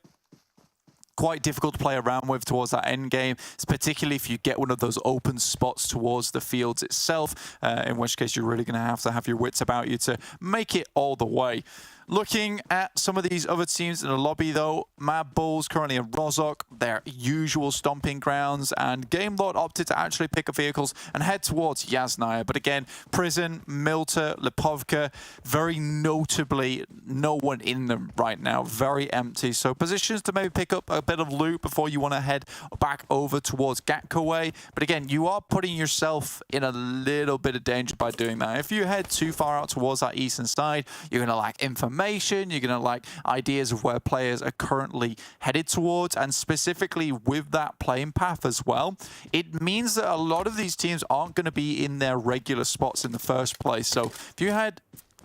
quite difficult to play around with towards that end game, particularly if you get one of those open spots towards the fields itself, in which case you're really going to have your wits about you to make it all the way. Looking at some of these other teams in the lobby, though, MADBULLS currently in Rozhok, their usual stomping grounds, and GameLord opted to actually pick up vehicles and head towards Yasnaya. But again, Prison, MUERTE, Lipovka, very notably, no one in them right now, very empty. So positions to maybe pick up a bit of loot before you want to head back over towards Gatka Way. But again, you are putting yourself in a little bit of danger by doing that. If you head too far out towards that eastern side, you're going to lack information. You're going to like ideas of where players are currently headed towards, and specifically with that playing path as well, it means that a lot of these teams aren't going to be in their regular spots in the first place. So if you head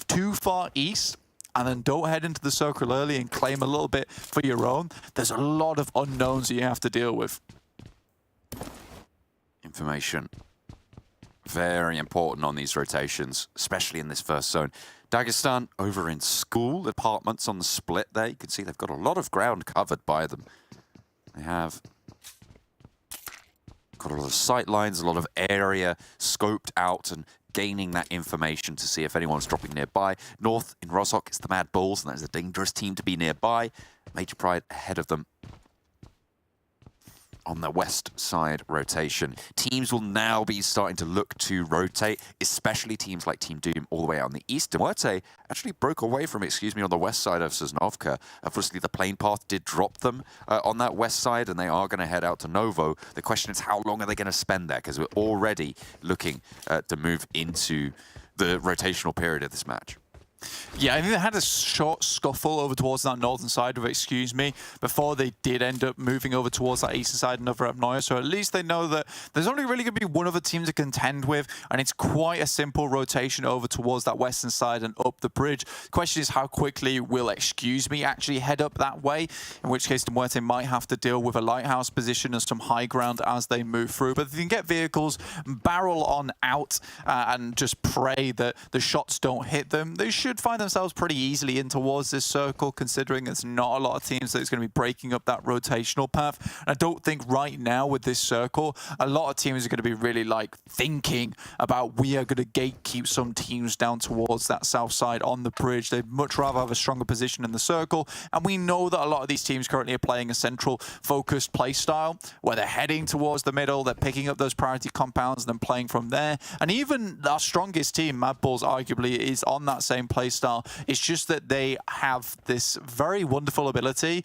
too far east and then don't head into the circle early and claim a little bit for your own, there's a lot of unknowns that you have to deal with. Information. Very important on these rotations, especially in this first zone. Dagestan over in school apartments on the split there. You can see they've got a lot of ground covered by them. They have got a lot of sight lines, a lot of area scoped out and gaining that information to see if anyone's dropping nearby. North in Rozhok, it's the MADBULLS, and that is a dangerous team to be nearby. Major Pride ahead of them on the west side rotation. Teams will now be starting to look to rotate, especially teams like Team Doom all the way out on the east. MUERTE actually broke away from Excuse Me on the west side of Sosnovka. Obviously, the plane path did drop them on that west side, and they are going to head out to Novo. The question is, how long are they going to spend there? Because we're already looking to move into the rotational period of this match. Yeah, I think they had a short scuffle over towards that northern side of Excuse Me before they did end up moving over towards that eastern side of Novorepnoye. So at least they know that there's only really going to be one other team to contend with, and it's quite a simple rotation over towards that western side and up the bridge. The question is, how quickly will Excuse Me actually head up that way, in which case the MUERTE might have to deal with a lighthouse position and some high ground as they move through. But if they can get vehicles, barrel on out, and just pray that the shots don't hit them, they should find themselves pretty easily in towards this circle, considering there's not a lot of teams that's going to be breaking up that rotational path. And I don't think right now with this circle, a lot of teams are going to be really like thinking about, we are going to gatekeep some teams down towards that south side on the bridge. They'd much rather have a stronger position in the circle. And we know that a lot of these teams currently are playing a central focused play style where they're heading towards the middle, they're picking up those priority compounds and then playing from there. And even our strongest team, MADBULLS, arguably is on that same play style. It's just that they have this very wonderful ability,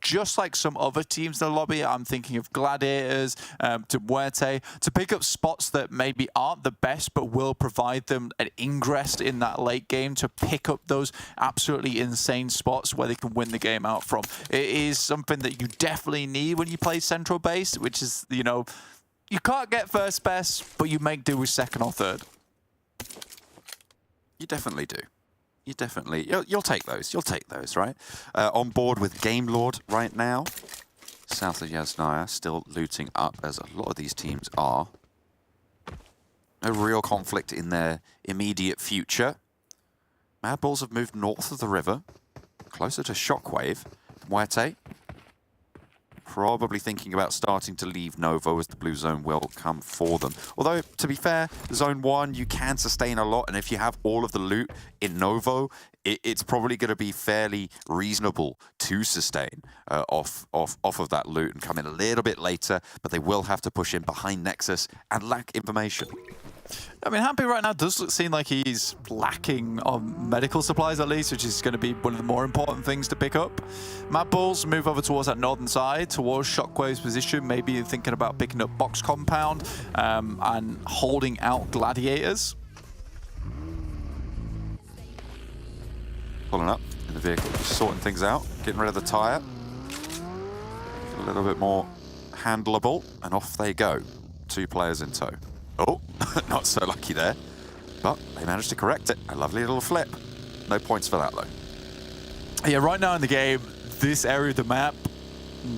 just like some other teams in the lobby. I'm thinking of Gladiators, to MUERTE, to pick up spots that maybe aren't the best, but will provide them an ingress in that late game to pick up those absolutely insane spots where they can win the game out from. It is something that you definitely need when you play central base, which is, you know, you can't get first best, but you make do with second or third. You definitely do. You definitely, you'll take those. You'll take those, right? On board with GameLord right now. South of Yasnaya, still looting up, as a lot of these teams are. No real conflict in their immediate future. MADBULLS have moved north of the river, closer to Shockwave. MUERTE probably thinking about starting to leave Novo as the blue zone will come for them. Although, to be fair, zone 1, you can sustain a lot, and if you have all of the loot in Novo, it's probably going to be fairly reasonable to sustain off of that loot and come in a little bit later, but they will have to push in behind Nexus and lack information. I mean, Happy right now does seem like he's lacking on medical supplies at least, which is going to be one of the more important things to pick up. MADBULLS move over towards that northern side, towards Shockwave's position, maybe thinking about picking up Box Compound and holding out Gladiators. Pulling up in the vehicle, just sorting things out, getting rid of the tyre. A little bit more handleable, and off they go. 2 players in tow. Oh, not so lucky there. But they managed to correct it. A lovely little flip. No points for that, though. Yeah, right now in the game, this area of the map,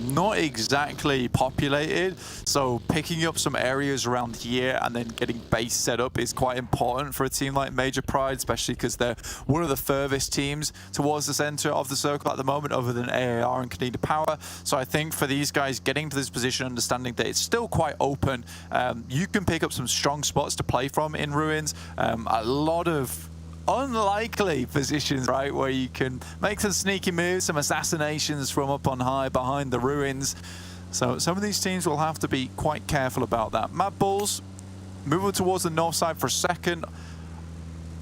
not exactly populated. So picking up some areas around here and then getting base set up is quite important for a team like Major Pride, especially because they're one of the furthest teams towards the center of the circle at the moment, other than AAR and KONINA Power. So I think for these guys getting to this position, understanding that it's still quite open, you can pick up some strong spots to play from in Ruins. A lot of unlikely positions, right, where you can make some sneaky moves, some assassinations from up on high behind the Ruins. So some of these teams will have to be quite careful about that. MADBULLS moving towards the north side for a second.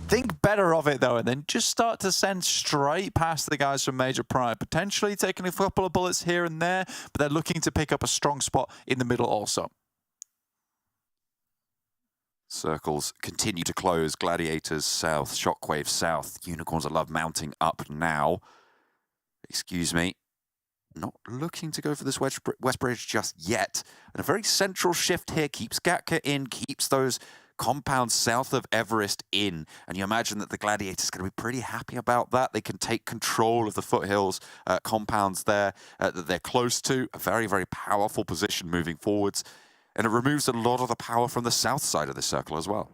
Think better of it though, and then just start to send straight past the guys from Major Pride, potentially taking a couple of bullets here and there, but they're looking to pick up a strong spot in the middle also. Circles continue to close. Gladiators south, Shockwave south. Unicorns I love mounting up now. Excuse me. Not looking to go for this West Bridge just yet. And a very central shift here. Keeps Gatka in, keeps those compounds south of Everest in. And you imagine that the Gladiators are going to be pretty happy about that. They can take control of the foothills compounds there that they're close to. A very, very powerful position moving forwards. And it removes a lot of the power from the south side of the circle as well.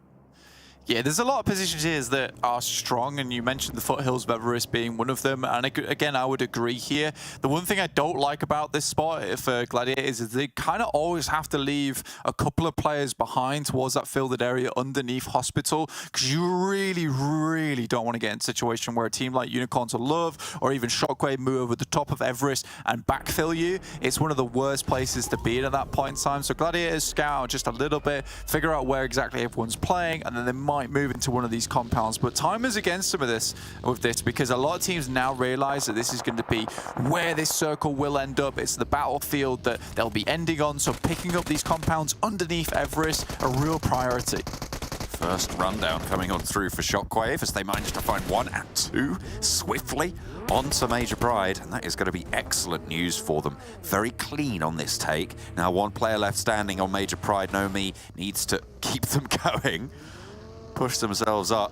Yeah, there's a lot of positions here that are strong, and you mentioned the foothills of Everest being one of them. And again, I would agree here. The one thing I don't like about this spot for Gladiators is they kind of always have to leave a couple of players behind towards that fielded area underneath Hospital, because you really, really don't want to get in a situation where a team like Unicorns will love, or even Shockwave move over the top of Everest and backfill you. It's one of the worst places to be at that point in time. So Gladiators scout just a little bit, figure out where exactly everyone's playing, and then they might move into one of these compounds. But time is against some of this with this, because a lot of teams now realize that this is going to be where this circle will end up. It's the battlefield that they'll be ending on, so picking up these compounds underneath Everest, a real priority. First rundown coming on through for Shockwave as they manage to find 1 and 2 swiftly onto Major Pride, and that is going to be excellent news for them. Very clean on this take. Now 1 player left standing on Major Pride. Nomi needs to keep them going. Push themselves up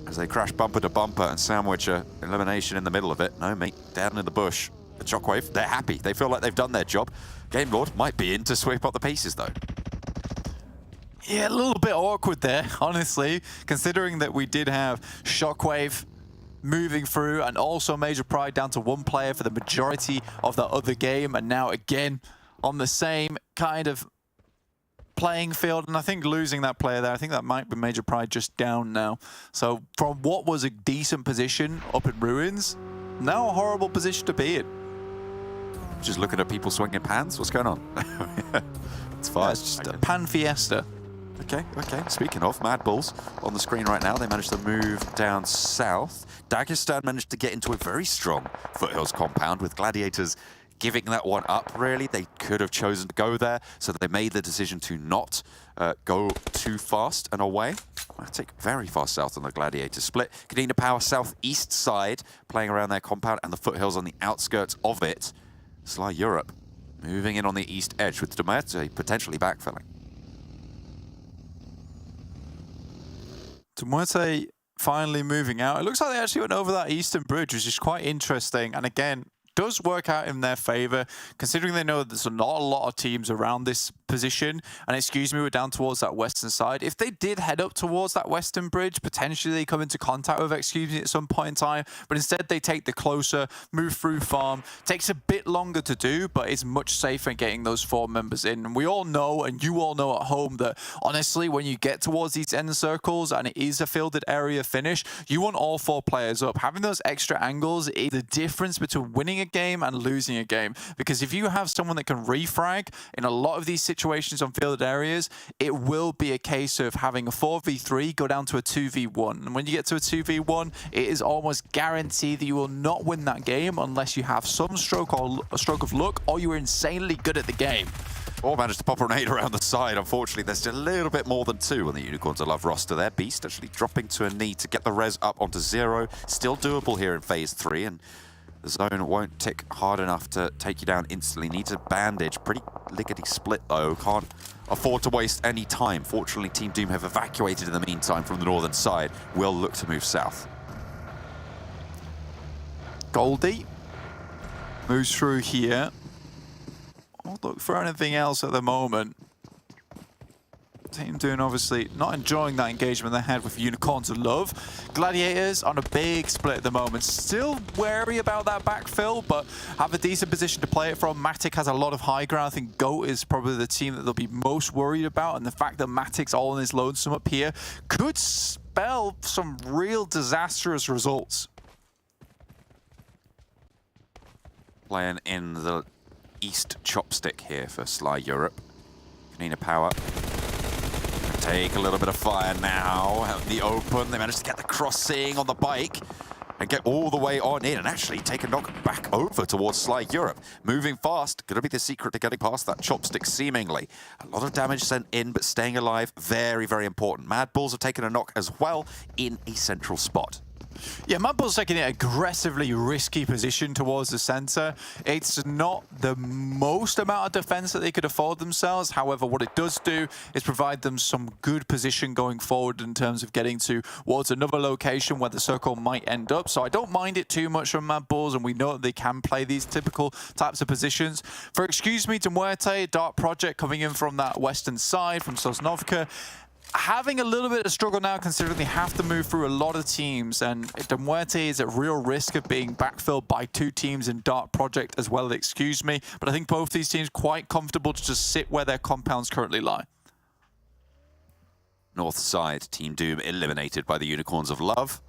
as they crash bumper to bumper and sandwich a elimination in the middle of it. No, mate, down in the bush. The Shockwave, they're happy. They feel like they've done their job. Game Lord might be in to sweep up the pieces, though. Yeah, a little bit awkward there, honestly, considering that we did have Shockwave moving through and also Major Pride down to 1 player for the majority of the other game, and now again on the same kind of playing field. And I think losing that player there, I think that might be Major Pride just down now. So from what was a decent position up in Ruins, now a horrible position to be in. Just looking at people swinging pans? What's going on? It's fine. Yeah, it's just a pan fiesta. Okay. Speaking of, MADBULLS on the screen right now. They managed to move down south. Dagestan managed to get into a very strong foothills compound with Gladiators giving that one up, really. They could have chosen to go there, so they made the decision to not go too fast and away. I take very far south on the Gladiator split. KONINA Power southeast side, playing around their compound, and the foothills on the outskirts of it. Sly Europe moving in on the east edge with DeMerte potentially backfilling. DeMerte finally moving out. It looks like they actually went over that eastern bridge, which is quite interesting. And again, does work out in their favor, considering they know there's not a lot of teams around this position. And excuse me, we're down towards that western side. If they did head up towards that western bridge, potentially they come into contact with excuse me at some point in time, but instead they take the closer, move through farm. Takes a bit longer to do, but it's much safer getting those 4 members in. And we all know, and you all know at home, that honestly, when you get towards these end circles and it is a fielded area finish, you want all 4 players up. Having those extra angles is the difference between winning a game and losing a game. Because if you have someone that can refrag in a lot of these situations on fielded areas, it will be a case of having a 4v3 go down to a 2v1. And when you get to a 2v1, it is almost guaranteed that you will not win that game unless you have some stroke or a stroke of luck, or you were insanely good at the game. Or managed to pop a grenade around the side. Unfortunately, there's still a little bit more than 2 on the Unicorns of Love roster there. Beast actually dropping to a knee to get the res up onto 0. Still doable here in phase 3, and the zone won't tick hard enough to take you down instantly. Needs a bandage. Pretty lickety split though. Can't afford to waste any time. Fortunately, Team Doom have evacuated in the meantime from the northern side. Will look to move south. Goldie moves through here. I'll look for anything else at the moment. Team Doom obviously not enjoying that engagement they had with Unicorns of Love. Gladiators on a big split at the moment. Still wary about that backfill, but have a decent position to play it from. Matic has a lot of high ground. I think GOAT is probably the team that they'll be most worried about, and the fact that Matic's all on his lonesome up here could spell some real disastrous results. Playing in the east chopstick here for Sly Europe. KONINA power. Take a little bit of fire now. Out in the open, they managed to get the crossing on the bike and get all the way on in and actually take a knock back over towards Sly Europe. Moving fast, gonna be the secret to getting past that chopstick seemingly. A lot of damage sent in, but staying alive, very, very important. MADBULLS have taken a knock as well in a central spot. Yeah, MADBULLS taking an aggressively risky position towards the center. It's not the most amount of defense that they could afford themselves. However, what it does do is provide them some good position going forward in terms of getting towards another location where the circle might end up. So I don't mind it too much from MADBULLS, and we know that they can play these typical types of positions. For excuse me, to MUERTE, Dark Project coming in from that western side, from Sosnovka. Having a little bit of struggle now, considering they have to move through a lot of teams, and MUERTE is at real risk of being backfilled by 2 teams in Dark Project as well, excuse me. But I think both these teams quite comfortable to just sit where their compounds currently lie. North side, Team Doom eliminated by the Unicorns of Love.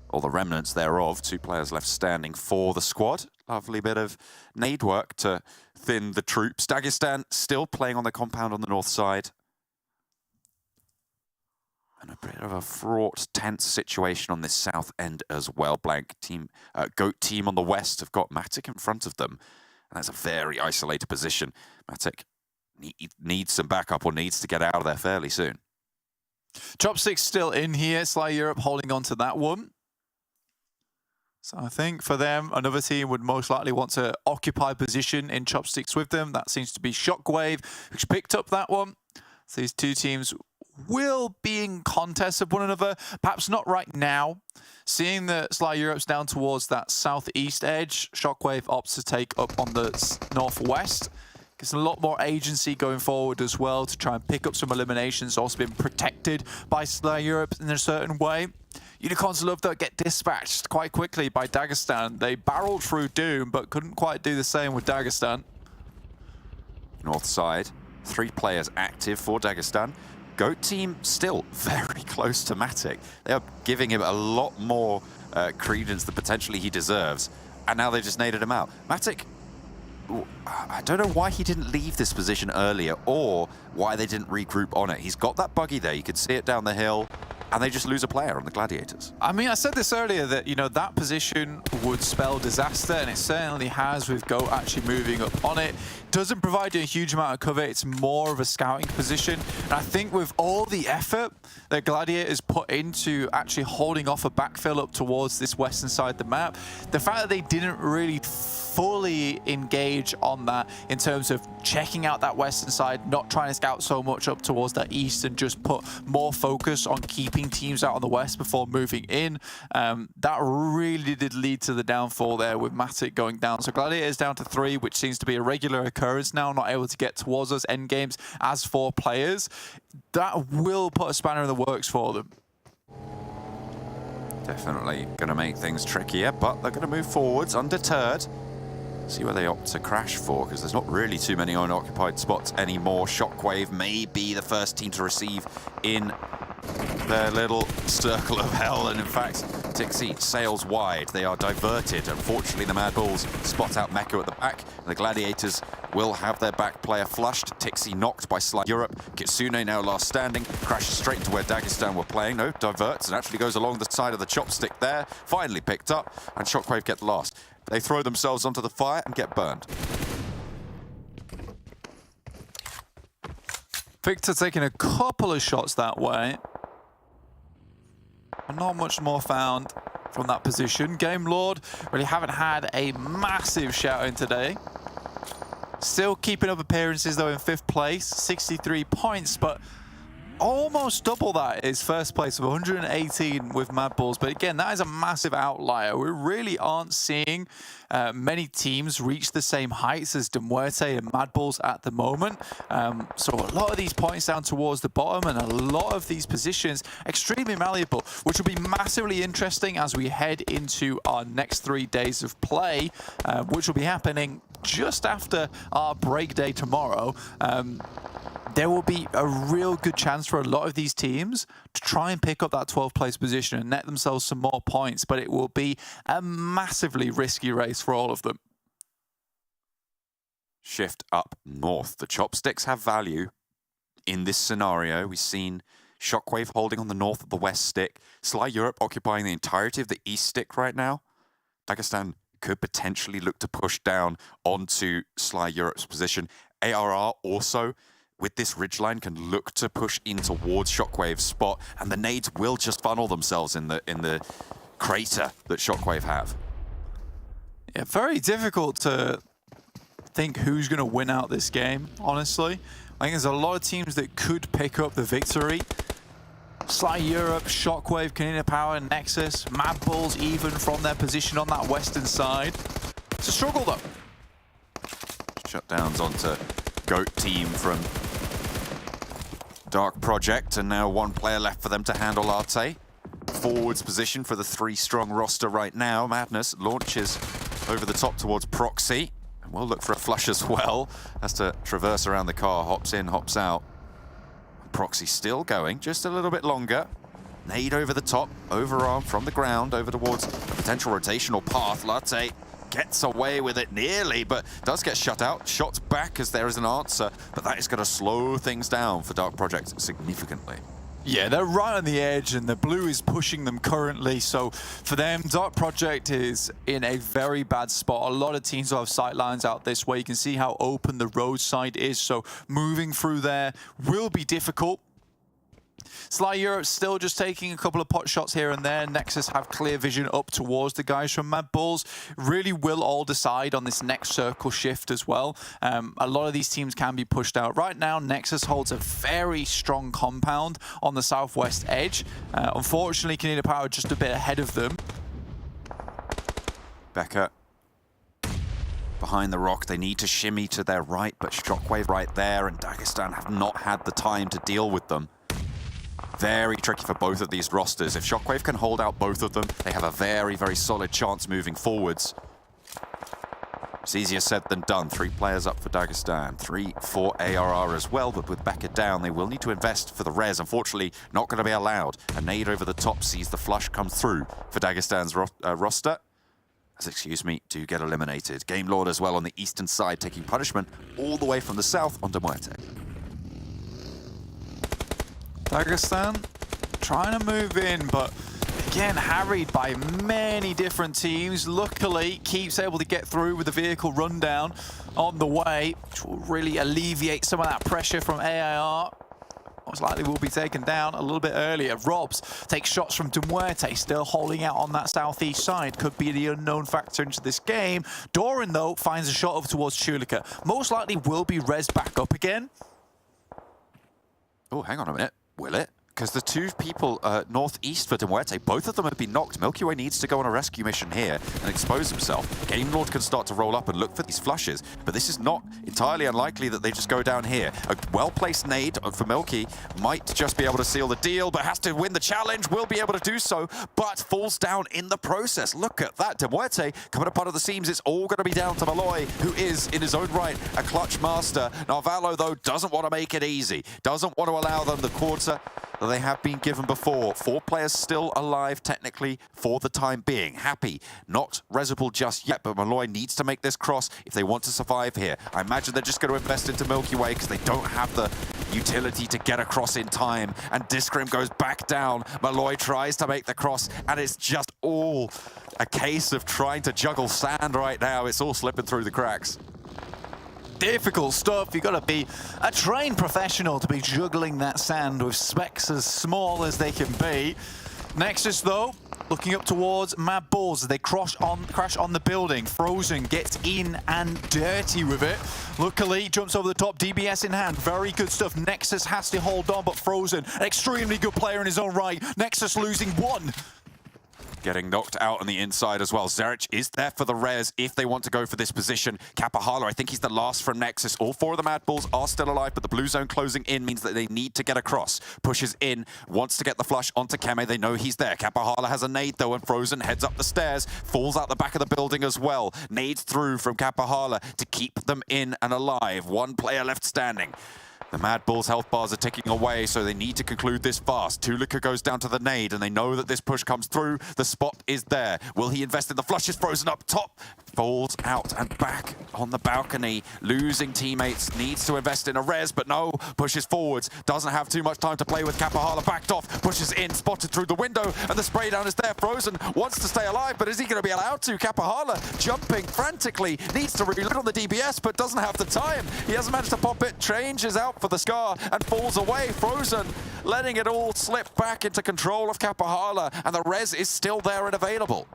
Or the remnants thereof. 2 players left standing for the squad. Lovely bit of nade work to thin the troops. Dagestan still playing on the compound on the north side. And a bit of a fraught, tense situation on this south end as well. Blank team, GOAT team on the west have got Matic in front of them. And that's a very isolated position. Matic needs some backup or needs to get out of there fairly soon. Chopstick's still in here. Sly Europe holding on to that one. So I think for them, another team would most likely want to occupy position in Chopsticks with them. That seems to be Shockwave, who's picked up that one. So these 2 teams will be in contest with one another, perhaps not right now. Seeing that Sly Europe's down towards that southeast edge, Shockwave opts to take up on the northwest. Gives a lot more agency going forward as well to try and pick up some eliminations. Also been protected by Sly Europe in a certain way. Unicorns of Love though get dispatched quite quickly by Dagestan. They barreled through Doom, but couldn't quite do the same with Dagestan. North side, 3 players active for Dagestan. GOAT team still very close to Matic. They are giving him a lot more credence than potentially he deserves. And now they just naded him out. Matic, I don't know why he didn't leave this position earlier or why they didn't regroup on it. He's got that buggy there. You can see it down the hill. And they just lose a player on the Gladiators. I mean, I said this earlier that, you know, that position would spell disaster, and it certainly has with GOAT actually moving up on it. Doesn't provide you a huge amount of cover. It's more of a scouting position. And I think with all the effort that Gladiators put into actually holding off a backfill up towards this western side of the map, the fact that they didn't really fully engage on that in terms of checking out that western side, not trying to scout so much up towards that east and just put more focus on keeping keeping teams out on the west before moving in. That really did lead to the downfall there with Matic going down. So Gladiators down to 3, which seems to be a regular occurrence now, not able to get towards those end games as 4 players. That will put a spanner in the works for them. Definitely going to make things trickier, but they're going to move forwards undeterred. See where they opt to crash for, because there's not really too many unoccupied spots anymore. Shockwave may be the first team to receive in their little circle of hell, and in fact, Tixie sails wide. They are diverted. Unfortunately, the MADBULLS spot out Mecha at the back, and the Gladiators will have their back player flushed. Tixie knocked by Sly Europe. Kitsune now last standing, crashes straight into where Dagestan were playing. No, diverts and actually goes along the side of the chopstick there. Finally picked up, and Shockwave get lost. They throw themselves onto the fire and get burned. Victor taking a couple of shots that way. Not much more found from that position. Game Lord really haven't had a massive shout in today. Still keeping up appearances though in 5th place, 63 points, but almost double that is first place of 118 with MADBULLS. But again, that is a massive outlier. We really aren't seeing many teams reach the same heights as MUERTE and MADBULLS at the moment. So a lot of these points down towards the bottom, and a lot of these positions extremely malleable, which will be massively interesting as we head into our next 3 days of play, which will be happening just after our break day tomorrow. There will be a real good chance for a lot of these teams to try and pick up that 12th place position and net themselves some more points, but it will be a massively risky race for all of them. Shift up north. The chopsticks have value in this scenario. We've seen Shockwave holding on the north of the west stick. Sly Europe occupying the entirety of the east stick right now. Dagestan could potentially look to push down onto Sly Europe's position. ARR also, with this ridgeline, can look to push in towards Shockwave's spot, and the nades will just funnel themselves in the crater that Shockwave have. Yeah, very difficult to think who's going to win out this game, honestly. I think there's a lot of teams that could pick up the victory. Sly Europe, Shockwave, KONINA Power, NEXUS, MADBULLS even from their position on that western side. It's a struggle though. Shutdowns onto GOAT team from Dark Project, and now 1 player left for them to handle Arte. Forwards position for the 3-strong roster right now. Madness launches over the top towards Proxy, and we'll look for a flush as well. Has to traverse around the car, hops in, hops out. Proxy still going, just a little bit longer. Nade over the top, overarm from the ground, over towards a potential rotational path. Latte gets away with it nearly, but does get shut out. Shots back as there is an answer, but that is going to slow things down for Dark Project significantly. Yeah, they're right on the edge, and the blue is pushing them currently. So for them, Dark Project is in a very bad spot. A lot of teams will have sight lines out this way. You can see how open the roadside is, so moving through there will be difficult. Sly Europe still just taking a couple of pot shots here and there. NEXUS have clear vision up towards the guys from MADBULLS. Really will all decide on this next circle shift as well. A lot of these teams can be pushed out. Right now, NEXUS holds a very strong compound on the southwest edge. Unfortunately, KONINA Power just a bit ahead of them. Becker behind the rock. They need to shimmy to their right, but Shockwave right there, and Dagestan have not had the time to deal with them. Very tricky for both of these rosters. If Shockwave can hold out both of them, they have a very, very solid chance moving forwards. It's easier said than done. 3 players up for Dagestan, 3 for ARR as well, but with Becker down, they will need to invest for the res. Unfortunately, not going to be allowed. A nade over the top sees the flush come through for Dagestan's roster. Do get eliminated. Game Lord as well on the eastern side, taking punishment all the way from the south onto MUERTE. Dagestan trying to move in, but again, harried by many different teams. Luckily, keeps able to get through with the vehicle rundown on the way, which will really alleviate some of that pressure from AIR. Most likely will be taken down a little bit earlier. Robs takes shots from MUERTE, still holding out on that southeast side. Could be the unknown factor into this game. Doran, though, finds a shot over towards Chulika. Most likely will be rezzed back up again. Oh, hang on a minute. Will it? because the two people northeast for MUERTE, both of them have been knocked. Milky Way needs to go on a rescue mission here and expose himself. Game Lord can start to roll up and look for these flushes, but this is not entirely unlikely that they just go down here. A well-placed nade for Milky might just be able to seal the deal, but has to win the challenge, will be able to do so, but falls down in the process. Look at that, MUERTE coming up out of the seams. It's all going to be down to Malloy, who is, in his own right, a clutch master. Now, Valo, though, doesn't want to make it easy, doesn't want to allow them the quarter that they have been given before. 4 players still alive, technically, for the time being. Happy, not Reservoir just yet, but Malloy needs to make this cross if they want to survive here. I imagine they're just going to invest into Milky Way because they don't have the utility to get across in time. And Discrim goes back down. Malloy tries to make the cross, and it's just all a case of trying to juggle sand right now. It's all slipping through the cracks. Difficult stuff. You've got to be a trained professional to be juggling that sand with specs as small as they can be. Nexus, though, looking up towards MADBULLS as they crash on the building. Frozen gets in and dirty with it. Luckily, jumps over the top, DBS in hand. Very good stuff. Nexus has to hold on, but Frozen, an extremely good player in his own right. Nexus losing 1. Getting knocked out on the inside as well. Zerich is there for the res if they want to go for this position. Kapahala, I think he's the last from Nexus. All 4 of the MADBULLS are still alive, but the blue zone closing in means that they need to get across. Pushes in, wants to get the flush onto Keme. They know he's there. Kapahala has a nade though, and Frozen heads up the stairs, falls out the back of the building as well. Nades through from Kapahala to keep them in and alive. 1 player left standing. The MADBULLS health bars are ticking away, so they need to conclude this fast. Tulika goes down to the nade, and they know that this push comes through. The spot is there. Will he invest in the flushes? Frozen up top. Falls out and back on the balcony. Losing teammates. Needs to invest in a res, but no. Pushes forwards. Doesn't have too much time to play with. Kapahala backed off. Pushes in. Spotted through the window, and the spray down is there. Frozen wants to stay alive, but is he going to be allowed to? Kapahala jumping frantically. Needs to reload on the DBS, but doesn't have the time. He hasn't managed to pop it. Changes out for the Scar and falls away. Frozen letting it all slip back into control of Kapahala, and the res is still there and available.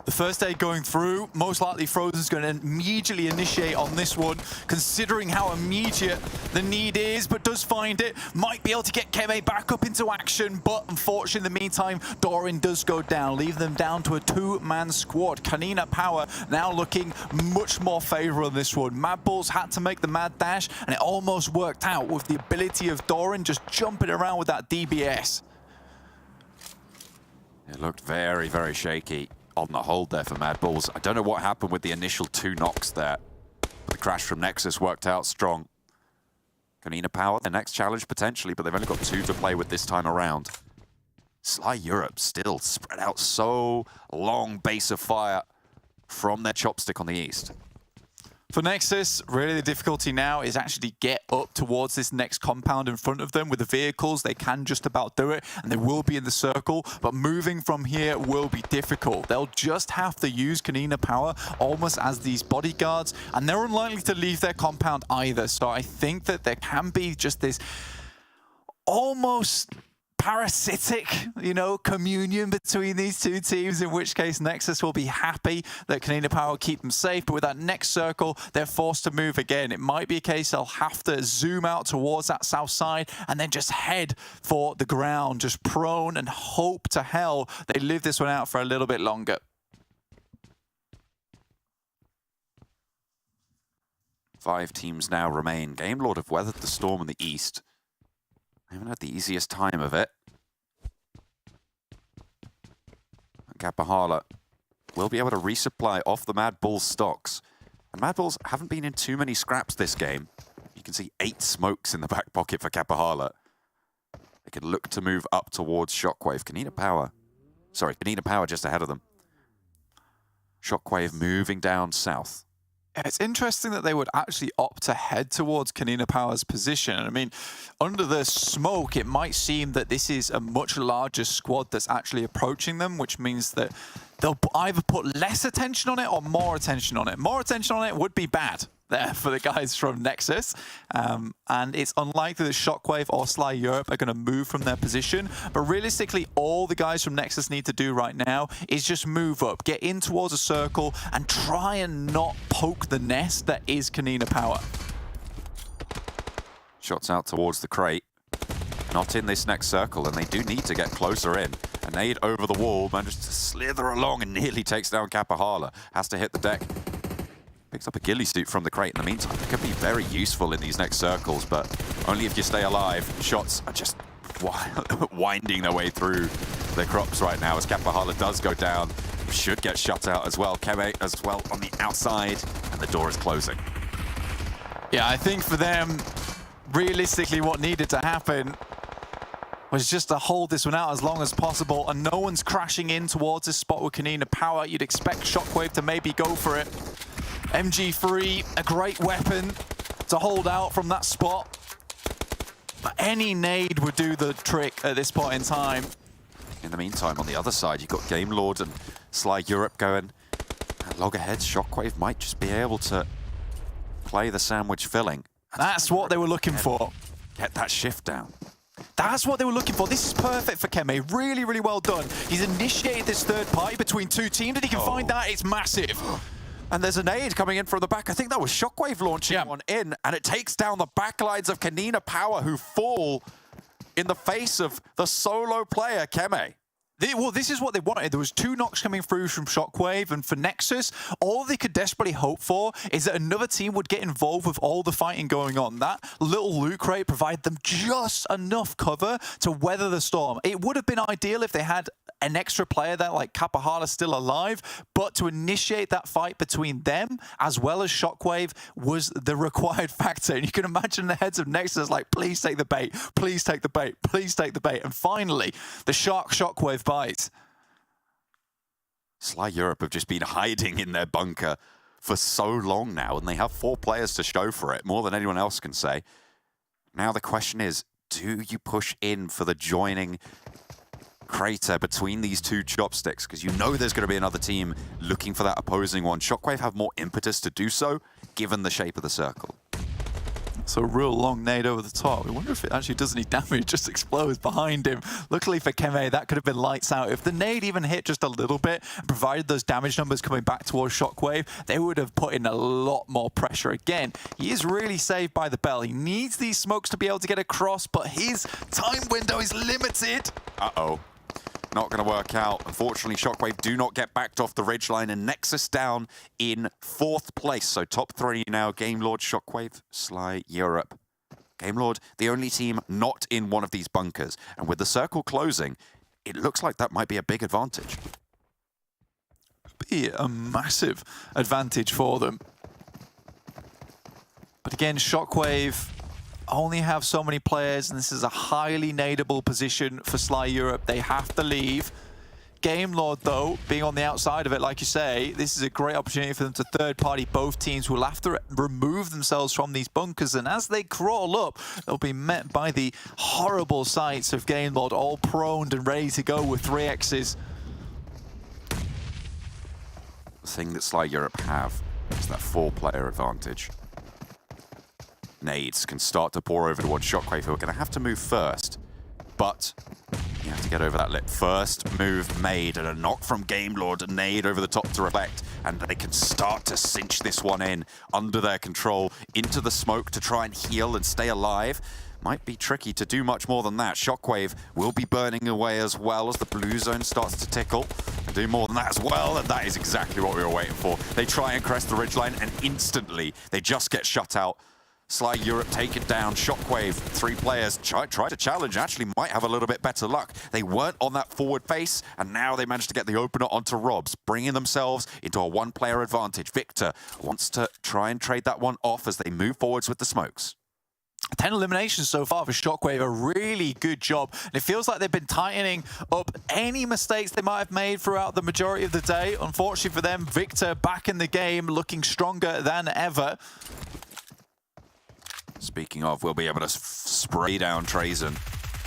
The first aid going through, most likely Frozen's going to immediately initiate on this one, considering how immediate the need is, but does find it. Might be able to get Keme back up into action, but unfortunately in the meantime, Doran does go down, leaving them down to a 2-man squad. KONINA Power now looking much more favorable in this one. MADBULLS had to make the mad dash, and it almost worked out with the ability of Doran just jumping around with that DBS. It looked very, very shaky on the hold there for MADBULLS. I don't know what happened with the initial 2 knocks there. The crash from Nexus worked out strong. KONINA Power, the next challenge potentially, but they've only got 2 to play with this time around. Sly Europe still spread out so long, base of fire from their chopstick on the east. For Nexus, really the difficulty now is actually get up towards this next compound in front of them. With the vehicles, they can just about do it, and they will be in the circle, but moving from here will be difficult. They'll just have to use KONINA Power almost as these bodyguards, and they're unlikely to leave their compound either. So I think that there can be just this almost parasitic, you know, communion between these 2 teams, in which case Nexus will be happy that KONINA Power keep them safe, but with that next circle, they're forced to move again. It might be a case they'll have to zoom out towards that south side and then just head for the ground, just prone and hope to hell they live this one out for a little bit longer. Five teams now remain. Game Lord have weathered the storm in the east. They haven't had the easiest time of it. Kapahala will be able to resupply off the MADBULLS stocks. And MADBULLS haven't been in too many scraps this game. You can see 8 smokes in the back pocket for Kapahala. They can look to move up towards Shockwave. KONINA Power just ahead of them. Shockwave moving down south. It's interesting that they would actually opt to head towards KONINA Power's position. I mean, under the smoke, it might seem that this is a much larger squad that's actually approaching them, which means that they'll either put less attention on it or more attention on it. More attention on it would be bad there for the guys from Nexus. And it's unlikely that Shockwave or Sly Europe are going to move from their position. But realistically, all the guys from Nexus need to do right now is just move up, get in towards a circle, and try and not poke the nest that is KONINA Power. Shots out towards the crate. not in this next circle, and they do need to get closer in. A nade over the wall, manages to slither along and nearly takes down Kapahala. Has to hit the deck. Picks up a ghillie suit from the crate in the meantime. It could be very useful in these next circles, but only if you stay alive. Shots are just winding their way through their crops right now as Kapahala does go down. Should get shut out as well. Keme as well on the outside, and the door is closing. Yeah, I think for them, realistically what needed to happen was just to hold this one out as long as possible, and no one's crashing in towards this spot with KONINA power. You'd expect SHOCKWAVE to maybe go for it. MG3, a great weapon to hold out from that spot. But any nade would do the trick at this point in time. In the meantime, on the other side, you've got Game Lord and Sly Europe going. And loggerheads, SHOCKWAVE might just be able to play the sandwich filling. That's what they were looking for. Get that shift down. That's what they were looking for. This is perfect for Keme. Really, really well done. He's initiated this third party between two teams, and he can find that. It's massive. And there's a nade coming in from the back. I think that was SHOCKWAVE launching one in, and it takes down the backlines of KONINA Power, who fall in the face of the solo player, Keme. Well, this is what they wanted. There was 2 knocks coming through from SHOCKWAVE, and for NEXUS, all they could desperately hope for is that another team would get involved with all the fighting going on. That little loot crate provided them just enough cover to weather the storm. It would have been ideal if they had an extra player there like Kapahala still alive, but to initiate that fight between them as well as SHOCKWAVE was the required factor. And you can imagine the heads of NEXUS like, please take the bait, please take the bait, please take the bait. And finally, the SHOCKWAVE bite. Sly Europe have just been hiding in their bunker for so long now, and they have 4 players to show for it, more than anyone else can say. Now the question is, do you push in for the joining crater between these 2 chopsticks? Because you know there's going to be another team looking for that opposing one. SHOCKWAVE have more impetus to do so, given the shape of the circle. So a real long nade over the top. We wonder if it actually does any damage, just explodes behind him. Luckily for Keme, that could have been lights out. If the nade even hit just a little bit, and provided those damage numbers coming back towards SHOCKWAVE, they would have put in a lot more pressure. Again, he is really saved by the bell. He needs these smokes to be able to get across, but his time window is limited. Uh-oh. Not going to work out. Unfortunately, SHOCKWAVE do not get backed off the ridgeline, and NEXUS down in 4th place. So top 3 now, Game Lord, SHOCKWAVE, Sly Europe. Game Lord, the only team not in one of these bunkers. And with the circle closing, it looks like that might be a big advantage. Be a massive advantage for them. But again, SHOCKWAVE only have so many players, and this is a highly nadeable position for Sly Europe. They have to leave. Game Lord, though, being on the outside of it, like you say, this is a great opportunity for them to third-party both teams who will have to remove themselves from these bunkers, and as they crawl up, they'll be met by the horrible sights of Game Lord, all proned and ready to go with 3Xs. The thing that Sly Europe have is that 4-player advantage. Nades can start to pour over towards SHOCKWAVE, who are going to have to move first. But you have to get over that lip. First move made, and a knock from Game Lord, a nade over the top to reflect, and they can start to cinch this one in under their control, into the smoke to try and heal and stay alive. Might be tricky to do much more than that. SHOCKWAVE will be burning away as well as the blue zone starts to tickle. And do more than that as well, and that is exactly what we were waiting for. They try and crest the ridgeline, and instantly they just get shut out. Sly Europe take it down. SHOCKWAVE, 3 players, try to challenge, actually might have a little bit better luck. They weren't on that forward face, and now they managed to get the opener onto Robs, bringing themselves into a 1-player advantage. Victor wants to try and trade that one off as they move forwards with the smokes. 10 eliminations so far for SHOCKWAVE, a really good job. And it feels like they've been tightening up any mistakes they might have made throughout the majority of the day. Unfortunately for them, Victor back in the game, looking stronger than ever. Speaking of, we'll be able to spray down Trazen,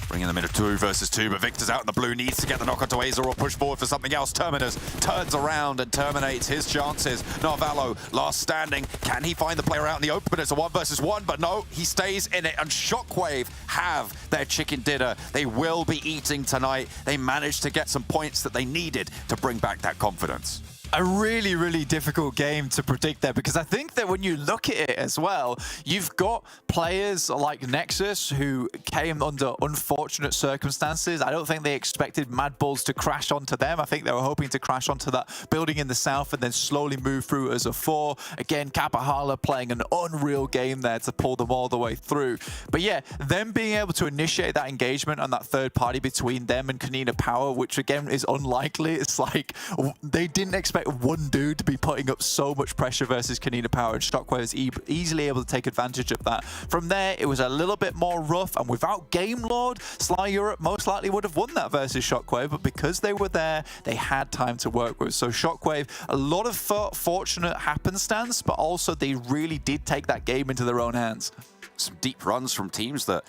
bringing them into 2 versus 2, but Victor's out in the blue, needs to get the knock onto Azer or push forward for something else. Terminus turns around and terminates his chances. Narvalo, last standing. Can he find the player out in the open? It's a 1 versus 1, but no, he stays in it, and SHOCKWAVE have their chicken dinner. They will be eating tonight. They managed to get some points that they needed to bring back that confidence. a really, really difficult game to predict there, because I think that when you look at it as well, you've got players like NEXUS who came under unfortunate circumstances. I don't think they expected MADBULLS to crash onto them. I think they were hoping to crash onto that building in the south and then slowly move through as a 4. Again, Kappahala playing an unreal game there to pull them all the way through. But yeah, them being able to initiate that engagement on that third party between them and KONINA Power, which again is unlikely. It's like they didn't expect one dude to be putting up so much pressure versus KONINA Power, and SHOCKWAVE is easily able to take advantage of that. From there, it was a little bit more rough, and without Game Lord, Sly Europe most likely would have won that versus SHOCKWAVE, but because they were there, they had time to work with. So SHOCKWAVE, a lot of fortunate happenstance, but also they really did take that game into their own hands. Some deep runs from teams that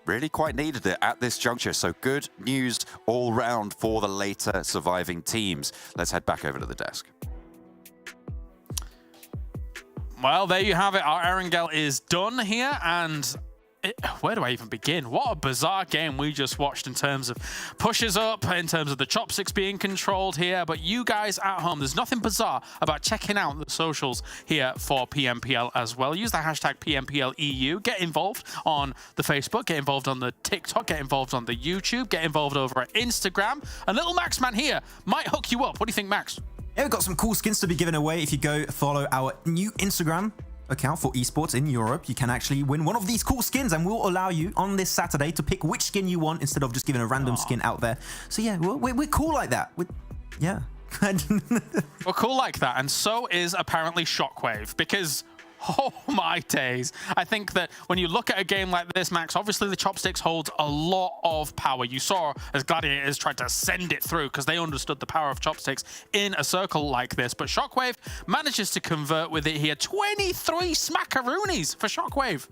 really quite needed it at this juncture. So good news all round for the later surviving teams. Let's head back over to the desk. Well, there you have it. Our Erangel is done here, and where do I even begin? What a bizarre game we just watched in terms of pushes up, in terms of the chopsticks being controlled here. But you guys at home, there's nothing bizarre about checking out the socials here for PMPL as well. Use the hashtag PMPL EU. Get involved on the Facebook, get involved on the TikTok, get involved on the YouTube, get involved over at Instagram. And little Max man here might hook you up. What do you think, Max? Yeah, we've got some cool skins to be given away. If you go follow our new Instagram account for esports in Europe, you can actually win one of these cool skins, and we'll allow you on this Saturday to pick which skin you want instead of just giving a random skin out there. So yeah, we're cool like that. Yeah. We're cool like that, and so is apparently SHOCKWAVE, because oh my days. I think that when you look at a game like this, Max, obviously the chopsticks holds a lot of power. You saw as Gladiators tried to send it through because they understood the power of chopsticks in a circle like this. But SHOCKWAVE manages to convert with it here. 23 smackaroonies for SHOCKWAVE.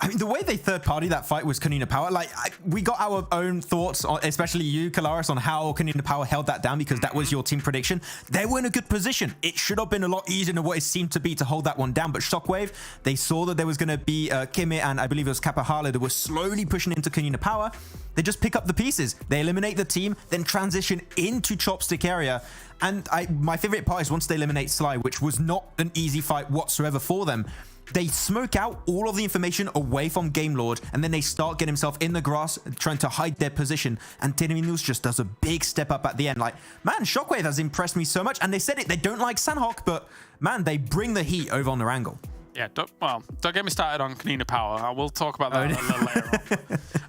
I mean, the way they third-party that fight was KONINA Power. Like, we got our own thoughts, especially you, Kalaris, on how KONINA Power held that down, because that was your team prediction. They were in a good position. It should have been a lot easier than what it seemed to be to hold that one down. But SHOCKWAVE, they saw that there was going to be Kimmy and I believe it was Kappahala that were slowly pushing into KONINA Power. They just pick up the pieces. They eliminate the team, then transition into chopstick area. And my favorite part is once they eliminate Sly, which was not an easy fight whatsoever for them. They smoke out all of the information away from Game Lord, and then they start getting himself in the grass, trying to hide their position. And Terminus just does a big step up at the end. Like, man, SHOCKWAVE has impressed me so much. And they said it, they don't like Sanhok, but man, they bring the heat over on Erangel. Yeah, don't get me started on KONINA Power. We'll talk about that a little later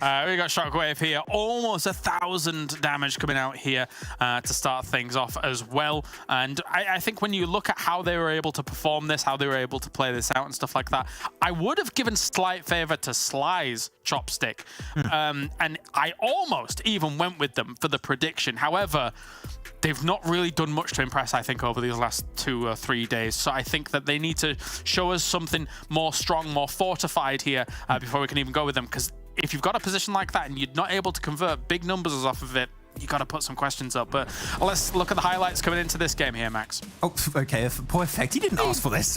on. We got SHOCKWAVE here. Almost 1,000 damage coming out here to start things off as well. And I think when you look at how they were able to perform this, how they were able to play this out and stuff like that, I would have given slight favor to Sly's chopstick. And I almost even went with them for the prediction. However, they've not really done much to impress, I think, over these last 2 or 3 days. So I think that they need to show us something more strong, more fortified here before we can even go with them. Because if you've got a position like that and you're not able to convert big numbers off of it, you got to put some questions up. But let's look at the highlights coming into this game here, Max. Oh, okay. Perfect. He didn't ask for this.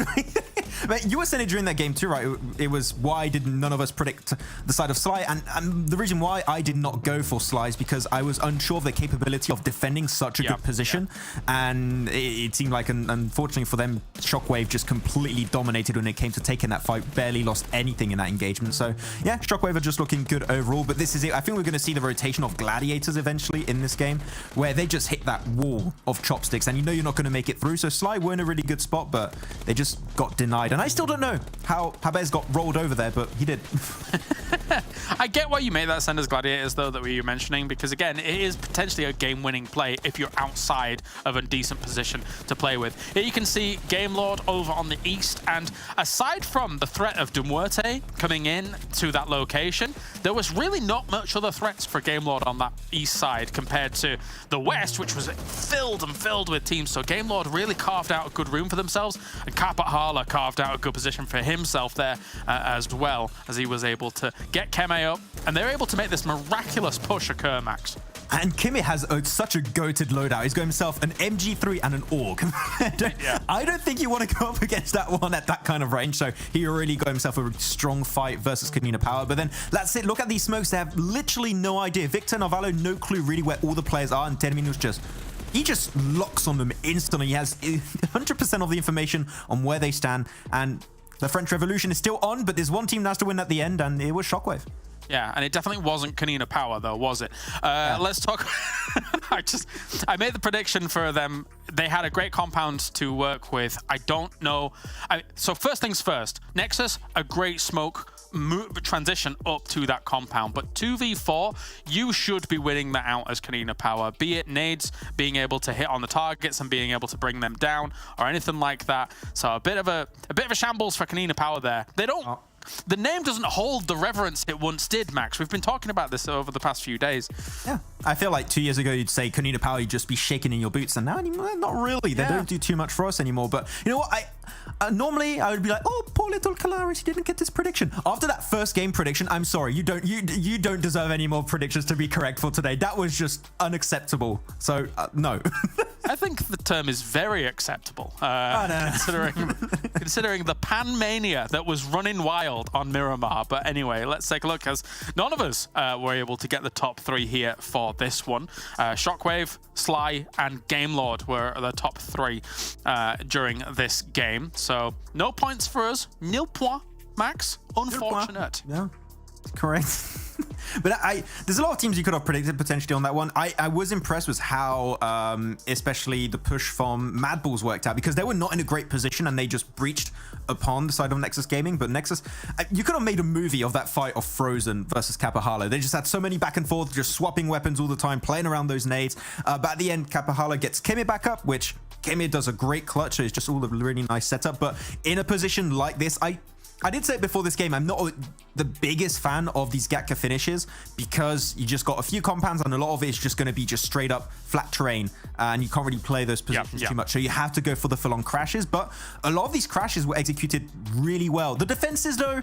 But you were saying it during that game too, right? It was why did none of us predict the side of Sly? And the reason why I did not go for Sly is because I was unsure of the capability of defending such a good position. And it seemed like, unfortunately for them, SHOCKWAVE just completely dominated when it came to taking that fight. Barely lost anything in that engagement. So yeah, SHOCKWAVE are just looking good overall. But this is it. I think we're going to see the rotation of Gladiators eventually in this game, where they just hit that wall of chopsticks and you know you're not going to make it through. So Sly were in a really good spot, but they just got denied. And I still don't know how Habez got rolled over there, but he did. I get why you made that send as Gladiators, though, that we were mentioning, because again, it is potentially a game-winning play if you're outside of a decent position to play with. Here you can see Game Lord over on the east, and aside from the threat of MUERTE coming in to that location, there was really not much other threats for Game Lord on that east side compared to the west, which was filled with teams. So Game Lord really carved out a good room for themselves, and Kappahala carved out a good position for himself there as well, as he was able to get Keme up, and they're able to make this miraculous push occur, Max. And Kimmy has such a goated loadout. He's got himself an MG3 and an AUG. I don't think you want to go up against that one at that kind of range. So he already got himself a strong fight versus KONINA Power. But then that's it. Look at these smokes. They have literally no idea. Victor and Avalo, no clue really where all the players are. And Terminus just he just locks on them instantly. He has 100% of the information on where they stand, and the French Revolution is still on, but there's one team that has to win at the end, and it was Shockwave. Yeah, and it definitely wasn't KONINA Power, though, was it? Let's talk. I made the prediction for them. They had a great compound to work with. I don't know. So first things first, Nexus, a great smoke transition up to that compound. But 2v4, you should be winning that out as KONINA Power, be it nades, being able to hit on the targets and being able to bring them down or anything like that. So a bit of a shambles for KONINA Power there. They don't. The name doesn't hold the reverence it once did, Max. We've been talking about this over the past few days. Yeah, I feel like 2 years ago you'd say KONINA Power, you'd just be shaking in your boots, and now not really. They don't do too much for us anymore. But you know what? Normally I would be like, oh, poor little Kalaris, he didn't get this prediction. After that first game prediction, I'm sorry, you don't deserve any more predictions to be correct for today. That was just unacceptable. So no. I think the term is very acceptable, considering the pan mania that was running wild on Miramar. But anyway, let's take a look, as none of us were able to get the top 3 here for this one. Shockwave, Sly, and Game Lord were the top 3 during this game. So no points for us. Nil point, Max. Unfortunate. Yeah, correct. But there's a lot of teams you could have predicted potentially on that one. I was impressed with how especially the push from MADBULLS worked out, because they were not in a great position and they just breached upon the side of Nexus Gaming. But Nexus, you could have made a movie of that fight of Frozen versus Kapahalo. They just had so many back and forth, just swapping weapons all the time, playing around those nades. But at the end, Kapahalo gets Kemi back up, which Kemi does a great clutch. So it's just all a really nice setup. But in a position like this, I did say it before this game, I'm not the biggest fan of these Gatka finishes, because you just got a few compounds and a lot of it is just going to be just straight up flat terrain, and you can't really play those positions too much. So you have to go for the full-on crashes, but a lot of these crashes were executed really well. The defenses, though,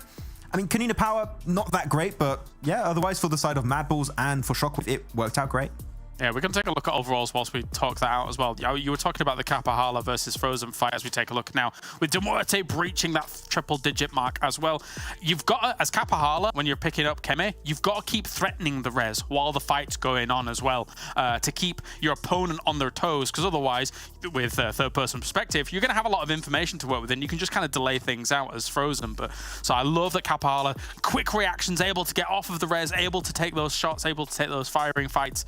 I mean, KONINA Power, not that great, but yeah, otherwise for the side of MADBULLS and for Shockwave, it worked out great. Yeah, we can take a look at overalls whilst we talk that out as well. You were talking about the Kapahala versus Frozen fight as we take a look now, with MUERTE breaching that triple-digit mark as well. You've got to, as Kapahala, when you're picking up Kemi, you've got to keep threatening the res while the fight's going on as well, to keep your opponent on their toes, because otherwise, with third-person perspective, you're going to have a lot of information to work with, and you can just kind of delay things out as Frozen. But so I love that Kapahala, quick reactions, able to get off of the res, able to take those shots, able to take those firing fights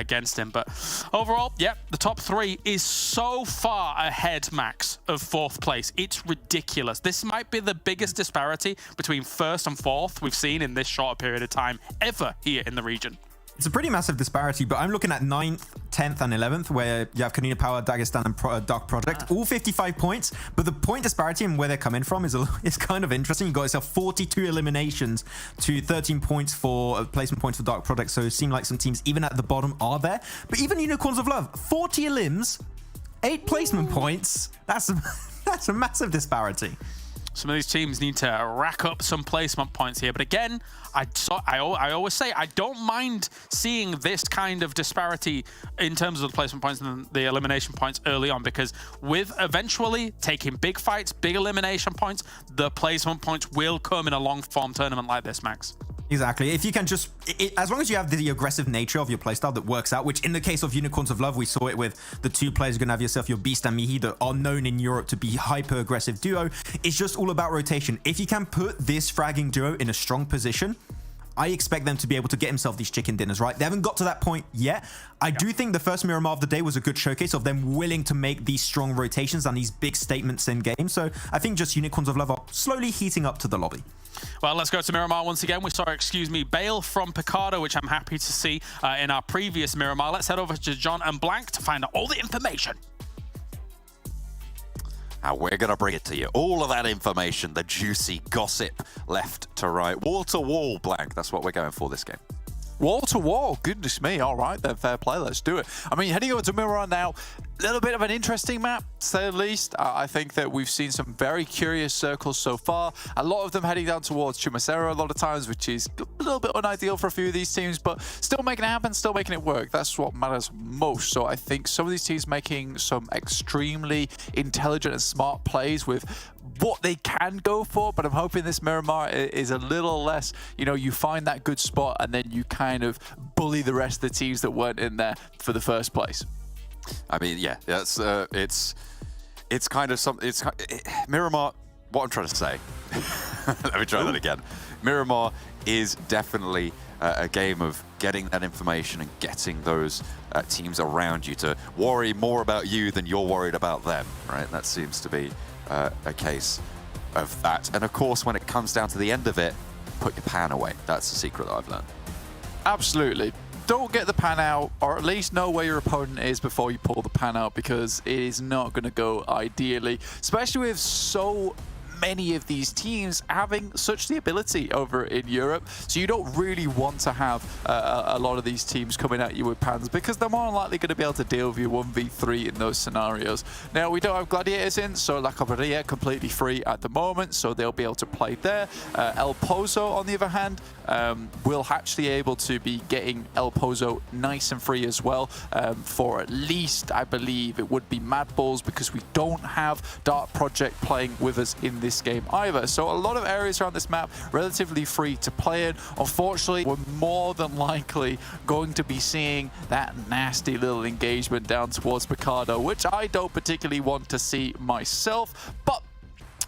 against him. But overall, yep, the top 3 is so far ahead, Max, of 4th place. It's ridiculous. This might be the biggest disparity between 1st and 4th we've seen in this short period of time ever here in the region. It's a pretty massive disparity, but I'm looking at 9th, 10th, and 11th, where you have KONINA Power, Dagestan, and Dark Project, all 55 points. But the point disparity and where they're coming from is kind of interesting. You got yourself 42 eliminations to 13 points for placement points for Dark Project. So it seemed like some teams, even at the bottom, are there. But even Unicorns of Love, 40 elims, 8 placement points. That's a massive disparity. Some of these teams need to rack up some placement points here. But again, I always say I don't mind seeing this kind of disparity in terms of the placement points and the elimination points early on, because with eventually taking big fights, big elimination points, the placement points will come in a long-form tournament like this, Max. Exactly. If you can just, as long as you have the aggressive nature of your playstyle that works out, which in the case of Unicorns of Love, we saw it with the 2 players. You're going to have yourself your Beast and Mihi that are known in Europe to be hyper-aggressive duo. It's just all about rotation. If you can put this fragging duo in a strong position, I expect them to be able to get himself these chicken dinners, right? They haven't got to that point yet. I do think the first Miramar of the day was a good showcase of them willing to make these strong rotations and these big statements in game. So I think just Unicorns of Love are slowly heating up to the lobby. Well, let's go to Miramar once again. We saw, Bale from Picardo, which I'm happy to see in our previous Miramar. Let's head over to John and Blank to find out all the information. And we're going to bring it to you. All of that information, the juicy gossip left to right. Wall to wall, Blank. That's what we're going for this game. Wall to wall, goodness me. All right, then, fair play. Let's do it. I mean, heading over to Miramar now, a little bit of an interesting map, to say the least. I think that we've seen some very curious circles so far. A lot of them heading down towards Chumacero a lot of times, which is a little bit unideal for a few of these teams, but still making it happen, still making it work. That's what matters most. So I think some of these teams making some extremely intelligent and smart plays with what they can go for, but I'm hoping this Miramar is a little less, you find that good spot and then you kind of bully the rest of the teams that weren't in there for the first place. I mean, yeah, that's it's kind of something. Miramar. What I'm trying to say. Let me try that again. Miramar is definitely a game of getting that information and getting those teams around you to worry more about you than you're worried about them, right? That seems to be a case of that. And of course, when it comes down to the end of it, put your pan away. That's the secret that I've learned. Absolutely. Don't get the pan out, or at least know where your opponent is before you pull the pan out, because it is not going to go ideally, especially with so many of these teams having such the ability over in Europe. So you don't really want to have a lot of these teams coming at you with pans, because they're more likely going to be able to deal with you 1v3 in those scenarios. Now, we don't have Gladiators in, so La Caballeria completely free at the moment, so they'll be able to play there. El Pozo, on the other hand, will actually able to be getting El Pozo nice and free as well, for at least, I believe, it would be MADBULLS, because we don't have Dark Project playing with us in this game either. So a lot of areas around this map relatively free to play in. Unfortunately, we're more than likely going to be seeing that nasty little engagement down towards Picardo, which I don't particularly want to see myself, but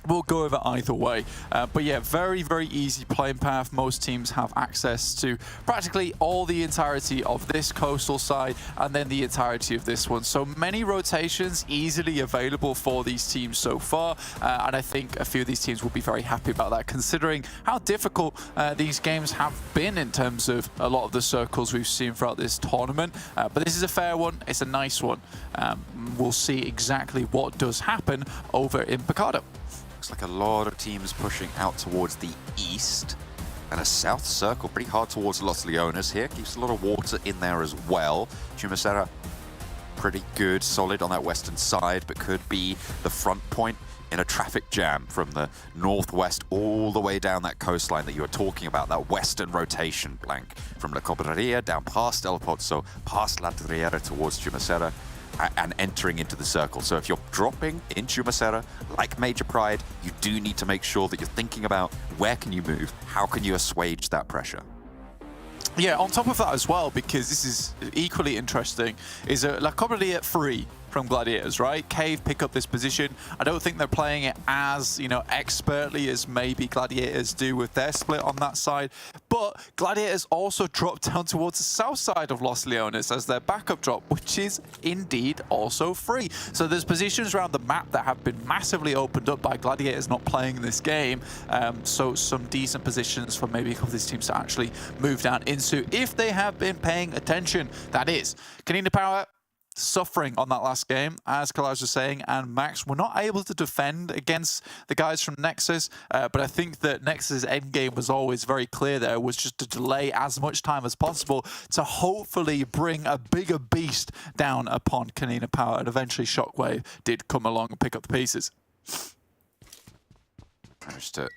we'll go over either way. But yeah, very, very easy playing path. Most teams have access to practically all the entirety of this coastal side and then the entirety of this one. So many rotations easily available for these teams so far. And I think a few of these teams will be very happy about that, considering how difficult these games have been in terms of a lot of the circles we've seen throughout this tournament. But this is a fair one. It's a nice one. We'll see exactly what does happen over in Picardo. Looks like a lot of teams pushing out towards the east, and a south circle pretty hard towards Los Leones here. Keeps a lot of water in there as well. Chumacera pretty good, solid on that western side, but could be the front point in a traffic jam from the northwest all the way down that coastline that you were talking about, that western rotation blank from La Caballeria down past El Pozo, past La Triera towards Chumacera, and entering into the circle. So if you're dropping in Chumacera, like Major Pride, you do need to make sure that you're thinking about where can you move, how can you assuage that pressure. Yeah, on top of that as well, because this is equally interesting, is La Caballeria free from Gladiators, right? Cave pick up this position. I don't think they're playing it as, you know, expertly as maybe Gladiators do with their split on that side. But Gladiators also drop down towards the south side of Los Leones as their backup drop, which is indeed also free. So there's positions around the map that have been massively opened up by Gladiators not playing this game. So some decent positions for maybe a couple of these teams to actually move down into if they have been paying attention. That is KONINA Power suffering on that last game, as Kalaj was saying, and Max were not able to defend against the guys from Nexus, but I think that Nexus' endgame was always very clear there, was just to delay as much time as possible to hopefully bring a bigger beast down upon KONINA Power, and eventually Shockwave did come along and pick up the pieces. Managed to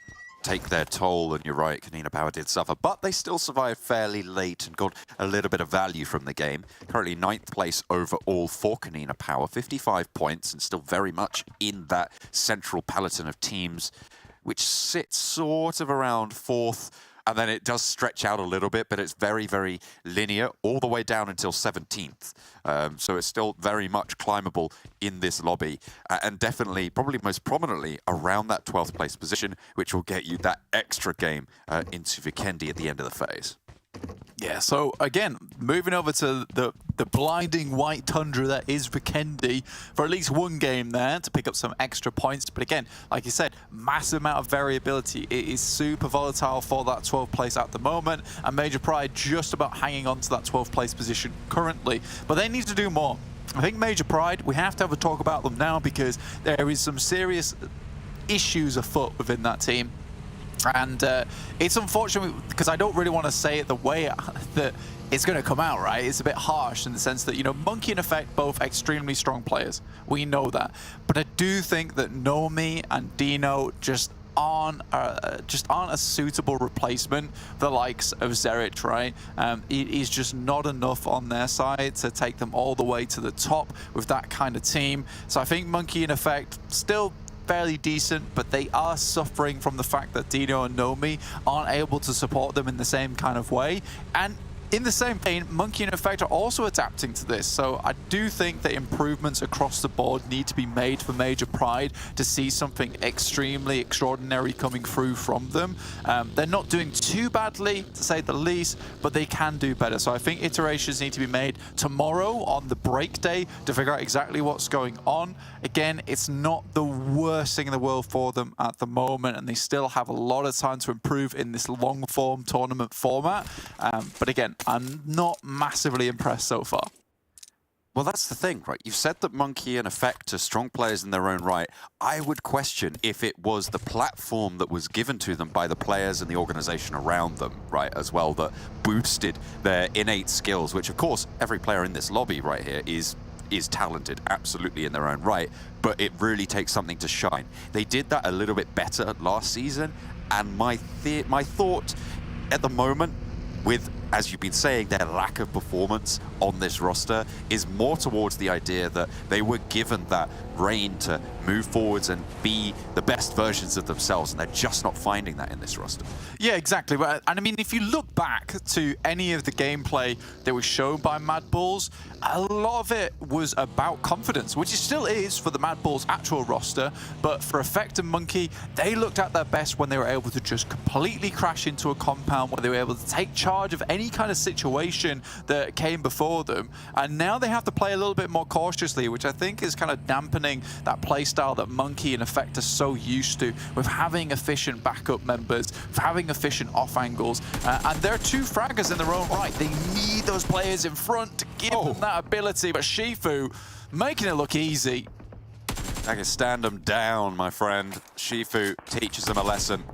take their toll, and you're right, KONINA Power did suffer, but they still survived fairly late and got a little bit of value from the game. Currently 9th place overall for KONINA Power, 55 points, and still very much in that central peloton of teams, which sits sort of around 4th, and then it does stretch out a little bit, but it's very, very linear all the way down until 17th. So it's still very much climbable in this lobby, and definitely, probably most prominently, around that 12th place position, which will get you that extra game into Vikendi at the end of the phase. Yeah, so again, moving over to the blinding white tundra that is Vikendi for at least one game there to pick up some extra points. But again, like you said, massive amount of variability. It is super volatile for that 12th place at the moment, and Major Pride just about hanging on to that 12th place position currently. But they need to do more. I think Major Pride, we have to have a talk about them now, because there is some serious issues afoot within that team. And it's unfortunate because I don't really want to say it the way that it's going to come out, right? It's a bit harsh in the sense that, you know, Monkey and Effect, both extremely strong players. We know that. But I do think that Nomi and Dino just aren't a suitable replacement for the likes of Zerich, right? It is just not enough on their side to take them all the way to the top with that kind of team. So I think Monkey and Effect still fairly decent, but they are suffering from the fact that Dino and Nomi aren't able to support them in the same kind of way. And in the same vein, Monkey and Effect are also adapting to this. So I do think that improvements across the board need to be made for Major Pride to see something extremely extraordinary coming through from them. They're not doing too badly, to say the least, but they can do better. So I think iterations need to be made tomorrow on the break day to figure out exactly what's going on. Again, it's not the worst thing in the world for them at the moment, and they still have a lot of time to improve in this long-form tournament format. But again, I'm not massively impressed so far. Well, that's the thing, right? You've said that Monkey and Effect are strong players in their own right. I would question if it was the platform that was given to them by the players and the organization around them, right, as well, that boosted their innate skills, which, of course, every player in this lobby right here is talented, absolutely in their own right, but it really takes something to shine. They did that a little bit better last season, and my thought at the moment, with, as you've been saying, their lack of performance on this roster is more towards the idea that they were given that reign to move forwards and be the best versions of themselves, and they're just not finding that in this roster. Yeah, exactly. And I mean, if you look back to any of the gameplay that was shown by MADBULLS, a lot of it was about confidence, which it still is for the MADBULLS actual roster, but for Effect and Monkey, they looked at their best when they were able to just completely crash into a compound, where they were able to take charge of any kind of situation that came before them. And now they have to play a little bit more cautiously, which I think is kind of dampening that play style that Monkey and Effect are so used to, with having efficient backup members, with having efficient off angles. And they're two fraggers in their own right. They need those players in front to give them that ability, but Shifu making it look easy. I can stand them down, my friend. Shifu teaches them a lesson.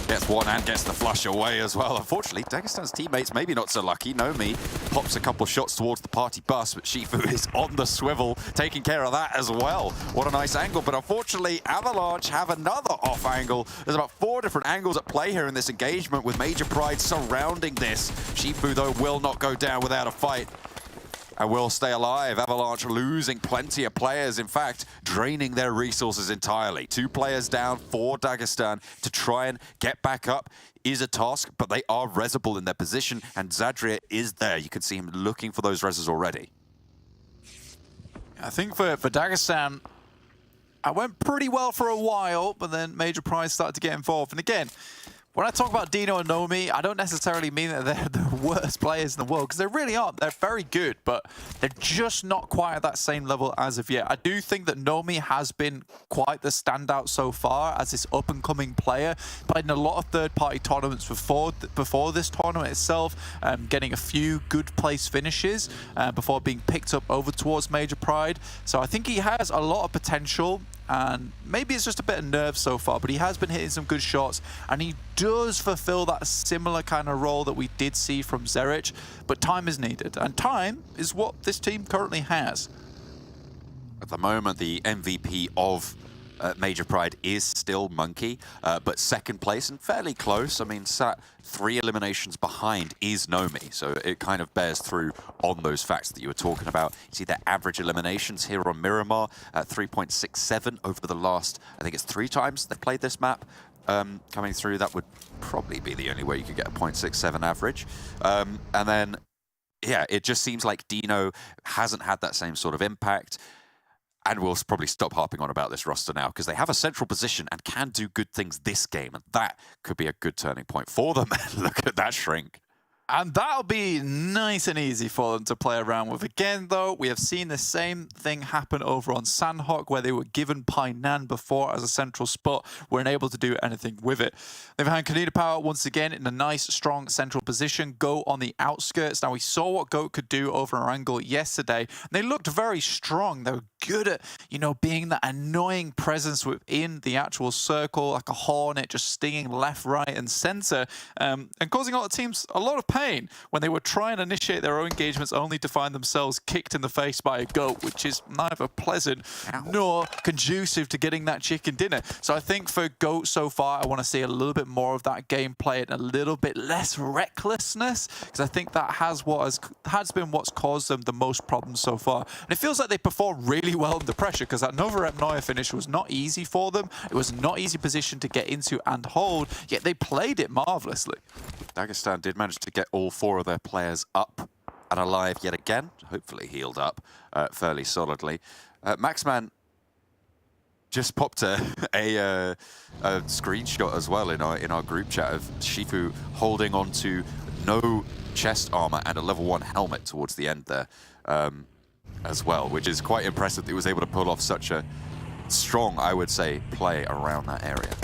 Gets one and gets the flush away as well. Unfortunately, Dagestan's teammates maybe not so lucky. Nomi pops a couple shots towards the party bus, but Shifu is on the swivel, taking care of that as well. What a nice angle, but unfortunately, Avalanche have another off angle. There's about 4 different angles at play here in this engagement, with Major Pride surrounding this. Shifu, though, will not go down without a fight and will stay alive. Avalanche losing plenty of players, in fact, draining their resources entirely. 2 players down for Dagestan. To try and get back up is a task, but they are resable in their position, and Zadria is there. You can see him looking for those reses already. I think for Dagestan, I went pretty well for a while, but then Major Pride started to get involved. And again, when I talk about Dino and Nomi, I don't necessarily mean that they're the worst players in the world, because they really aren't. They're very good, but they're just not quite at that same level as of yet. I do think that Nomi has been quite the standout so far as this up-and-coming player, played in a lot of third-party tournaments before this tournament itself, getting a few good place finishes before being picked up over towards Major Pride. So I think he has a lot of potential, and maybe it's just a bit of nerves so far, but he has been hitting some good shots, and he does fulfill that similar kind of role that we did see from Zerich, but time is needed, and time is what this team currently has. At the moment, the MVP of Major Pride is still Monkey, but second place and fairly close. I mean, sat 3 eliminations behind is Nomi, so it kind of bears through on those facts that you were talking about. You see their average eliminations here on Miramar at 3.67 over the last, I think it's 3 times they've played this map. Coming through, that would probably be the only way you could get a 0.67 average. And then, yeah, it just seems like Dino hasn't had that same sort of impact. And we'll probably stop harping on about this roster now, because they have a central position and can do good things this game, and that could be a good turning point for them. Look at that shrink. And that'll be nice and easy for them to play around with. Again, though, we have seen the same thing happen over on Sanhok, where they were given Painan before as a central spot, weren't able to do anything with it. They've had KONINA Power once again in a nice, strong central position, Go on the outskirts. Now, we saw what Goat could do over Erangel yesterday, and they looked very strong. They were good at, you know, being that annoying presence within the actual circle, like a hornet, just stinging left, right, and center, and causing all the teams a lot of pain when they would try and initiate their own engagements, only to find themselves kicked in the face by a Goat, which is neither pleasant nor conducive to getting that chicken dinner. So I think for Goat so far, I want to see a little bit more of that gameplay and a little bit less recklessness, because I think that has been what's caused them the most problems so far. And it feels like they perform really well under pressure, because that Nova Rep Neuer finish was not easy for them. It was not easy position to get into and hold, yet they played it marvelously. Dagestan did manage to get all 4 of their players up and alive yet again, hopefully healed up fairly solidly. Maxman just popped a screenshot as well in our group chat of Shifu holding on to no chest armor and a level 1 helmet towards the end there as well, which is quite impressive that he was able to pull off such a strong, I would say, play around that area.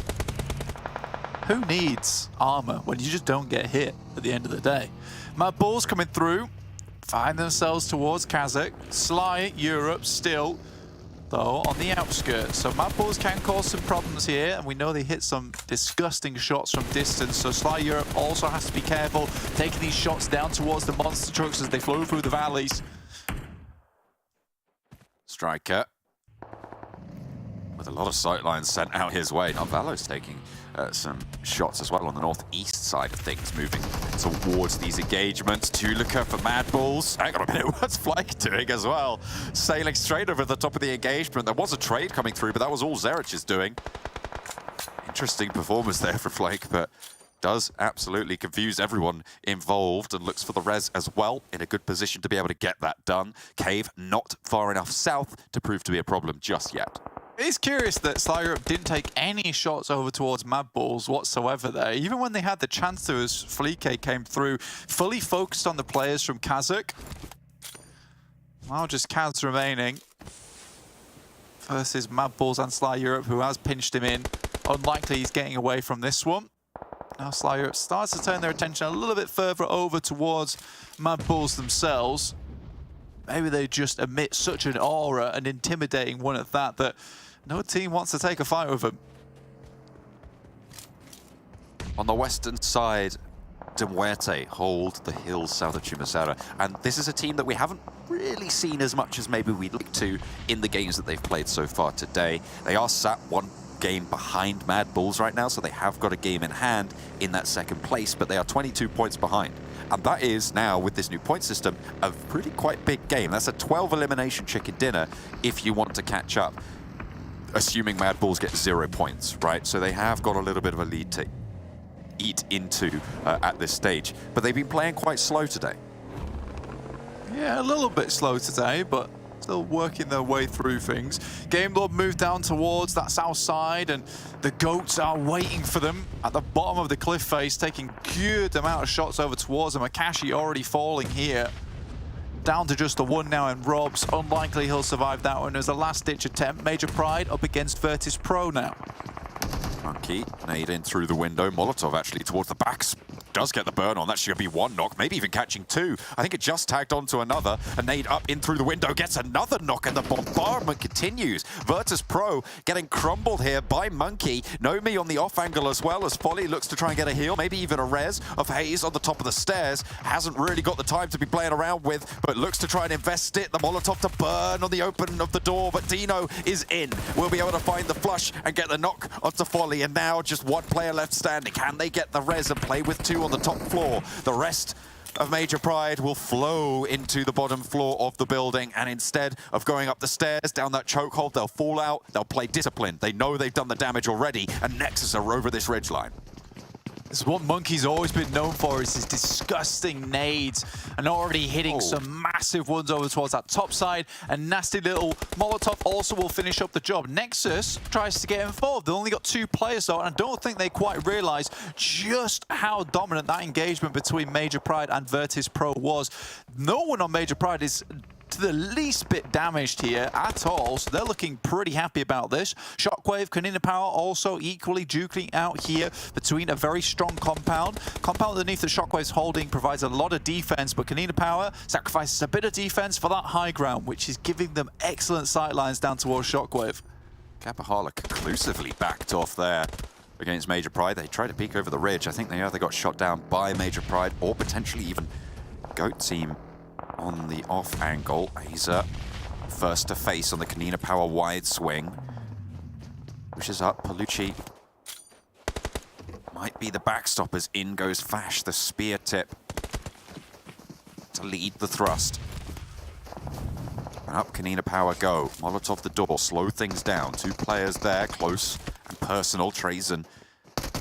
Who needs armor when you just don't get hit at the end of the day? MADBULLS coming through, find themselves towards KASIK. Sly Europe still, though, on the outskirts. So MADBULLS can cause some problems here, and we know they hit some disgusting shots from distance, so Sly Europe also has to be careful, taking these shots down towards the monster trucks as they flow through the valleys. Striker with a lot of sightlines sent out his way. Now Valo's taking some shots as well on the northeast side of things, moving towards these engagements. Tulika for MADBULLS. Hang on a minute, what's Flake doing as well? Sailing straight over the top of the engagement. There was a trade coming through, but that was all Zerich is doing. Interesting performance there for Flake, but does absolutely confuse everyone involved and looks for the res as well, in a good position to be able to get that done. Cave not far enough south to prove to be a problem just yet. It's curious that Sly Europe didn't take any shots over towards MADBULLS whatsoever there. Even when they had the chance to, as Fleeke came through, fully focused on the players from KASIK. Now just Kaz remaining versus MADBULLS and Sly Europe, who has pinched him in. Unlikely he's getting away from this one. Now Sly Europe starts to turn their attention a little bit further over towards MADBULLS themselves. Maybe they just emit such an aura, an intimidating one at that, that no team wants to take a fight with them. On the western side, MUERTE hold the hills south of Chumasara, and this is a team that we haven't really seen as much as maybe we'd like to in the games that they've played so far today. They are sat 1 game behind MADBULLS right now, so they have got a game in hand in that second place, but they are 22 points behind. And that is now, with this new point system, a pretty quite big game. That's a 12 elimination chicken dinner if you want to catch up, assuming MADBULLS get 0 points, right? So they have got a little bit of a lead to eat into at this stage. But they've been playing quite slow today. Yeah, a little bit slow today, but still working their way through things. Game Lord moved down towards that south side, and the goats are waiting for them at the bottom of the cliff face, taking good amount of shots over towards them. Akashi already falling here. Down to just the 1 now in Robs. Unlikely he'll survive that one as a last-ditch attempt. Major Pride up against VIRTUS.PRO now. Monkey nade in through the window. Molotov actually towards the backs. Does get the burn on. That should be 1 knock, maybe even catching 2. I think it just tagged onto another. A nade up in through the window, gets another knock, and the bombardment continues. VIRTUS.PRO getting crumbled here by Monkey. Nomi on the off angle as well, as Folly looks to try and get a heal, maybe even a res of Hayes on the top of the stairs. Hasn't really got the time to be playing around with, but looks to try and invest it. The Molotov to burn on the open of the door, but Dino is in. We'll be able to find the flush and get the knock onto Folly, and now just 1 player left standing. Can they get the res and play with 2 on the top floor? The rest of Major Pride will flow into the bottom floor of the building, and instead of going up the stairs down that chokehold, they'll fall out. They'll play disciplined. They know they've done the damage already, and Nexus are over this ridgeline. This is what Monkey's always been known for, is his disgusting nades, and already hitting some massive ones over towards that top side. A nasty little Molotov also will finish up the job. Nexus tries to get involved. They only got 2 players though, and I don't think they quite realize just how dominant that engagement between Major Pride and VIRTUS.PRO was. No one on Major Pride is to the least bit damaged here at all, so they're looking pretty happy about this. Shockwave, KONINA Power also equally duking out here between a very strong compound. Compound underneath the Shockwave's holding provides a lot of defense, but KONINA Power sacrifices a bit of defense for that high ground, which is giving them excellent sightlines down towards Shockwave. Kapahala conclusively backed off there against Major Pride. They tried to peek over the ridge. I think they either got shot down by Major Pride or potentially even Goat Team on the off angle. Aza first to face on the KONINA Power wide swing. Pushes up. Palucci might be the backstop as in goes Fash, the spear tip to lead the thrust. And up KONINA Power go. Molotov the door, slow things down. 2 players there, close and personal. Trazen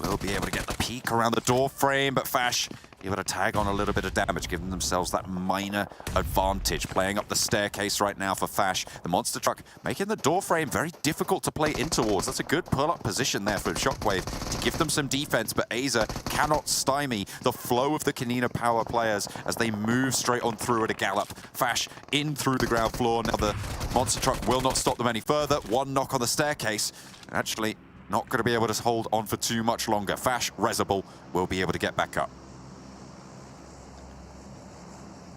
will be able to get the peek around the door frame, but Fash able to tag on a little bit of damage, giving themselves that minor advantage. Playing up the staircase right now for Fash. The monster truck making the door frame very difficult to play in towards. That's a good pull-up position there for Shockwave to give them some defense, but Aza cannot stymie the flow of the KONINA Power players as they move straight on through at a gallop. Fash in through the ground floor. Now the monster truck will not stop them any further. 1 knock on the staircase. And actually not going to be able to hold on for too much longer. Fash, Rezable will be able to get back up.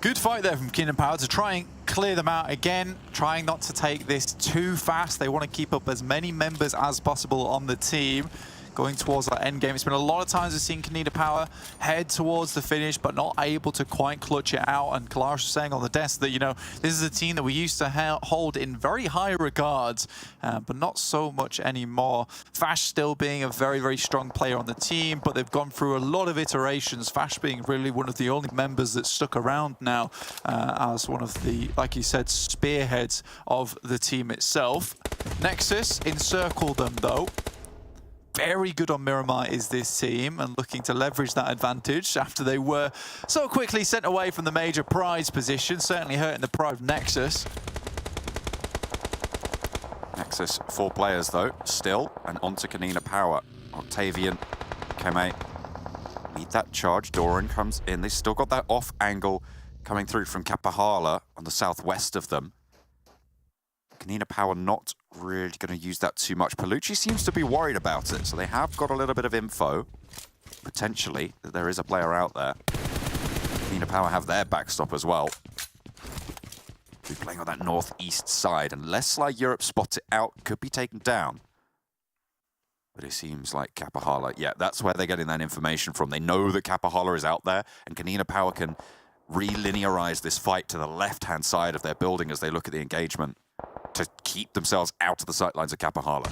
Good fight there from KONINA Power to try and clear them out again, trying not to take this too fast. They want to keep up as many members as possible on the team, going towards that end game. It's been a lot of times we've seen KONINA Power head towards the finish, but not able to quite clutch it out. And Kalash was saying on the desk that, you know, this is a team that we used to hold in very high regards, but not so much anymore. Fash still being a very, very strong player on the team, but they've gone through a lot of iterations. Fash being really one of the only members that stuck around now as one of the, like you said, spearheads of the team itself. Nexus encircle them though. Very good on Miramar is this team, and looking to leverage that advantage after they were so quickly sent away from the major prize position, certainly hurting the pride of Nexus. Nexus 4 players though, still, and onto KONINA Power. Octavian, Keme, meet that charge. Doran comes in. They still got that off angle coming through from Kapahala on the southwest of them. KONINA Power not really going to use that too much. Palucci seems to be worried about it, so they have got a little bit of info, potentially, that there is a player out there. KONINA Power have their backstop as well. Be playing on that northeast side, unless like Europe spot it out, could be taken down. But it seems like Kapahala, yeah, that's where they're getting that information from. They know that Kapahala is out there, and KONINA Power can re-linearize this fight to the left-hand side of their building as they look at the engagement, to keep themselves out of the sightlines of Kapahala.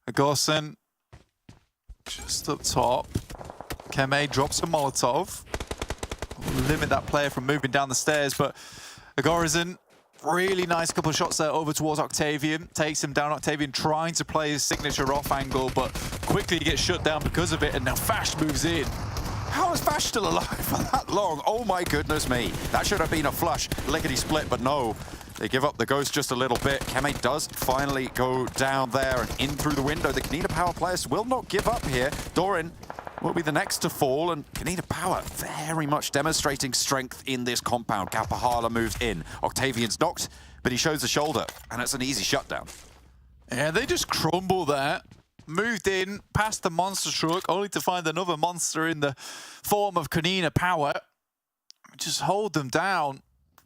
Agorsen just up top. Keme drops a Molotov. Limit that player from moving down the stairs, but Agorsen, really nice couple of shots there over towards Octavian. Takes him down. Octavian trying to play his signature off angle, but quickly gets shut down because of it, and now Fash moves in. How is Fash still alive for that long? Oh my goodness me. That should have been a flush, lickety-split, but no. They give up the ghost just a little bit. Keme does finally go down there and in through the window. The KONINA Power players will not give up here. Doran will be the next to fall, and KONINA Power very much demonstrating strength in this compound. Kapahala moves in. Octavian's knocked, but he shows the shoulder, and it's an easy shutdown. Yeah, they just crumble there. Moved in, past the monster truck, only to find another monster in the form of KONINA Power. Just hold them down.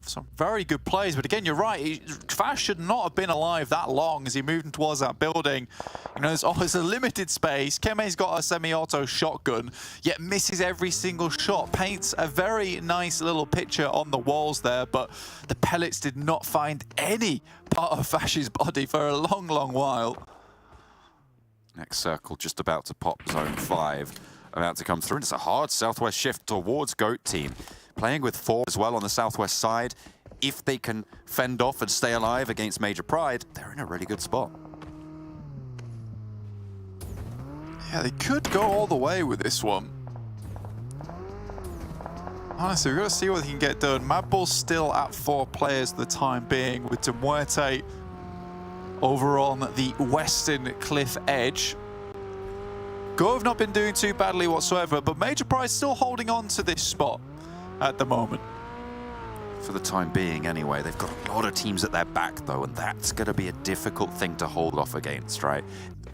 Some very good plays, but again, you're right. Fash should not have been alive that long as he moved towards that building. You know, there's always a limited space. Keme's got a semi-auto shotgun, yet misses every single shot. Paints a very nice little picture on the walls there, but the pellets did not find any part of Fash's body for a long, long while. Next circle just about to pop, zone 5 about to come through. And it's a hard southwest shift towards GOAT team. Playing with 4 as well on the southwest side. If they can fend off and stay alive against Major Pride, they're in a really good spot. Yeah, they could go all the way with this one. Honestly, we've got to see what they can get done. MADBULLS still at 4 players for the time being, with MUERTE over on the western cliff edge. Go have not been doing too badly whatsoever, but Major Pride still holding on to this spot at the moment. For the time being anyway. They've got a lot of teams at their back though, and that's going to be a difficult thing to hold off against, right?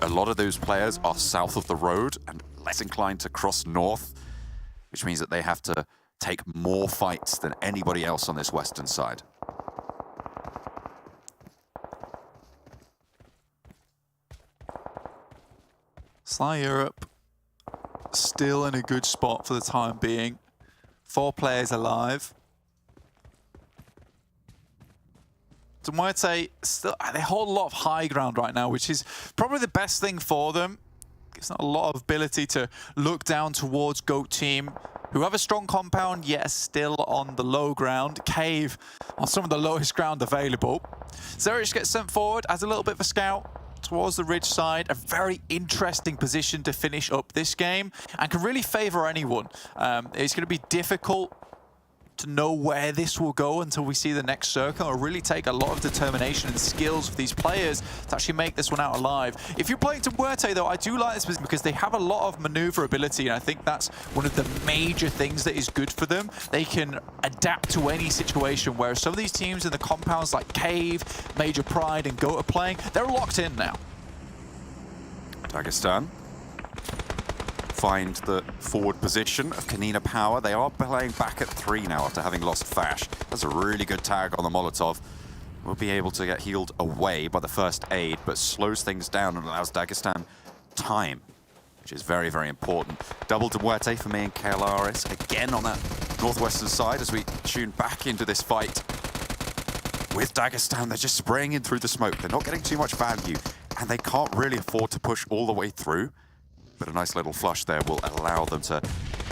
A lot of those players are south of the road and less inclined to cross north, which means that they have to take more fights than anybody else on this western side. Sly Europe still in a good spot for the time being. 4 players alive. MUERTE still, they hold a lot of high ground right now, which is probably the best thing for them. It's not a lot of ability to look down towards GOAT team. who have a strong compound, yet still on the low ground. Cave on some of the lowest ground available. Zerich gets sent forward as a little bit of a scout towards the ridge side. A very interesting position to finish up this game and can really favor anyone. It's going to be difficult to know where this will go until we see the next circle. It'll really take a lot of determination and skills for these players to actually make this one out alive. If you're playing to MUERTE though, I do like this position because they have a lot of maneuverability, and I think that's one of the major things that is good for them. They can adapt to any situation, whereas some of these teams in the compounds like Cave, Major Pride and GOAT are playing, they're locked in now. Dagestan find the forward position of KONINA Power. They are playing back at 3 now after having lost Fash. That's a really good tag on the Molotov. Will be able to get healed away by the first aid, but slows things down and allows Dagestan time, which is very, very important. Double to MUERTE for me and KLRS again on that northwestern side as we tune back into this fight. With Dagestan, they're just spraying in through the smoke. They're not getting too much value, and they can't really afford to push all the way through. But a nice little flush there will allow them to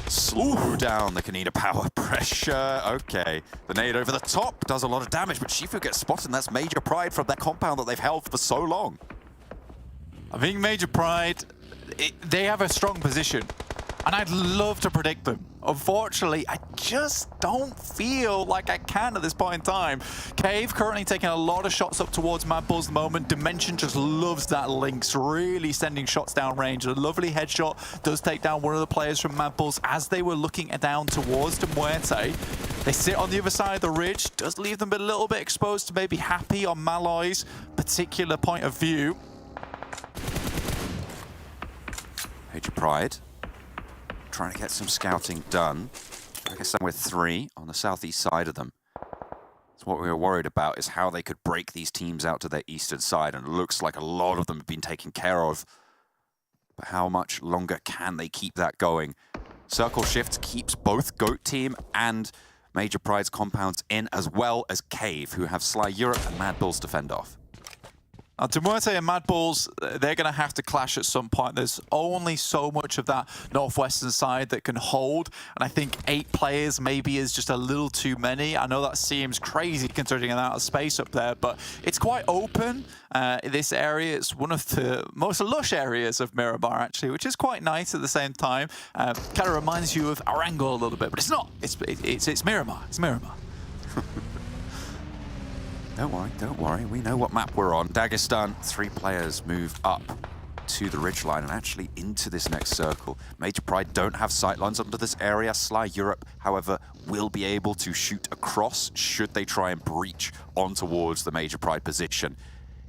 slow down the KONINA Power pressure. Okay, the nade over the top does a lot of damage, but Shifu gets spotted, and that's Major Pride from that compound that they've held for so long. I think Major Pride, they have a strong position, and I'd love to predict them. Unfortunately, I just don't feel like I can at this point in time. Cave currently taking a lot of shots up towards MADBULLS at the moment. Dimension just loves that Lynx, really sending shots down range. A lovely headshot does take down one of the players from MADBULLS as they were looking down towards the MUERTE. They sit on the other side of the ridge, does leave them a little bit exposed to maybe Happy on Malloy's particular point of view. Major Pride trying to get some scouting done. I guess I'm with 3 on the southeast side of them. So what we were worried about is how they could break these teams out to their eastern side, and it looks like a lot of them have been taken care of. But how much longer can they keep that going? Circle Shift keeps both GOAT team and Major Pride's compounds in, as well as Cave, who have Sly Europe and MADBULLS to fend off. To MUERTE and MADBULLS, they're going to have to clash at some point. There's only so much of that northwestern side that can hold, and I think 8 players maybe is just a little too many. I know that seems crazy considering an amount of space up there, but it's quite open. This area is one of the most lush areas of Miramar, actually, which is quite nice at the same time. Kind of reminds you of Erangel a little bit, but it's not. It's Miramar. It's Miramar. Don't worry. We know what map we're on. Dagestan, 3 players move up to the ridgeline and actually into this next circle. Major Pride don't have sightlines onto this area. Sly Europe, however, will be able to shoot across should they try and breach on towards the Major Pride position.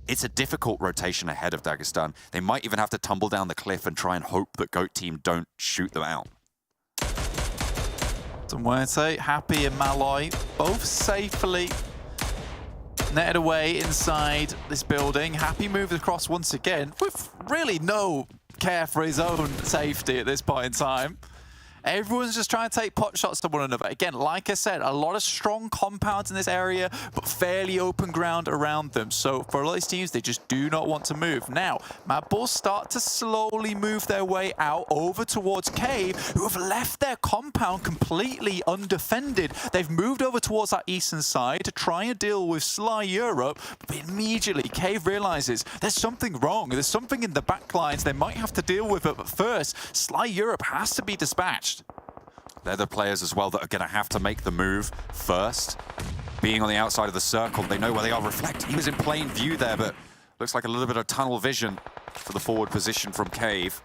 It's a difficult rotation ahead of Dagestan. They might even have to tumble down the cliff and try and hope that GOAT team don't shoot them out. MUERTE, Happy and Malloy, both safely netted away inside this building. Happy moves across once again with really no care for his own safety at this point in time. Everyone's just trying to take pot shots to one another. Again, like I said, a lot of strong compounds in this area, but fairly open ground around them. So for a lot of these teams, they just do not want to move. Now, MADBULLS start to slowly move their way out over towards Cave, who have left their compound completely undefended. They've moved over towards that eastern side to try and deal with Sly Europe, but immediately Cave realizes there's something wrong. There's something in the back lines they might have to deal with it, but first, Sly Europe has to be dispatched. They're the players as well that are going to have to make the move first. Being on the outside of the circle, they know where they are. Reflect, he was in plain view there, but looks like a little bit of tunnel vision for the forward position from Cave.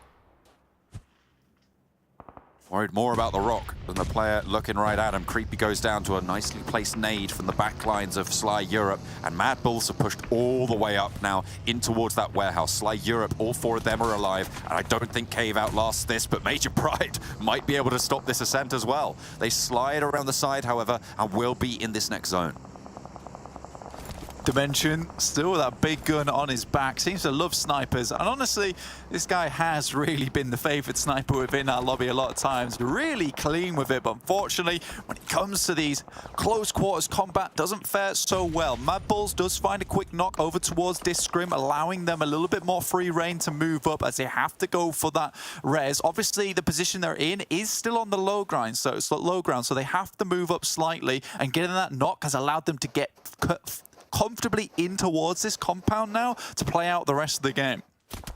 Worried more about the rock than the player looking right at him. Creepy goes down to a nicely placed nade from the back lines of Sly Europe, and MADBULLS are pushed all the way up now in towards that warehouse. Sly Europe, all 4 of them are alive, and I don't think Cave outlasts this, but Major Pride might be able to stop this ascent as well. They slide around the side, however, and will be in this next zone. Dimension, still with that big gun on his back, seems to love snipers, and honestly, this guy has really been the favourite sniper within our lobby a lot of times, really clean with it, but unfortunately, when it comes to these close quarters combat, doesn't fare so well. MADBULLS does find a quick knock over towards Discrim, allowing them a little bit more free reign to move up as they have to go for that res. Obviously, the position they're in is still on the low ground, so they have to move up slightly, and getting that knock has allowed them to get comfortably in towards this compound now to play out the rest of the game.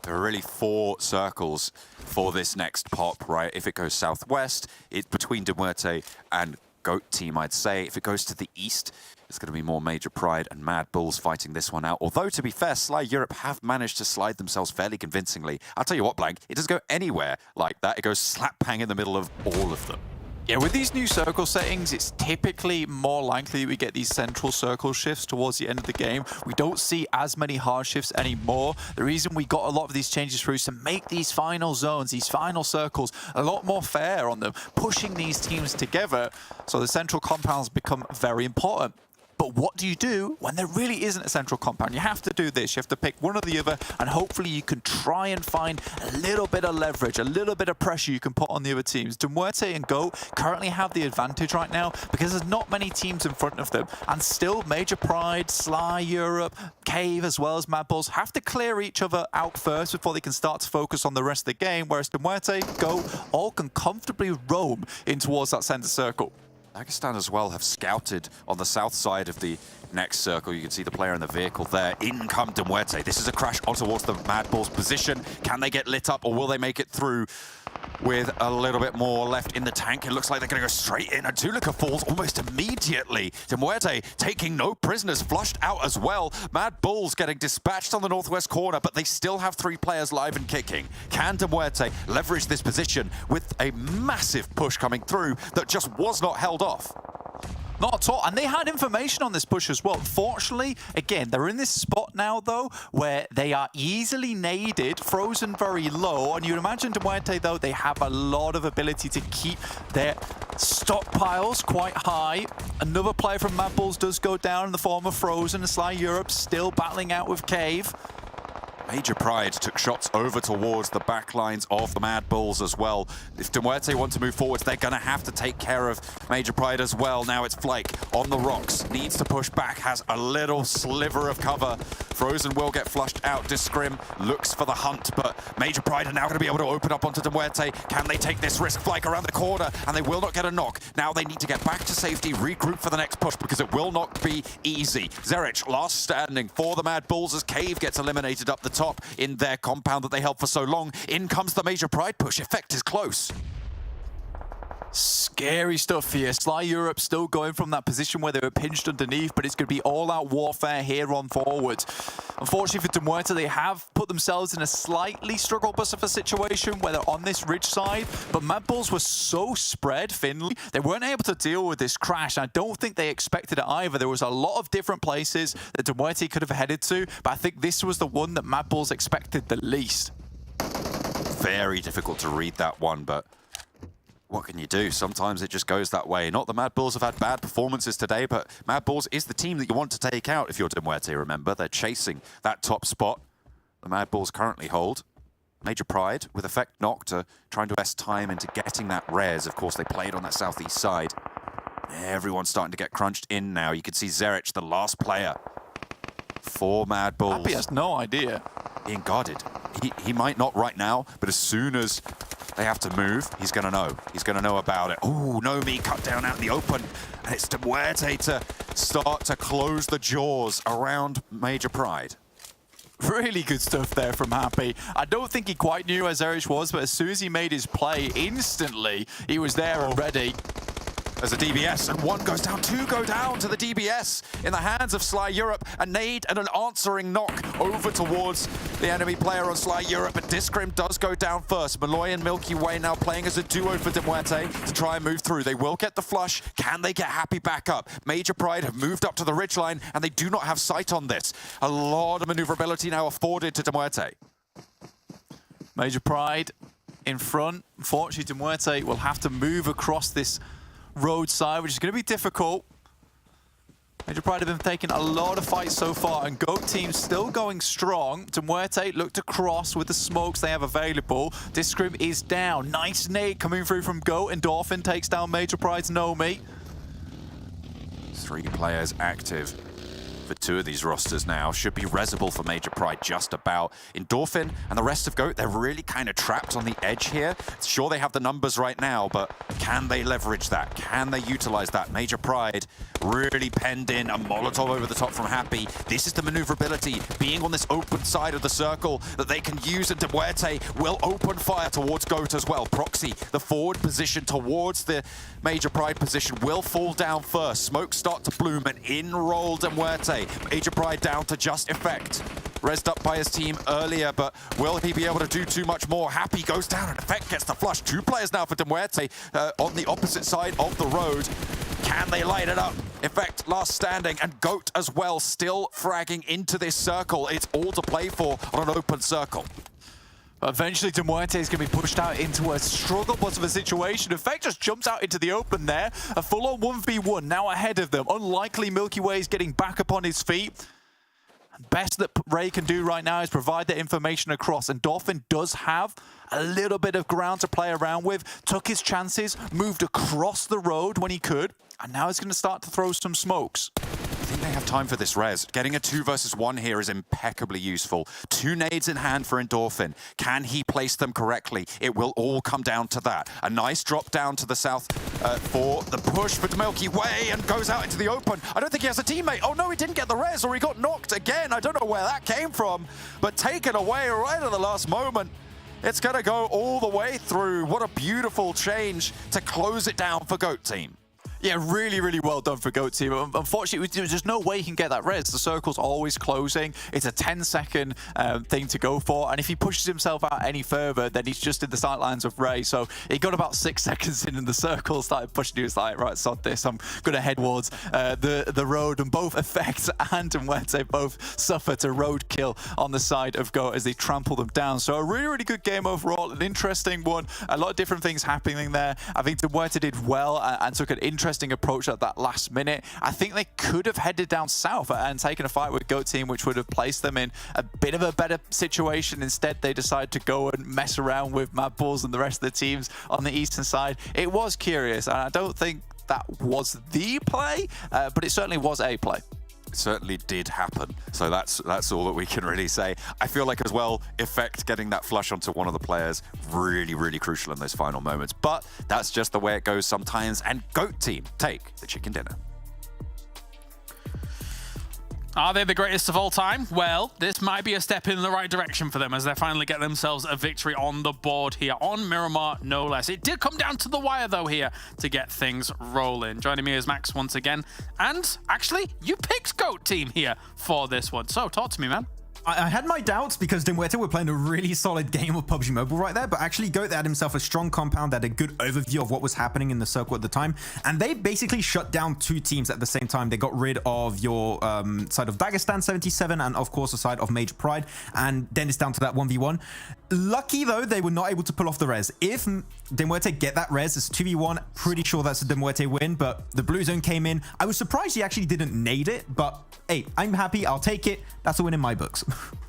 There are really 4 circles for this next pop, right? If it goes southwest, it's between MUERTE and GOAT team, I'd say. If it goes to the east, it's going to be more Major Pride and MADBULLS fighting this one out. Although, to be fair, Sly Europe have managed to slide themselves fairly convincingly. I'll tell you what, Blank, it doesn't go anywhere like that. It goes slap bang in the middle of all of them. Yeah, with these new circle settings, it's typically more likely we get these central circle shifts towards the end of the game. We don't see as many hard shifts anymore. The reason we got a lot of these changes through is to make these final zones, these final circles, a lot more fair on them, pushing these teams together. So the central compounds become very important. But what do you do when there really isn't a central compound? You have to do this. You have to pick one or the other, and hopefully you can try and find a little bit of leverage, a little bit of pressure you can put on the other teams. MUERTE and GOAT currently have the advantage right now because there's not many teams in front of them. And still, Major Pride, Sly Europe, Cave, as well as MADBULLS have to clear each other out first before they can start to focus on the rest of the game, whereas MUERTE, GOAT, all can comfortably roam in towards that center circle. Dagestan as well have scouted on the south side of the next circle. You can see the player in the vehicle there. In come MUERTE. This is a crash on towards the MADBULLS position. Can they get lit up, or will they make it through with a little bit more left in the tank? It looks like they're going to go straight in. And Tulika falls almost immediately. MUERTE taking no prisoners, flushed out as well. MADBULLS getting dispatched on the northwest corner, but they still have 3 players live and kicking. Can MUERTE leverage this position with a massive push coming through that just was not held off? Not at all. And they had information on this push as well. Fortunately, again, they're in this spot now, though, where they are easily naded, frozen very low. And you'd imagine MUERTE, though, they have a lot of ability to keep their stockpiles quite high. Another player from MADBULLS does go down in the form of Frozen, and Sly Europe still battling out with Cave. Major Pride took shots over towards the back lines of the MADBULLS as well. If MUERTE want to move forwards, they're going to have to take care of Major Pride as well. Now it's Flake on the rocks, needs to push back, has a little sliver of cover. Frozen will get flushed out. Discrim looks for the hunt, but Major Pride are now going to be able to open up onto MUERTE. Can they take this risk? Flake around the corner, and they will not get a knock. Now they need to get back to safety, regroup for the next push, because it will not be easy. Zerich, last standing for the MADBULLS as Cave gets eliminated up the top in their compound that they held for so long. In comes the Major Pride push. Effect is close. Scary stuff here. Sly Europe still going from that position where they were pinched underneath, but it's going to be all-out warfare here on forward. Unfortunately for MUERTE, they have put themselves in a slightly struggle bus of a situation where they're on this ridge side, but MADBULLS were so spread thinly, they weren't able to deal with this crash. I don't think they expected it either. There was a lot of different places that MUERTE could have headed to, but I think this was the one that MADBULLS expected the least. Very difficult to read that one, but what can you do? Sometimes it just goes that way. Not the MADBULLS have had bad performances today, but MADBULLS is the team that you want to take out if you're MUERTE, remember. They're chasing that top spot. The MADBULLS currently hold. Major Pride with effect knocked, trying to invest time into getting that res. Of course, they played on that southeast side. Everyone's starting to get crunched in now. You can see Zerich, the last player for MADBULLS. Happy has no idea. Being guarded. He might not right now, but as soon as they have to move, he's going to know. He's going to know about it. Oh, Nomi cut down out in the open. And it's MUERTE to start to close the jaws around Major Pride. Really good stuff there from Happy. I don't think he quite knew where Zerich was, but as soon as he made his play, instantly he was there and ready. There's a DBS, and 1 goes down, 2 go down to the DBS in the hands of Sly Europe. A nade and an answering knock over towards the enemy player on Sly Europe, but Discrim does go down first. Malloy and Milky Way now playing as a duo for MUERTE to try and move through. They will get the flush. Can they get Happy back up? Major Pride have moved up to the ridgeline, and they do not have sight on this. A lot of maneuverability now afforded to MUERTE. Major Pride in front. Unfortunately, MUERTE will have to move across this roadside, which is going to be difficult. Major Pride have been taking a lot of fights so far, and GOAT team still going strong. MUERTE look to cross with the smokes they have available. This scrim is down. Nice nade coming through from GOAT. Endorphin takes down Major Pride's Nomi. 3 players active for 2 of these rosters now. Should be resible for Major Pride just about. Endorphin and the rest of GOAT, they're really kind of trapped on the edge here. Sure, they have the numbers right now, but can they leverage that? Can they utilize that? Major Pride really penned in a Molotov over the top from Happy. This is the maneuverability, being on this open side of the circle that they can use, and MUERTE will open fire towards GOAT as well. Proxy, the forward position towards the Major Pride position, will fall down first. Smoke start to bloom, and in rolled MUERTE. Major Pride down to just Effect. Rezzed up by his team earlier, but will he be able to do too much more? Happy goes down, and Effect gets the flush. 2 players now for MUERTE on the opposite side of the road. Can they light it up? Effect last standing, and GOAT as well, still fragging into this circle. It's all to play for on an open circle. Eventually, MUERTE is going to be pushed out into a struggle bus of a situation. Effect just jumps out into the open there. A full-on 1v1 now ahead of them. Unlikely Milky Way is getting back up on his feet. Best that Ray can do right now is provide the information across. And Endorphin does have a little bit of ground to play around with. Took his chances, moved across the road when he could. And now he's going to start to throw some smokes. I think they have time for this res. Getting a 2 versus 1 here is impeccably useful. 2 nades in hand for Endorphin. Can he place them correctly? It will all come down to that. A nice drop down to the south for the push for the Milky Way, and goes out into the open. I don't think he has a teammate. Oh no, he didn't get the res, or he got knocked again. I don't know where that came from, but taken away right at the last moment. It's going to go all the way through. What a beautiful change to close it down for GOAT team. Yeah, really, really well done for GOAT team. Unfortunately, there's just no way he can get that res. The circle's always closing. It's a 10-second thing to go for. And if he pushes himself out any further, then he's just in the sightlines of Ray. So he got about 6 seconds in, and the circle started pushing. He was like, right, sod this. I'm going to head towards the road. And both Effect and MUERTE both suffer to roadkill on the side of GOAT as they trample them down. So a really, really good game overall. An interesting one. A lot of different things happening there. I think MUERTE did well and took an interesting approach at that last minute. I think they could have headed down south and taken a fight with GOAT team, which would have placed them in a bit of a better situation. Instead, they decided to go and mess around with MADBULLS and the rest of the teams on the eastern side. It was curious, and I don't think that was the play, but it certainly was a play. Certainly did happen, so that's all that we can really say. I feel like as well, Effect getting that flush onto one of the players, really crucial in those final moments, but that's just the way it goes sometimes, and GOAT team take the chicken dinner. Are they the greatest of all time? Well, this might be a step in the right direction for them as they finally get themselves a victory on the board here on Miramar, no less. It did come down to the wire, though, here to get things rolling. Joining me is Max once again. And actually, you picked GOAT team here for this one. So talk to me, man. I had my doubts because MUERTE were playing a really solid game of PUBG Mobile right there, but actually GOAT had himself a strong compound, had a good overview of what was happening in the circle at the time, and they basically shut down 2 teams at the same time. They got rid of your side of Dagestan 77 and of course the side of Major Pride, and then it's down to that 1v1. Lucky though, they were not able to pull off the res. If MUERTE get that res, it's 2v1, pretty sure that's a MUERTE win, but the blue zone came in. I was surprised he actually didn't nade it, but hey, I'm happy, I'll take it. That's a win in my books.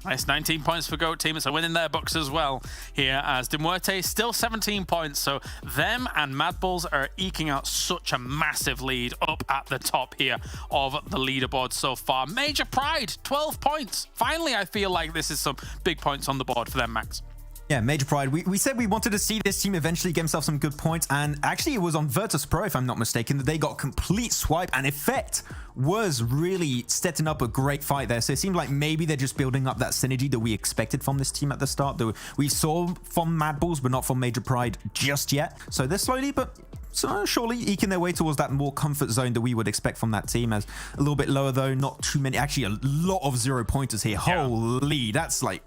Nice, 19 points for GOAT team. It's a win in their books as well here, as MUERTE still 17 points. So them and MADBULLS are eking out such a massive lead up at the top here of the leaderboard so far. Major Pride, 12 points. Finally, I feel like this is some big points on the board for them, Max. Yeah, Major Pride. We said we wanted to see this team eventually get themselves some good points, and actually it was on VIRTUS.PRO, if I'm not mistaken, that they got complete swipe, and Effect was really setting up a great fight there. So it seemed like maybe they're just building up that synergy that we expected from this team at the start, that we saw from MADBULLS, but not from Major Pride just yet. So they're slowly, but surely eking their way towards that more comfort zone that we would expect from that team. As a little bit lower though, not too many, actually a lot of 0 pointers here. Holy, that's like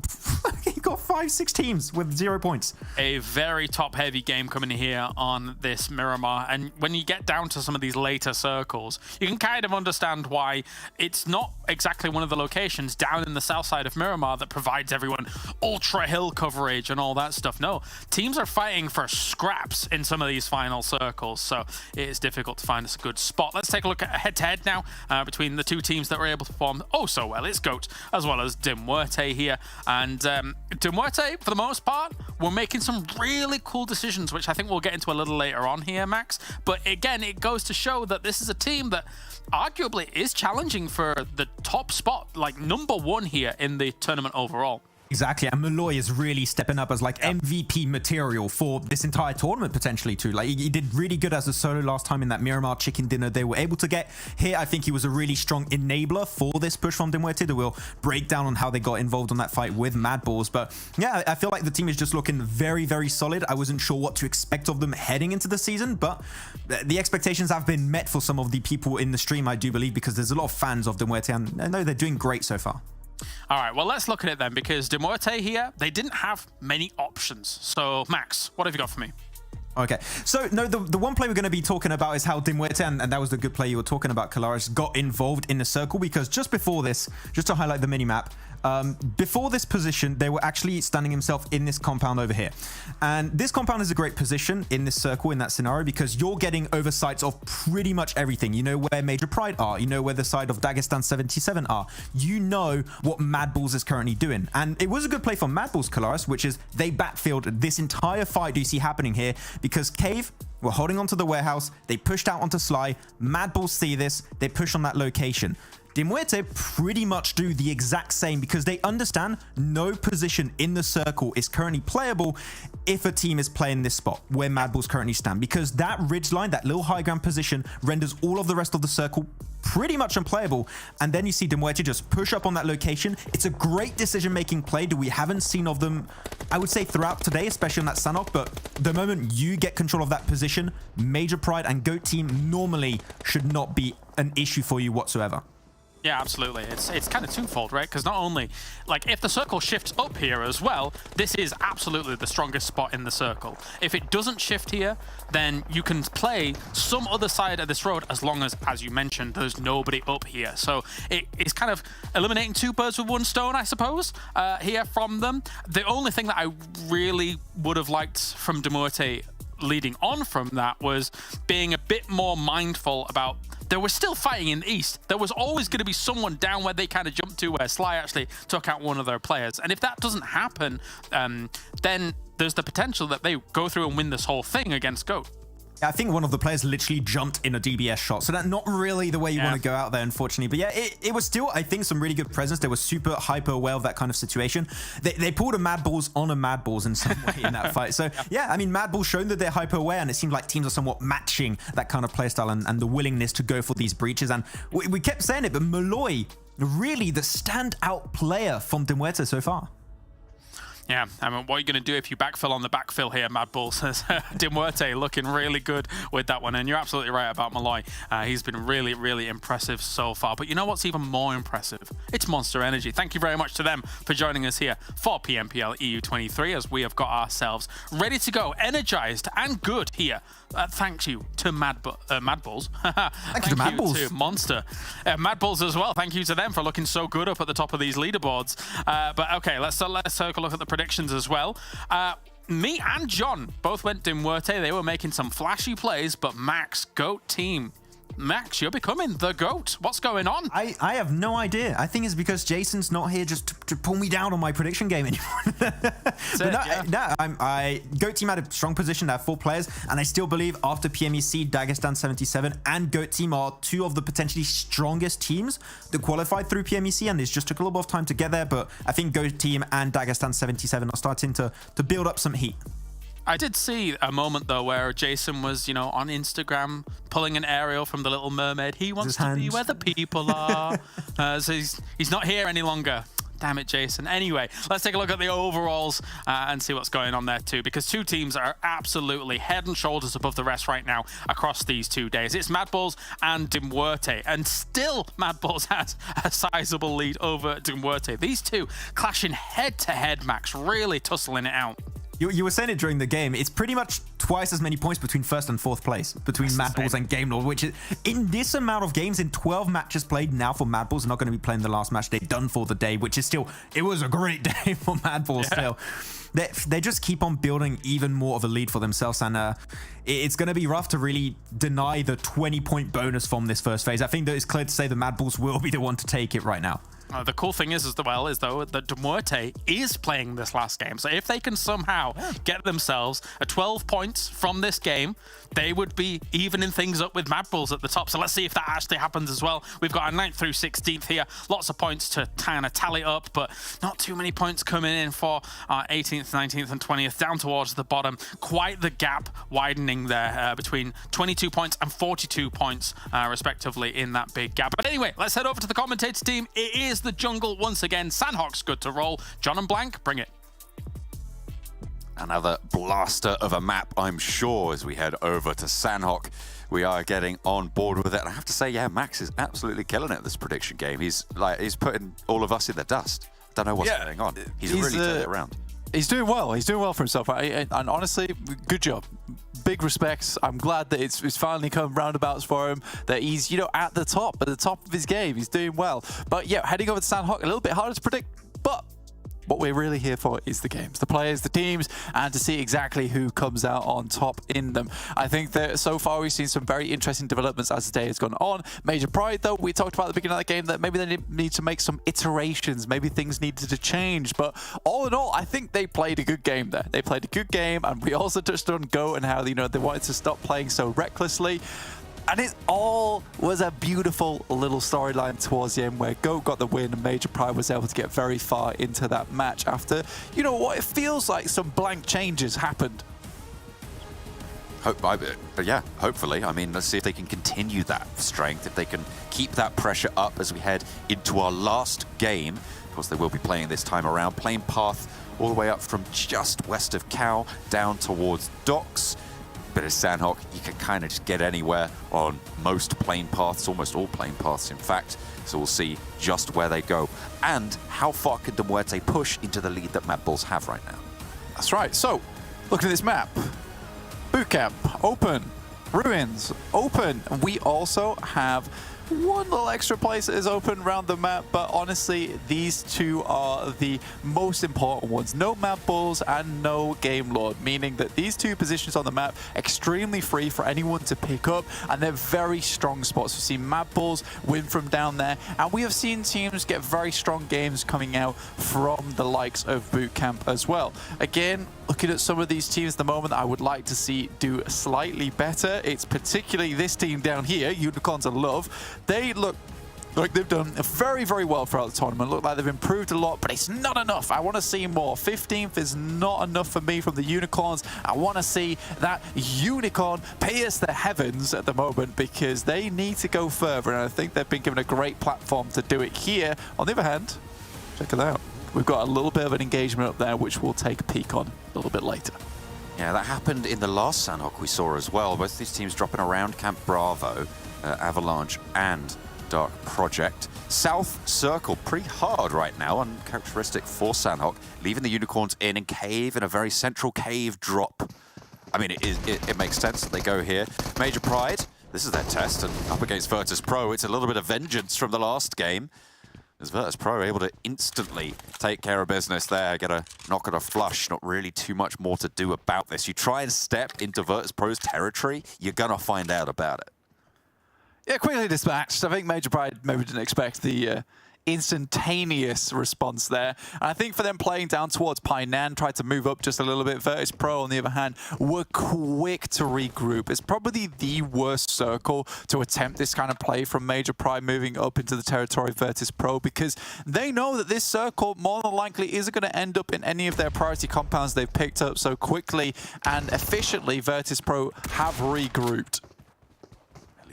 got 5-6 teams with 0 points. A very top-heavy game coming here on this Miramar, and when you get down to some of these later circles, you can kind of understand why it's not exactly one of the locations down in the south side of Miramar that provides everyone ultra hill coverage and all that stuff. No, teams are fighting for scraps in some of these final circles, so it is difficult to find us a good spot. Let's take a look at a head-to-head now between the two teams that were able to perform oh so well. It's GOAT as well as MUERTE here, and MUERTE, for the most part, were making some really cool decisions, which I think we'll get into a little later on here, Max. But again, it goes to show that this is a team that arguably is challenging for the top spot, like #1 here in the tournament overall. Exactly, and Malloy is really stepping up as like MVP material for this entire tournament potentially too. Like he did really good as a solo last time in that Miramar chicken dinner they were able to get. Here, I think he was a really strong enabler for this push from MUERTE that will break down on how they got involved on that fight with MADBULLS. But yeah, I feel like the team is just looking very, very solid. I wasn't sure what to expect of them heading into the season, but the expectations have been met for some of the people in the stream, I do believe, because there's a lot of fans of MUERTE, and I know they're doing great so far. All right, well, let's look at it then, because MUERTE here, they didn't have many options. So, Max, what have you got for me? Okay, so no, the one play we're going to be talking about is how MUERTE, and that was the good play you were talking about, Kalaris, got involved in the circle, because just before this, just to highlight the mini-map, before this position, they were actually standing himself in this compound over here. And this compound is a great position in this circle, in that scenario, because you're getting oversights of pretty much everything. You know where Major Pride are. You know where the side of Dagestan 77 are. You know what MADBULLS is currently doing. And it was a good play from MADBULLS, Kalaris, which is they backfilled this entire fight you see happening here, because Cave were holding onto the warehouse. They pushed out onto Sly. MADBULLS see this. They push on that location. MUERTE pretty much do the exact same, because they understand no position in the circle is currently playable if a team is playing this spot where MADBULLS currently stand, because that ridge line, that little high ground position, renders all of the rest of the circle pretty much unplayable. And then you see MUERTE just push up on that location. It's a great decision-making play that we haven't seen of them, I would say, throughout today, especially on that Sanhok. But the moment you get control of that position, Major Pride and GOAT team normally should not be an issue for you whatsoever. Yeah, absolutely. It's kind of twofold, right? Because not only, like, if the circle shifts up here as well, this is absolutely the strongest spot in the circle. If it doesn't shift here, then you can play some other side of this road, as long as you mentioned, there's nobody up here. So it's kind of eliminating two birds with one stone, I suppose, here from them. The only thing that I really would have liked from MUERTE leading on from that was being a bit more mindful about, they were still fighting in the east. There was always going to be someone down where they kind of jumped to, where Sly actually took out one of their players. And if that doesn't happen, then there's the potential that they go through and win this whole thing against GOAT. I think one of the players literally jumped in a DBS shot, so that's not really the way you want to go out there, unfortunately. But yeah, it was still, I think, some really good presence. They were super hyper aware of that kind of situation. They pulled a MADBULLS on a MADBULLS in some way in that fight. So yeah, I mean, MADBULLS shown that they're hyper aware, and it seems like teams are somewhat matching that kind of playstyle and the willingness to go for these breaches. And we kept saying it, but Malloy, really the standout player from MUERTE so far. Yeah, I mean, what are you going to do if you backfill on the backfill here, MADBULLS? MUERTE looking really good with that one. And you're absolutely right about Malloy. He's been really, really impressive so far. But you know what's even more impressive? It's Monster Energy. Thank you very much to them for joining us here for PMPL EU 23, as we have got ourselves ready to go, energized and good here. Thank you to MADBULLS. Thank you to MADBULLS. To Monster. MADBULLS as well. Thank you to them for looking so good up at the top of these leaderboards. But okay, let's take a look at the predictions as well. Me and John both went MUERTE. They were making some flashy plays, but Max, GOAT team. Max, you're becoming the GOAT. What's going on? I have no idea. I think it's because Jason's not here just to pull me down on my prediction game anymore. GOAT team had a strong position. They have 4 players, and I still believe after PMEC, Dagestan 77 and GOAT team are 2 of the potentially strongest teams that qualified through PMEC, and it just took a little bit of time to get there, but I think GOAT team and Dagestan 77 are starting to build up some heat. I did see a moment, though, where Jason was, you know, on Instagram pulling an Ariel from The Little Mermaid. He wants to be where the people are. So he's not here any longer. Damn it, Jason. Anyway, let's take a look at the overalls and see what's going on there too, because two teams are absolutely head and shoulders above the rest right now across these 2 days. It's MADBULLS and MUERTE, and still MADBULLS has a sizable lead over MUERTE. These two clashing head-to-head, Max, really tussling it out. You were saying it during the game. It's pretty much twice as many points between first and fourth place, between MADBULLS and GameLord, which is, in this amount of games, in 12 matches played now for MADBULLS, not going to be playing the last match. They're done for the day, which is still, it was a great day for MADBULLS still. They just keep on building even more of a lead for themselves, and it's going to be rough to really deny the 20-point bonus from this first phase. I think that it's clear to say the MADBULLS will be the one to take it right now. The cool thing is though that MUERTE is playing this last game. So if they can somehow get themselves a 12 points from this game, they would be evening things up with MADBULLS at the top. So let's see if that actually happens as well. We've got a 9th through 16th here. Lots of points to kind of tally up, but not too many points coming in for our 18th, 19th, and 20th down towards the bottom. Quite the gap widening there between 22 points and 42 points, respectively, in that big gap. But anyway, let's head over to the commentator team. It is the jungle once again. Sanhok's good to roll. John and Blank, bring it. Another blaster of a map, I'm sure, as we head over to Sanhok. We are getting on board with it. And I have to say, yeah, Max is absolutely killing it this prediction game. He's putting all of us in the dust. Don't know what's going on. He's really turned it around. He's doing well. He's doing well for himself. And honestly, good job. Big respects. I'm glad that it's finally come roundabouts for him, that he's, at the top of his game. He's doing well. But yeah, heading over to Sanhok, a little bit harder to predict, but what we're really here for is the games, the players, the teams, and to see exactly who comes out on top in them. I think that so far we've seen some very interesting developments as the day has gone on. Major Pride, though, we talked about at the beginning of the game that maybe they need to make some iterations, maybe things needed to change, but all in all, I think they played a good game there. They played a good game, and we also touched on Go and how, they wanted to stop playing so recklessly. And it all was a beautiful little storyline towards the end where Go got the win and Major Pride was able to get very far into that match after, what it feels like some blank changes happened. But yeah, hopefully. I mean, let's see if they can continue that strength, if they can keep that pressure up as we head into our last game. Of course, they will be playing this time around, playing path all the way up from just west of Cow down towards Docks. But as Sanhok, you can kind of just get anywhere on most plane paths, almost all plane paths, in fact. So we'll see just where they go. And how far can MUERTE push into the lead that MADBULLS have right now? That's right. So, looking at this map, Bootcamp, open. Ruins, open. And we also have one little extra place that is open around the map, but honestly, these two are the most important ones. No MADBULLS and no GameLord, meaning that these two positions on the map extremely free for anyone to pick up, and they're very strong spots. We've seen MADBULLS win from down there, and we have seen teams get very strong games coming out from the likes of Bootcamp as well. Again, looking at some of these teams at the moment I would like to see do slightly better. It's particularly this team down here, Unicorns of Love. They look like they've done very, very well throughout the tournament. Look like they've improved a lot, but it's not enough. I want to see more. 15th is not enough for me from the Unicorns. I want to see that Unicorn pierce the heavens at the moment because they need to go further, and I think they've been given a great platform to do it here. On the other hand, check it out. We've got a little bit of an engagement up there, which we'll take a peek on a little bit later. Yeah, that happened in the last Sanhok we saw as well. Both these teams dropping around Camp Bravo, Avalanche and Dark Project. South Circle pretty hard right now, uncharacteristic for Sanhok, leaving the Unicorns in and Cave in a very central cave drop. I mean, it makes sense that they go here. Major Pride, this is their test, and up against VIRTUS.PRO, it's a little bit of vengeance from the last game. As VIRTUS.PRO able to instantly take care of business there, get a knock and a flush, not really too much more to do about this. You try and step into VIRTUS.PRO's territory, you're gonna find out about it. Yeah, quickly dispatched. I think Major Pride maybe didn't expect the instantaneous response there. And I think for them playing down towards Painan, tried to move up just a little bit. VIRTUS.PRO, on the other hand, were quick to regroup. It's probably the worst circle to attempt this kind of play from Major Pride moving up into the territory of VIRTUS.PRO because they know that this circle more than likely isn't going to end up in any of their priority compounds they've picked up so quickly and efficiently. VIRTUS.PRO have regrouped.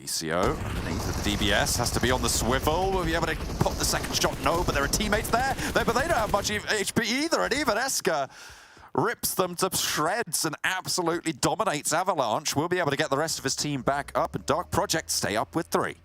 ECO underneath the DBS has to be on the swivel. Will be able to pop the second shot? No, but there are teammates there. But they don't have much HP either. And even eagar rips them to shreds and absolutely dominates Avalanche. Will be able to get the rest of his team back up, and Dark Project stay up with 3.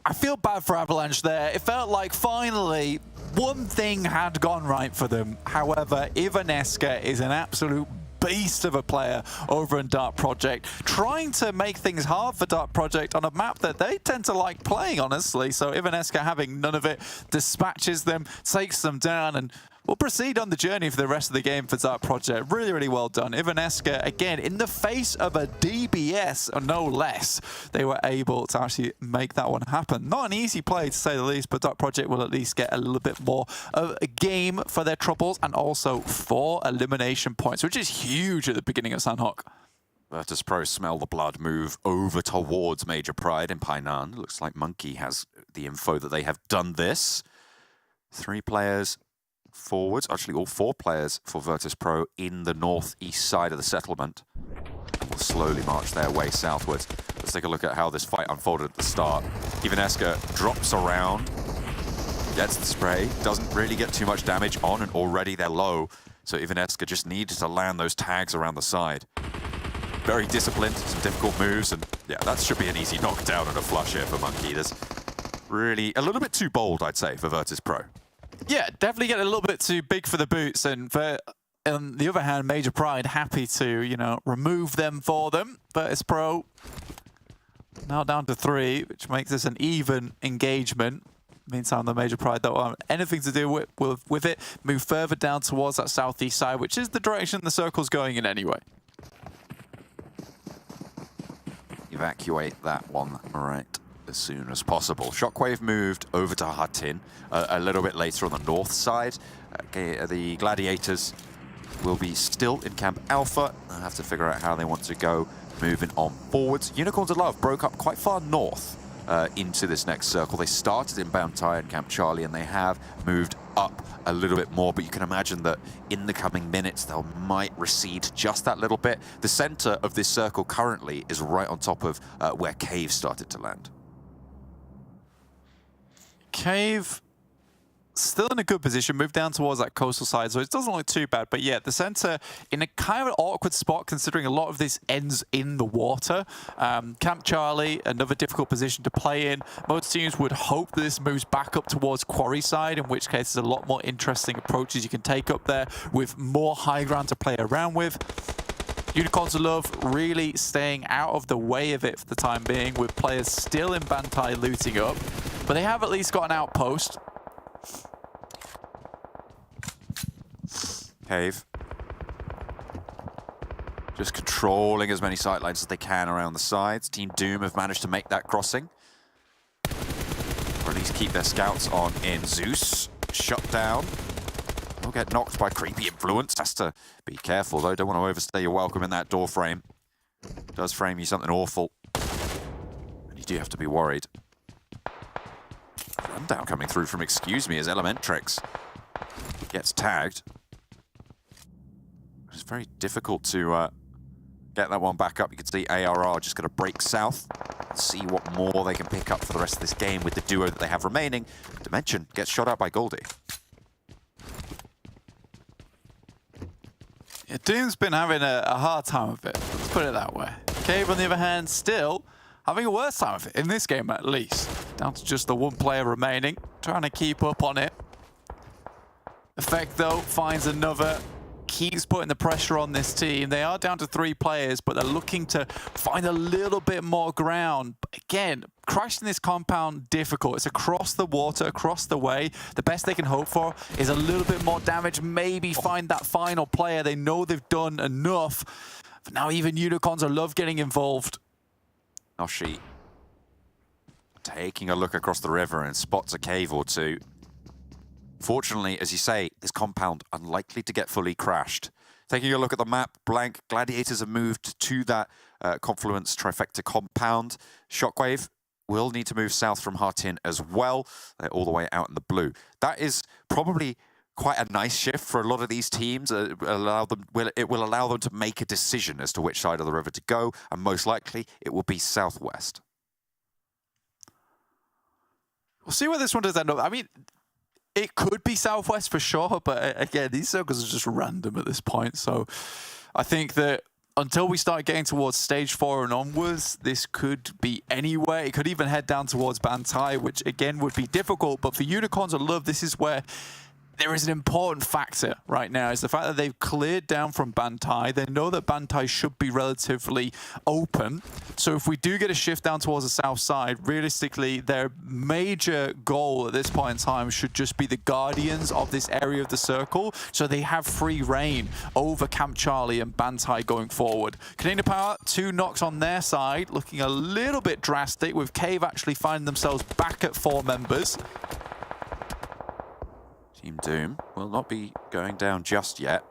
I feel bad for Avalanche there. It felt like finally one thing had gone right for them. However, eagar is an absolute beast of a player over in Dark Project, trying to make things hard for Dark Project on a map that they tend to like playing, honestly. So eagar having none of it dispatches them, takes them down, and we'll proceed on the journey for the rest of the game for Dark Project. Really, really well done. eagar, again, in the face of a DBS, or no less, they were able to actually make that one happen. Not an easy play, to say the least, but Dark Project will at least get a little bit more of a game for their troubles, and also 4 elimination points, which is huge at the beginning of Sanhok. VIRTUS.PRO smell the blood, move over towards Major Pride in Painan. Looks like Monkey has the info that they have done this. 3 players forwards, actually all 4 players for VIRTUS.PRO in the northeast side of the settlement. And will slowly march their way southwards. Let's take a look at how this fight unfolded at the start. eagar drops around, gets the spray, doesn't really get too much damage on, and already they're low. So eagar just needed to land those tags around the side. Very disciplined, some difficult moves, and yeah, that should be an easy knockdown and a flush here for Monkey. There's really a little bit too bold, I'd say, for VIRTUS.PRO. Yeah, definitely getting a little bit too big for the boots, and on the other hand, Major Pride happy to, you know, remove them for them. VIRTUS.PRO now down to 3, which makes this an even engagement. Meantime, the Major Pride don't want anything to do with it. Move further down towards that southeast side, which is the direction the circle's going in anyway. Evacuate that one right as soon as possible. Shockwave moved over to Hatin a little bit later on the north side. The Gladiators will be still in Camp Alpha. They'll have to figure out how they want to go moving on forwards. Unicorns of Love broke up quite far north into this next circle. They started in Bantai and Camp Charlie, and they have moved up a little bit more, but you can imagine that in the coming minutes they might recede just that little bit. The center of this circle currently is right on top of where Cave started to land. Cave still in a good position, moved down towards that coastal side, so it doesn't look too bad. But yeah, the center in a kind of an awkward spot, considering a lot of this ends in the water. Camp Charlie, another difficult position to play in. Most teams would hope that this moves back up towards Quarry side, in which case there's a lot more interesting approaches you can take up there with more high ground to play around with. Unicorns of Love really staying out of the way of it for the time being, with players still in Bantai looting up. But they have at least got an outpost. Cave. Just controlling as many sightlines as they can around the sides. Team Doom have managed to make that crossing. Or at least keep their scouts on in. Zeus, shut down. Will get knocked by creepy influence. Has to be careful though. Don't want to overstay your welcome in that door frame. Does frame you something awful. And you do have to be worried. Rundown coming through from Excuse Me as Elementrix gets tagged. It's very difficult to get that one back up. You can see ARR just going to break south and see what more they can pick up for the rest of this game with the duo that they have remaining. Dimension gets shot out by Goldie. Yeah, Doom's been having a hard time of it, let's put it that way. Cave, on the other hand, still having a worse time of it, in this game at least. Down to just the 1 player remaining, trying to keep up on it. Effect, though, finds another, keeps putting the pressure on this team. They are down to 3 players, but they're looking to find a little bit more ground. But again, crashing this compound, difficult. It's across the water, across the way. The best they can hope for is a little bit more damage, maybe find that final player. They know they've done enough. But now even Unicorns of Love getting involved. Noshi taking a look across the river and spots a cave or two. Fortunately, as you say, this compound unlikely to get fully crashed. Taking a look at the map, blank, Gladiators have moved to that Confluence Trifecta compound. Shockwave will need to move south from Hatin as well. They're all the way out in the blue. That is probably quite a nice shift for a lot of these teams. It will allow them to make a decision as to which side of the river to go, and most likely it will be southwest. We'll see where this one does end up. I mean, it could be southwest for sure, but again, these circles are just random at this point. So I think that until we start getting towards stage 4 and onwards, this could be anywhere. It could even head down towards Bantai, which again would be difficult. But for Unicorns of Love, this is where there is an important factor right now, is the fact that they've cleared down from Bantai. They know that Bantai should be relatively open. So if we do get a shift down towards the south side, realistically, their major goal at this point in time should just be the guardians of this area of the circle, so they have free reign over Camp Charlie and Bantai going forward. KONINA Power, 2 knocks on their side, looking a little bit drastic, with Cave actually finding themselves back at 4 members. Team Doom will not be going down just yet.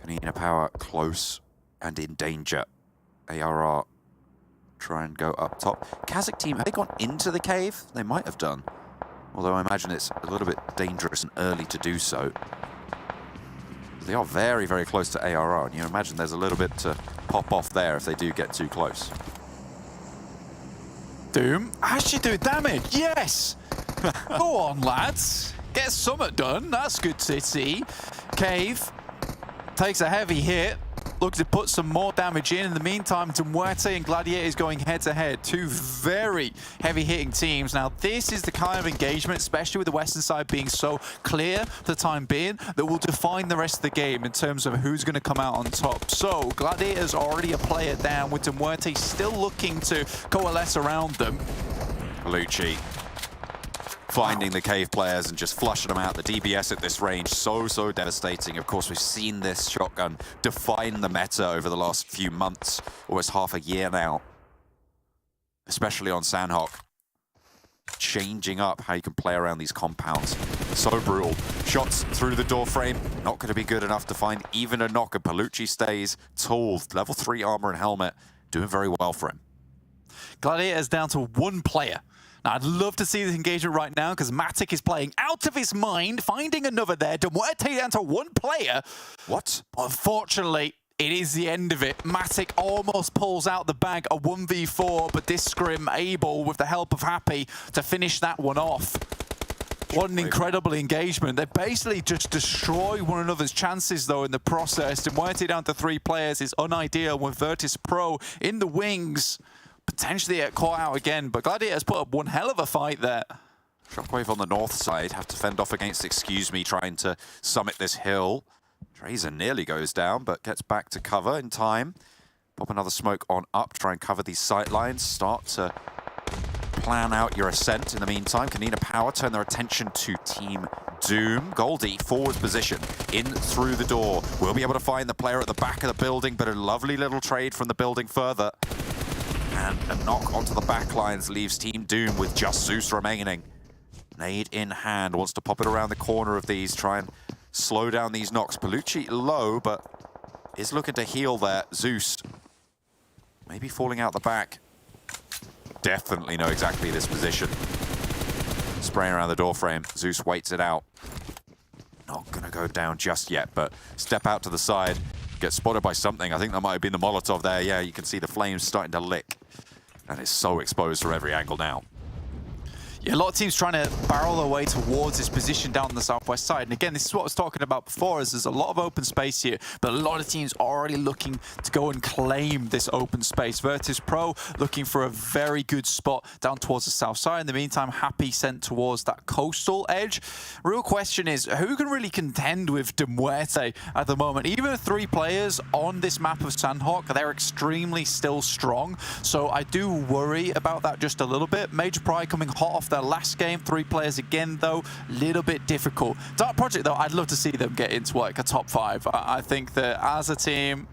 KONINA Power close and in danger. ARR try and go up top. KASIK team, have they gone into the cave? They might have done. Although I imagine it's a little bit dangerous and early to do so. They are very, very close to ARR, and you imagine there's a little bit to pop off there if they do get too close. Doom actually do damage, yes! Go on, lads. Get something done, that's good to see. Cave takes a heavy hit, looks to put some more damage in. In the meantime, MUERTE and Gladiators going head-to-head. 2 very heavy-hitting teams. Now, this is the kind of engagement, especially with the western side being so clear for the time being, that will define the rest of the game in terms of who's going to come out on top. So, Gladiators already a player down, with MUERTE still looking to coalesce around them. Lucci finding the cave players and just flushing them out. The DBS at this range, so devastating. Of course, we've seen this shotgun define the meta over the last few months, almost half a year now, especially on Sanhok. Changing up how you can play around these compounds. So brutal. Shots through the door frame, not going to be good enough to find even a knock, and Palucci stays tall. Level 3 armor and helmet, doing very well for him. Gladiators down to 1 player. Now, I'd love to see this engagement right now, because Matic is playing out of his mind, finding another there. MUERTE down to 1 player. What? Unfortunately, it is the end of it. Matic almost pulls out the bag, a 1v4, but this scrim able, with the help of Happy, to finish that one off. What an incredible engagement. They basically just destroy one another's chances, though, in the process. MUERTE down to 3 players is unideal, with VIRTUS.PRO in the wings. Potentially get caught out again, but Gladiators put up one hell of a fight there. Shockwave on the north side, have to fend off against Excuse Me, trying to summit this hill. Trazer nearly goes down, but gets back to cover in time. Pop another smoke on up, try and cover these sight lines. Start to plan out your ascent in the meantime. KONINA Power turn their attention to Team Doom. Goldie, forward position, in through the door. We'll be able to find the player at the back of the building, but a lovely little trade from the building further. And a knock onto the back lines leaves Team Doom with just Zeus remaining. Nade in hand, wants to pop it around the corner of these, try and slow down these knocks. Palucci low, but is looking to heal there. Zeus maybe falling out the back. Definitely know exactly this position. Spraying around the door frame. Zeus waits it out. Not gonna go down just yet, but step out to the side. Get spotted by something. I think that might have been the Molotov there. Yeah, you can see the flames starting to lick. And it's so exposed from every angle now. Yeah, a lot of teams trying to barrel their way towards this position down on the southwest side. And again, this is what I was talking about before, is there's a lot of open space here, but a lot of teams already looking to go and claim this open space. VIRTUS.PRO looking for a very good spot down towards the south side. In the meantime, Happy sent towards that coastal edge. Real question is, who can really contend with MUERTE at the moment? Even with 3 players on this map of Sanhok, they're extremely still strong. So I do worry about that just a little bit. Major Pride coming hot off their last game, 3 players again though, little bit difficult. Dark Project though, I'd love to see them get into like a top 5. I think that as a team,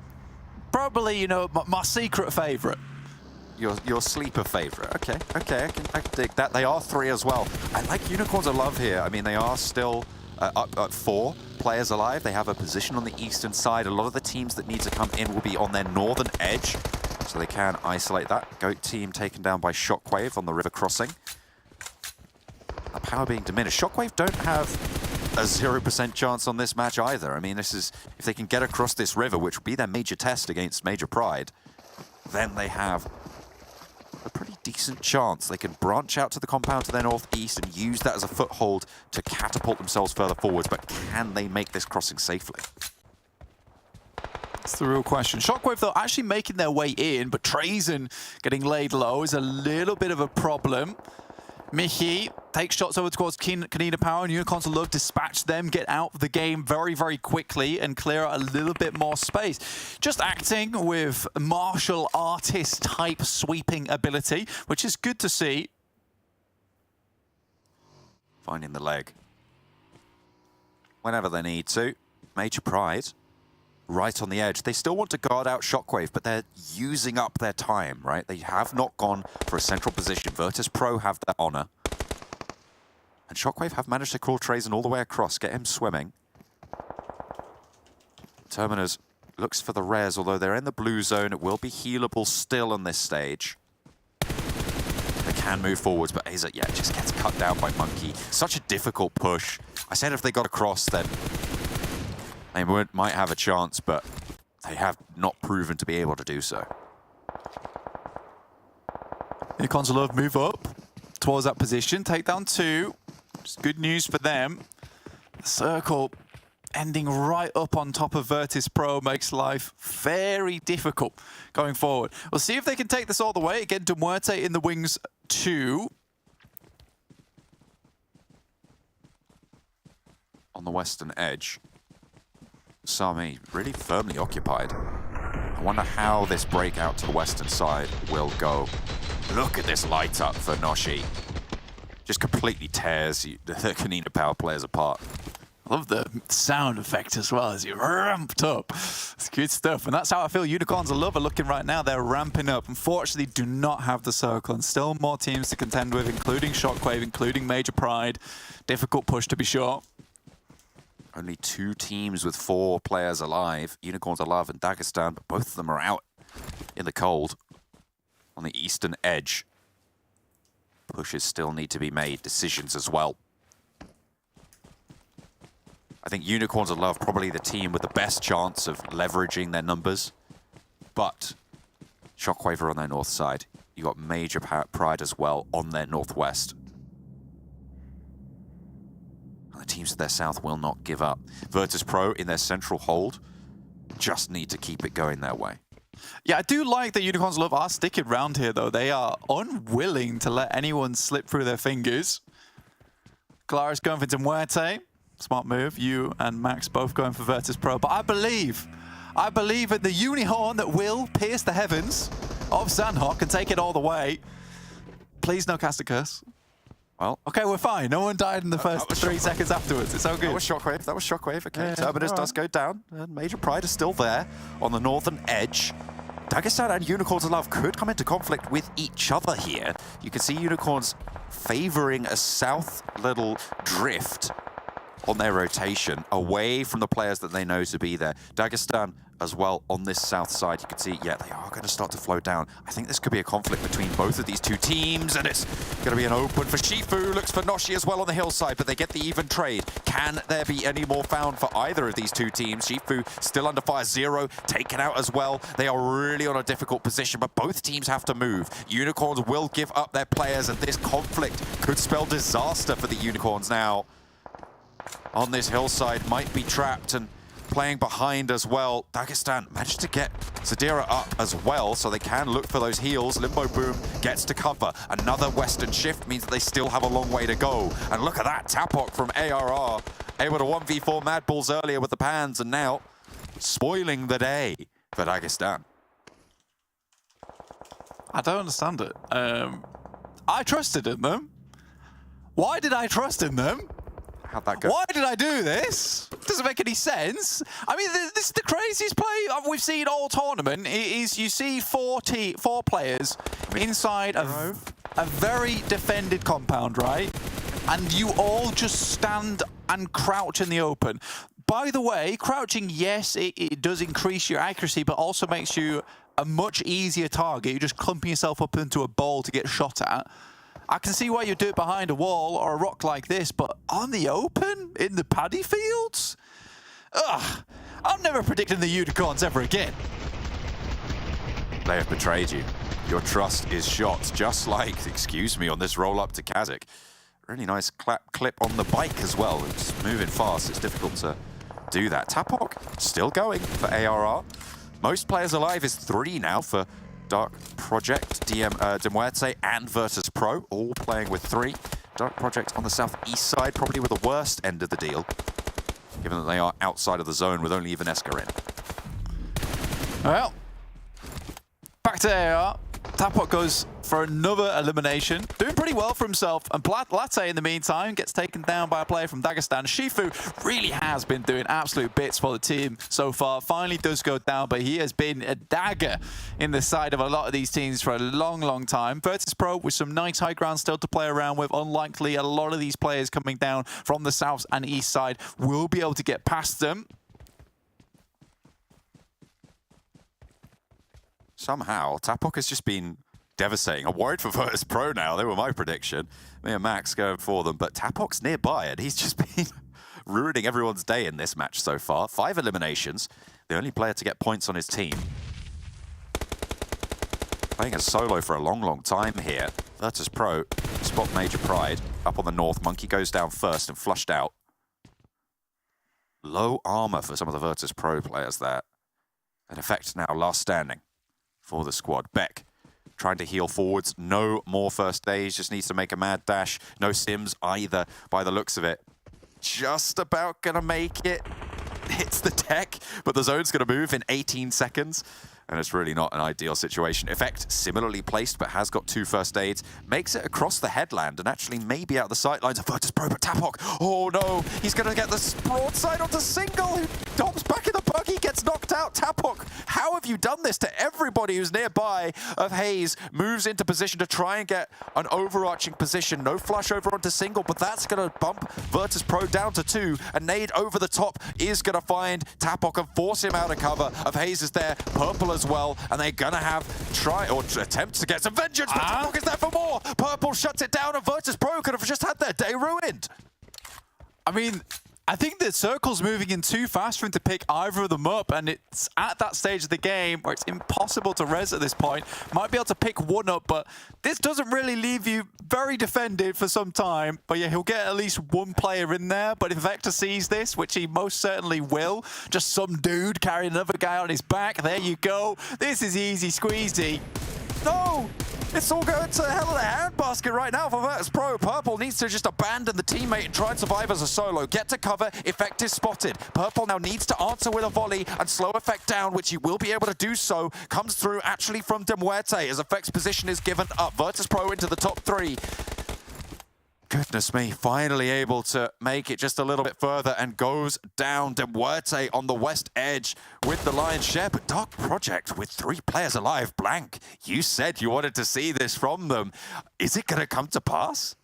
probably, you know, my secret favorite. Your sleeper favorite. Okay, I can dig that. They are 3 as well. I like Unicorns of Love here. I mean, they are still up at 4 players alive. They have a position on the eastern side. A lot of the teams that need to come in will be on their northern edge, so they can isolate that. Goat team taken down by Shockwave on the river crossing. Power being diminished. Shockwave don't have a 0% chance on this match either. I mean, this is, if they can get across this river, which will be their major test against Major Pride, then they have a pretty decent chance. They can branch out to the compound to their northeast and use that as a foothold to catapult themselves further forwards, but can they make this crossing safely? That's the real question. Shockwave, though, actually making their way in, but Trazen getting laid low is a little bit of a problem. Mihi takes shots over towards KONINA Power, and Unicorns of Love dispatch them, get out of the game very, very quickly and clear out a little bit more space. Just acting with martial artist type sweeping ability, which is good to see. Finding the leg whenever they need to. Major Pride right on the edge. They still want to guard out Shockwave, but they're using up their time, right? They have not gone for a central position. VIRTUS.PRO have that honor. And Shockwave have managed to crawl Trazen all the way across, get him swimming. Terminus looks for the res, although they're in the blue zone. It will be healable still on this stage. They can move forwards, but Aza, yeah, just gets cut down by Monkey. Such a difficult push. I said if they got across, then they might have a chance, but they have not proven to be able to do so. Unicorns of Love move up towards that position, take down 2. Just good news for them. The circle ending right up on top of VIRTUS.PRO makes life very difficult going forward. We'll see if they can take this all the way. Again, MUERTE in the wings 2. On the western edge. Sami really firmly occupied. I wonder how this breakout to the western side will go. Look at this light up for Noshi. Just completely tears the KONINA Power players apart. I love the sound effect as well as you ramped up. It's good stuff. And that's how I feel Unicorns of Love are looking right now. They're ramping up. Unfortunately, do not have the circle and still more teams to contend with, including Shockwave, including Major Pride. Difficult push to be sure. Only 2 teams with 4 players alive. Unicorns of Love and Dagestan, but both of them are out in the cold on the eastern edge. Pushes still need to be made, decisions as well. I think Unicorns of Love probably the team with the best chance of leveraging their numbers, but Shockwave are on their north side. You got Major Pride as well on their northwest. The teams to their south will not give up. VIRTUS.PRO in their central hold just need to keep it going their way. Yeah, I do like that Unicorns of Love are sticking around here, though. They are unwilling to let anyone slip through their fingers. Glarus going for MUERTE. Smart move. You and Max both going for VIRTUS.PRO. But I believe in the Unihorn that will pierce the heavens of Sanhok and take it all the way. Please no cast a curse. Well, okay, we're fine. No one died in the first 3 seconds afterwards. It's all good. That was Shockwave. That was Shockwave. Okay, Yeah, Terminus does go down. And Major Pride is still there on the northern edge. Dagestan and Unicorns of Love could come into conflict with each other here. You can see Unicorns favoring a south little drift on their rotation, away from the players that they know to be there. Dagestan as well on this south side. You can see, yeah, they are going to start to flow down. I think this could be a conflict between both of these 2 teams, and it's going to be an open for Shifu. Looks for Noshi as well on the hillside, but they get the even trade. Can there be any more found for either of these 2 teams? Shifu still under fire, 0 taken out as well. They are really on a difficult position, but both teams have to move. Unicorns will give up their players, and this conflict could spell disaster for the Unicorns now. On this hillside, might be trapped and playing behind as well. Dagestan managed to get Zadira up as well, so they can look for those heals. Limbo Boom gets to cover. Another western shift means that they still have a long way to go. And look at that, Tapok from ARR, able to 1v4 MADBULLS earlier with the pans, and now spoiling the day for Dagestan. I don't understand it. I trusted in them. Why did I trust in them? How'd that go? Why did I do this? Doesn't make any sense. I mean, this is the craziest play we've seen all tournament. Is you see 4 players inside a very defended compound, right? And you all just stand and crouch in the open. By the way, crouching, yes, it does increase your accuracy, but also makes you a much easier target. You're just clumping yourself up into a ball to get shot at. I can see why you do it behind a wall or a rock like this, but on the open, in the paddy fields? Ugh, I'm never predicting the unicorns ever again. They have betrayed you. Your trust is shot, just like, excuse me, on this roll up to KASIK. Really nice clip on the bike as well. It's moving fast, it's difficult to do that. Tapok still going for ARR. Most players alive is 3 now for Dark Project, MUERTE and VIRTUS.PRO, all playing with 3. Dark Project on the southeast side, probably with the worst end of the deal, given that they are outside of the zone with only Evanesca in. Well, back to AR. Tapok goes for another elimination, doing pretty well for himself, and Latte in the meantime gets taken down by a player from Dagestan. Shifu really has been doing absolute bits for the team so far. Finally does go down, but he has been a dagger in the side of a lot of these teams for a long time. VIRTUS.PRO with some nice high ground still to play around with. Unlikely a lot of these players coming down from the south and east side will be able to get past them. Somehow, Tapok has just been devastating. I'm worried for VIRTUS.PRO now. They were my prediction. Me and Max going for them, but Tapok's nearby, and he's just been ruining everyone's day in this match so far. 5 eliminations. The only player to get points on his team. Playing a solo for a long time here. VIRTUS.PRO spot Major Pride up on the north. Monkey goes down first and flushed out. Low armor for some of the VIRTUS.PRO players there. In effect now, last standing for the squad. Beck trying to heal forwards. No more first days. Just needs to make a mad dash. No sims either by the looks of it. Just about going to make it. Hits the tech, but the zone's going to move in 18 seconds. And it's really not an ideal situation. Effect similarly placed, but has got 2 first aids. Makes it across the headland and actually maybe out the sightlines of VIRTUS.PRO, but Tapok, oh no, he's going to get the broadside onto Single, who hops back in the buggy, gets knocked out. Tapok, how have you done this to everybody who's nearby of Hayes? Moves into position to try and get an overarching position. No flush over onto Single, but that's going to bump VIRTUS.PRO down to 2. A nade over the top is going to find Tapok and force him out of cover. Of Hayes is there, Purple as well, and they're gonna have attempt to get some vengeance, but Tapok is there for more. Purple shuts it down, and VIRTUS.PRO could have just had their day ruined. I mean, I think the circle's moving in too fast for him to pick either of them up, and it's at that stage of the game where it's impossible to res at this point. Might be able to pick one up, but this doesn't really leave you very defended for some time. But yeah, he'll get at least one player in there, but if Vector sees this, which he most certainly will, just some dude carrying another guy on his back, there you go. This is easy squeezy. No! It's all going to hell in a handbasket right now for VIRTUS.PRO. Purple needs to just abandon the teammate and try and survive as a solo. Get to cover, Effect is spotted. Purple now needs to answer with a volley and slow Effect down, which he will be able to do so. Comes through actually from MUERTE as Effect's position is given up. VIRTUS.PRO into the top 3. Goodness me, finally able to make it just a little bit further and goes down. MUERTE on the west edge with the lion's share, but Dark Project with 3 players alive. Blank, you said you wanted to see this from them. Is it going to come to pass?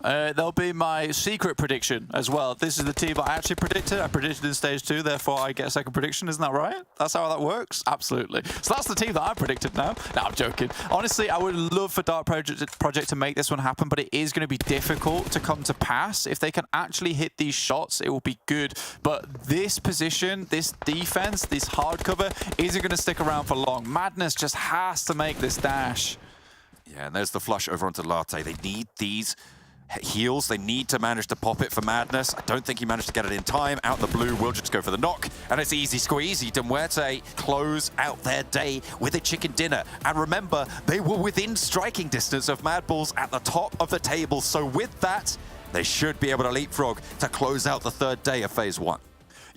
There'll be my secret prediction as well. This is the team I actually predicted. I predicted in stage 2, therefore I get a second prediction. Isn't that right? That's how that works? Absolutely. So that's the team that I predicted now. No, I'm joking. Honestly, I would love for Dark Project to make this one happen, but it is going to be difficult to come to pass. If they can actually hit these shots, it will be good. But this position, this defense, this hard cover isn't going to stick around for long. Madness just has to make this dash. Yeah, and there's the flush over onto Latte. They need these heals. They need to manage to pop it for Madness. I don't think he managed to get it in time. Out the blue, will just go for the knock. And it's easy squeezy. MUERTE close out their day with a chicken dinner. And remember, they were within striking distance of MADBULLS at the top of the table. So with that, they should be able to leapfrog to close out the 3rd day of Phase 1.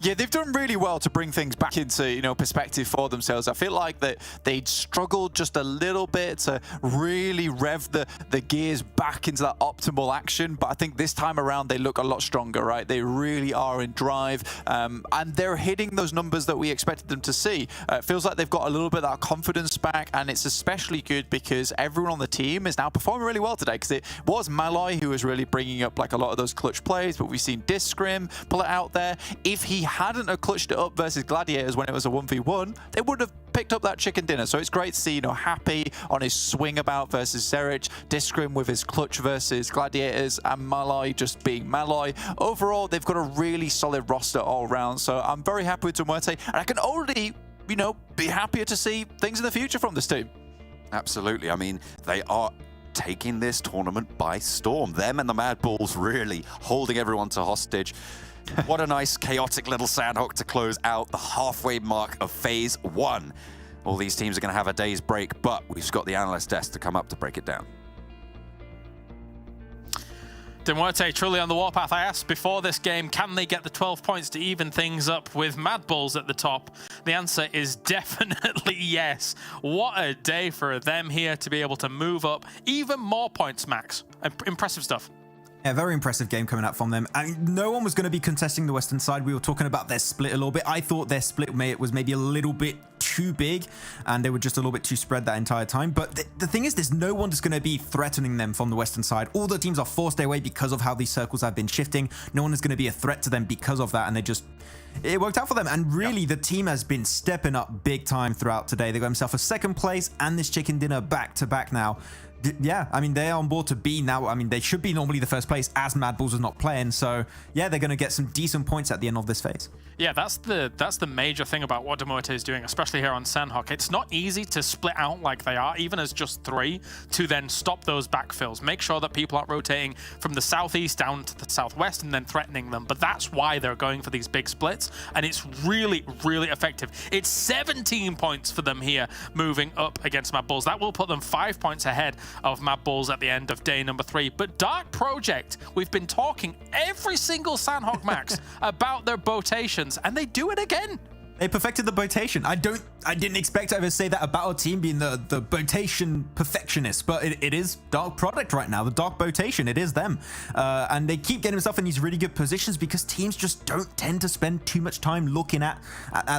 Yeah, they've done really well to bring things back into, perspective for themselves. I feel like that they'd struggled just a little bit to really rev the gears back into that optimal action, but I think this time around they look a lot stronger, right? They really are in drive, and they're hitting those numbers that we expected them to see. It feels like they've got a little bit of that confidence back, and it's especially good because everyone on the team is now performing really well today, because it was Malloy who was really bringing up like a lot of those clutch plays, but we've seen Discrim pull it out there. If he hadn't have clutched it up versus Gladiators when it was a 1v1, they would have picked up that chicken dinner. So it's great to see, you know, Happy on his swing about versus Zerich, Discrim with his clutch versus Gladiators, and Malloy just being Malloy. Overall, they've got a really solid roster all around. So I'm very happy with MUERTE, and I can already, you know, be happier to see things in the future from this team. Absolutely. I mean, they are taking this tournament by storm. Them and the MADBULLS really holding everyone to hostage. What a nice chaotic little Sanhok to close out the halfway mark of phase 1. All these teams are going to have a day's break, but we've got the analyst desk to come up to break it down. MUERTE truly on the warpath. I asked before this game, can they get the 12 points to even things up with MADBULLS at the top? The answer is definitely yes. What a day for them here to be able to move up even more points, Max. Impressive stuff. Yeah, very impressive game coming out from them. I mean, no one was going to be contesting the Western side. We were talking about their split a little bit. I thought their split was maybe a little bit too big and they were just a little bit too spread that entire time. But the thing is, there's no one that's going to be threatening them from the Western side. All the teams are forced their way because of how these circles have been shifting. No one is going to be a threat to them because of that. And it worked out for them. And really, the team has been stepping up big time throughout today. They got themselves a second place and this chicken dinner back to back now. Yeah, I mean, they're on board to be now. I mean, they should be normally the first place as MADBULLS was not playing. So, yeah, they're going to get some decent points at the end of this phase. Yeah, that's the major thing about what MUERTE is doing, especially here on Sanhok. It's not easy to split out like they are, even as just 3, to then stop those backfills. Make sure that people aren't rotating from the southeast down to the southwest and then threatening them. But that's why they're going for these big splits, and it's really, really effective. It's 17 points for them here, moving up against MADBULLS. That will put them 5 points ahead of MADBULLS at the end of day number 3. But Dark Project, we've been talking every single Sanhok Max about their botations, and they do it again. They perfected the botation. I didn't expect to ever say that about a team being the botation perfectionist, but it is Dark Product right now. The Dark Botation, it is them. And they keep getting themselves in these really good positions because teams just don't tend to spend too much time looking at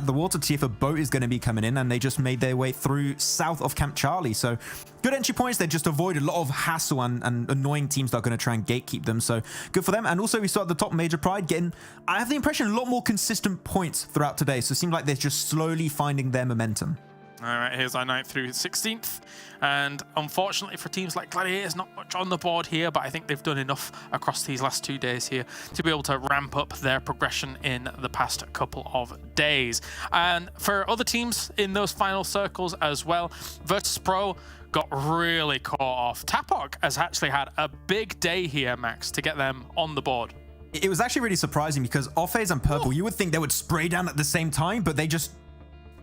the water to see if a boat is going to be coming in, and they just made their way through south of Camp Charlie. So good entry points. They just avoid a lot of hassle and annoying teams that are going to try and gatekeep them. So good for them. And also we saw at the top Major Pride getting, I have the impression, a lot more consistent points throughout today. So it seems like they're just slowly finding their momentum. All right, here's our 9th through 16th. And unfortunately for teams like Gladiators, not much on the board here, but I think they've done enough across these last 2 days here to be able to ramp up their progression in the past couple of days. And for other teams in those final circles as well, VIRTUS.PRO got really caught off. Tapok has actually had a big day here, Max, to get them on the board. It was actually really surprising because Offphase and Purple, you would think they would spray down at the same time, but they just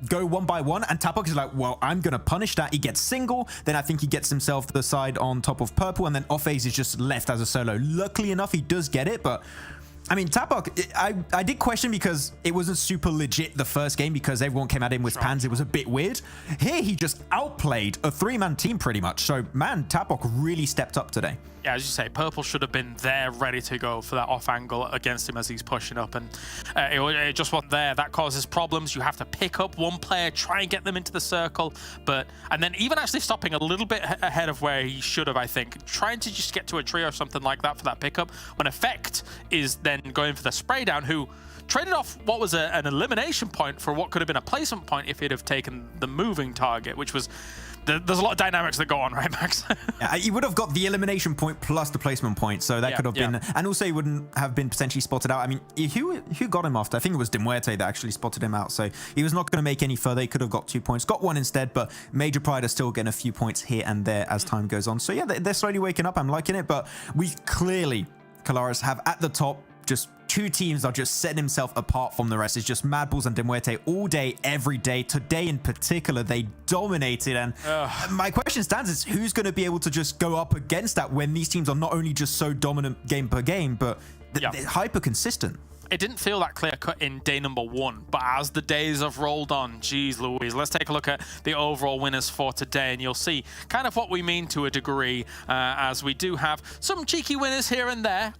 go one by one, and Tapok is like, well, I'm going to punish that. He gets single, then I think he gets himself the side on top of Purple, and then Offphase is just left as a solo. Luckily enough, he does get it, but I mean, Tapok, I did question because it wasn't super legit the first game because everyone came at him with pans. It was a bit weird. Here, he just outplayed a 3-man team pretty much. So, man, Tapok really stepped up today. Yeah, as you say, Purple should have been there ready to go for that off angle against him as he's pushing up, and it just wasn't there. That causes problems. You have to pick up one player, try and get them into the circle, and then even actually stopping a little bit ahead of where he should have, I think, trying to just get to a tree or something like that for that pickup, when Effect is then going for the spray down, who traded off what was an elimination point for what could have been a placement point if he'd have taken the moving target, which was... There's a lot of dynamics that go on, right, Max? Yeah, he would have got the elimination point plus the placement point, so that could have been... And also, he wouldn't have been potentially spotted out. I mean, who got him after? I think it was MUERTE that actually spotted him out, so he was not going to make any further. He could have got 2 points. Got 1 instead, but Major Pride are still getting a few points here and there as time goes on. So, yeah, they're slowly waking up. I'm liking it, but we clearly, Kalaris, have at the top just 2 teams that are just setting himself apart from the rest. It's just MADBULLS and MUERTE all day, every day. Today in particular, they dominated. And my question stands is, who's going to be able to just go up against that when these teams are not only just so dominant game per game, but they're hyper consistent? It didn't feel that clear-cut in day number 1, but as the days have rolled on, geez Louise, let's take a look at the overall winners for today, and you'll see kind of what we mean to a degree, as we do have some cheeky winners here and there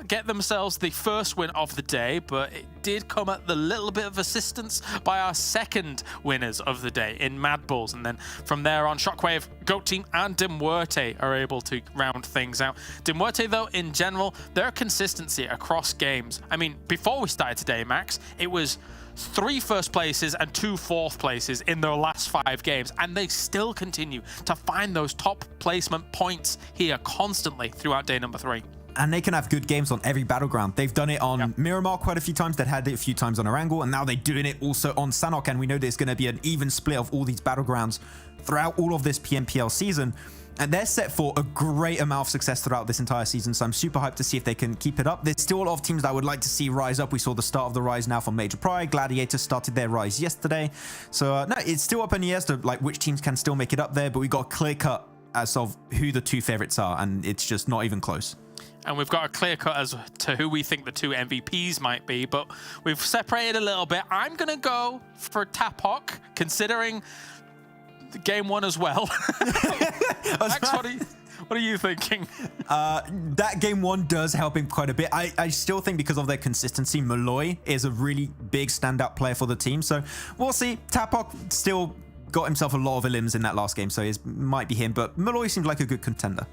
get themselves the first win of the day, but it did come at the little bit of assistance by our second winners of the day in MADBULLS. And then from there on, SHOCKWAVE, GOAT Team, and MUERTE are able to round things out. MUERTE, though, in general, their consistency across games. I mean, before we started today, Max, it was 3 first places and 2 fourth places in their last 5 games, and they still continue to find those top placement points here constantly throughout day number 3. And they can have good games on every battleground. They've done it on Miramar quite a few times. They've had it a few times on Erangel, and now they're doing it also on Sanhok. And we know there's going to be an even split of all these battlegrounds throughout all of this PMPL season. And they're set for a great amount of success throughout this entire season. So I'm super hyped to see if they can keep it up. There's still a lot of teams that I would like to see rise up. We saw the start of the rise now from Major Pride. Gladiators started their rise yesterday. So no, it's still up in the air as to like which teams can still make it up there. But we got a clear cut as of who the 2 favorites are. And it's just not even close. And we've got a clear cut as to who we think the 2 MVPs might be, but we've separated a little bit. I'm going to go for Tapok, considering the game 1 as well. Max, what are you thinking? That game 1 does help him quite a bit. I still think because of their consistency, Malloy is a really big standout player for the team. So we'll see. Tapok still got himself a lot of limbs in that last game, so it might be him, but Malloy seems like a good contender.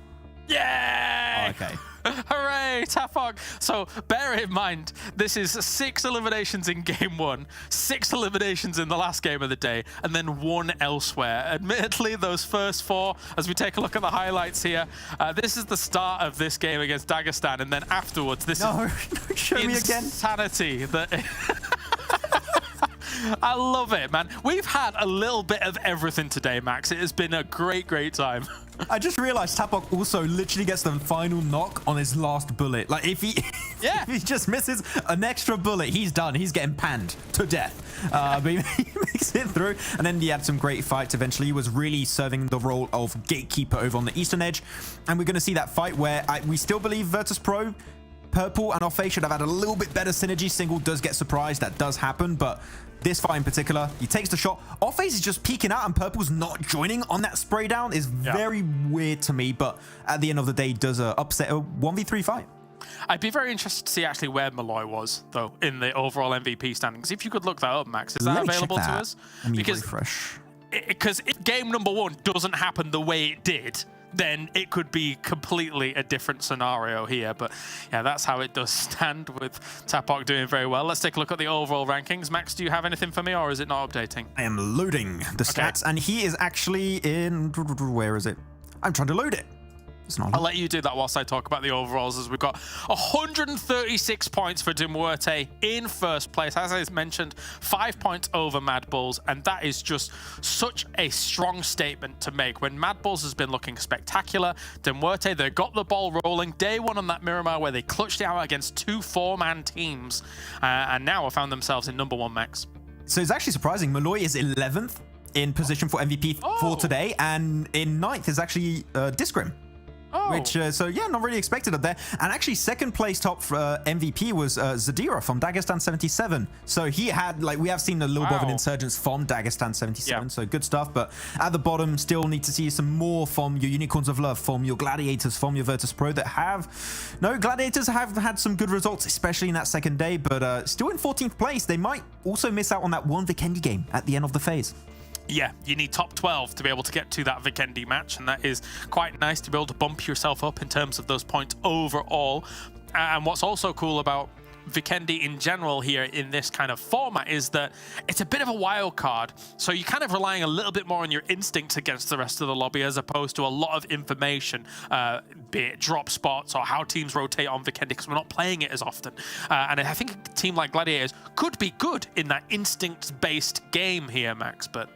Yeah! Okay. Hooray, Tapok. So bear in mind, this is 6 eliminations in game 1, 6 eliminations in the last game of the day, and then 1 elsewhere. Admittedly, those first 4, as we take a look at the highlights here, this is the start of this game against Dagestan, and then afterwards, this is show me again. Insanity. I love it, man. We've had a little bit of everything today, Max. It has been a great, great time. I just realized Tapok also literally gets the final knock on his last bullet. Like if he if he just misses an extra bullet, he's done. He's getting panned to death. But he makes it through. And then he had some great fights eventually. He was really serving the role of gatekeeper over on the eastern edge. And we're going to see that fight where we still believe VIRTUS.PRO, Purple and Off-Face should have had a little bit better synergy. Single does get surprised. That does happen. But this fight in particular, he takes the shot. Off-Face is just peeking out and Purple's not joining on that spray down. Is very weird to me. But at the end of the day, does upset a 1v3 fight. I'd be very interested to see actually where Malloy was, though, in the overall MVP standings. If you could look that up, Max, is that available to us? Because if game number 1 doesn't happen the way it did, then it could be completely a different scenario here. But yeah, that's how it does stand with Tapok doing very well. Let's take a look at the overall rankings. Max, do you have anything for me, or is it not updating? I am loading the stats, and he is actually in... Where is it? I'm trying to load it. I'll let you do that whilst I talk about the overalls, as we've got 136 points for MUERTE in first place. As I mentioned, 5 points over MADBULLS, and that is just such a strong statement to make. When MADBULLS has been looking spectacular, MUERTE, they got the ball rolling. Day 1 on that Miramar where they clutched it out against 2 4-man teams, and now have found themselves in number 1, Max. So it's actually surprising. Malloy is 11th in position for MVP for today, and in 9th is actually Discrim. Which, so yeah, not really expected up there. And actually, second place top for MVP was Zadira from Dagestan 77. So he had, like, we have seen a little bit of an insurgence from Dagestan 77, so good stuff. But at the bottom, still need to see some more from your Unicorns of Love, from your Gladiators, from your VIRTUS.PRO that have... No, Gladiators have had some good results, especially in that second day, but still in 14th place. They might also miss out on that one Vikendi game at the end of the phase. Yeah, you need top 12 to be able to get to that Vikendi match, and that is quite nice to be able to bump yourself up in terms of those points overall. And what's also cool about Vikendi in general here in this kind of format is that it's a bit of a wild card, so you're kind of relying a little bit more on your instincts against the rest of the lobby as opposed to a lot of information, be it drop spots or how teams rotate on Vikendi, because we're not playing it as often. And I think a team like Gladiators could be good in that instinct-based game here, Max, but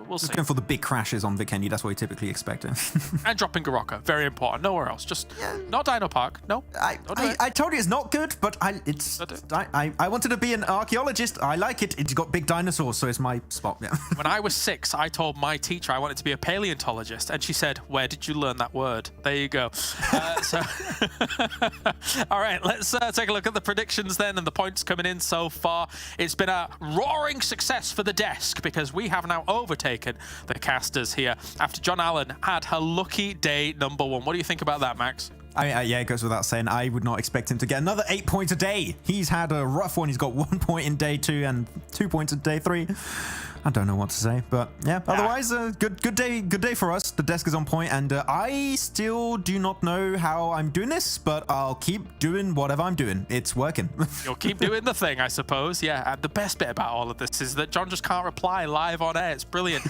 we'll see. Just going for the big crashes on Vikendi, that's what we typically expect. And dropping Garoka, very important. Nowhere else, just not Dino Park. No, I told you it's not good, but I wanted to be an archaeologist. I like it. It's got big dinosaurs, so it's my spot. Yeah. When I was 6, I told my teacher I wanted to be a paleontologist, and she said, "Where did you learn that word?" There you go. All right, let's take a look at the predictions then and the points coming in so far. It's been a roaring success for the desk because we have now overtaken the casters here after John Allen had her lucky day number 1. What do you think about that, Max? Yeah, it goes without saying. I would not expect him to get another 8 points a day. He's had a rough one. He's got 1 point in day 2 and 2 points in day 3. I don't know what to say, but yeah. Otherwise, good day for us. The desk is on point, and I still do not know how I'm doing this, but I'll keep doing whatever I'm doing. It's working. You'll keep doing the thing, I suppose. Yeah. And the best bit about all of this is that John just can't reply live on air. It's brilliant.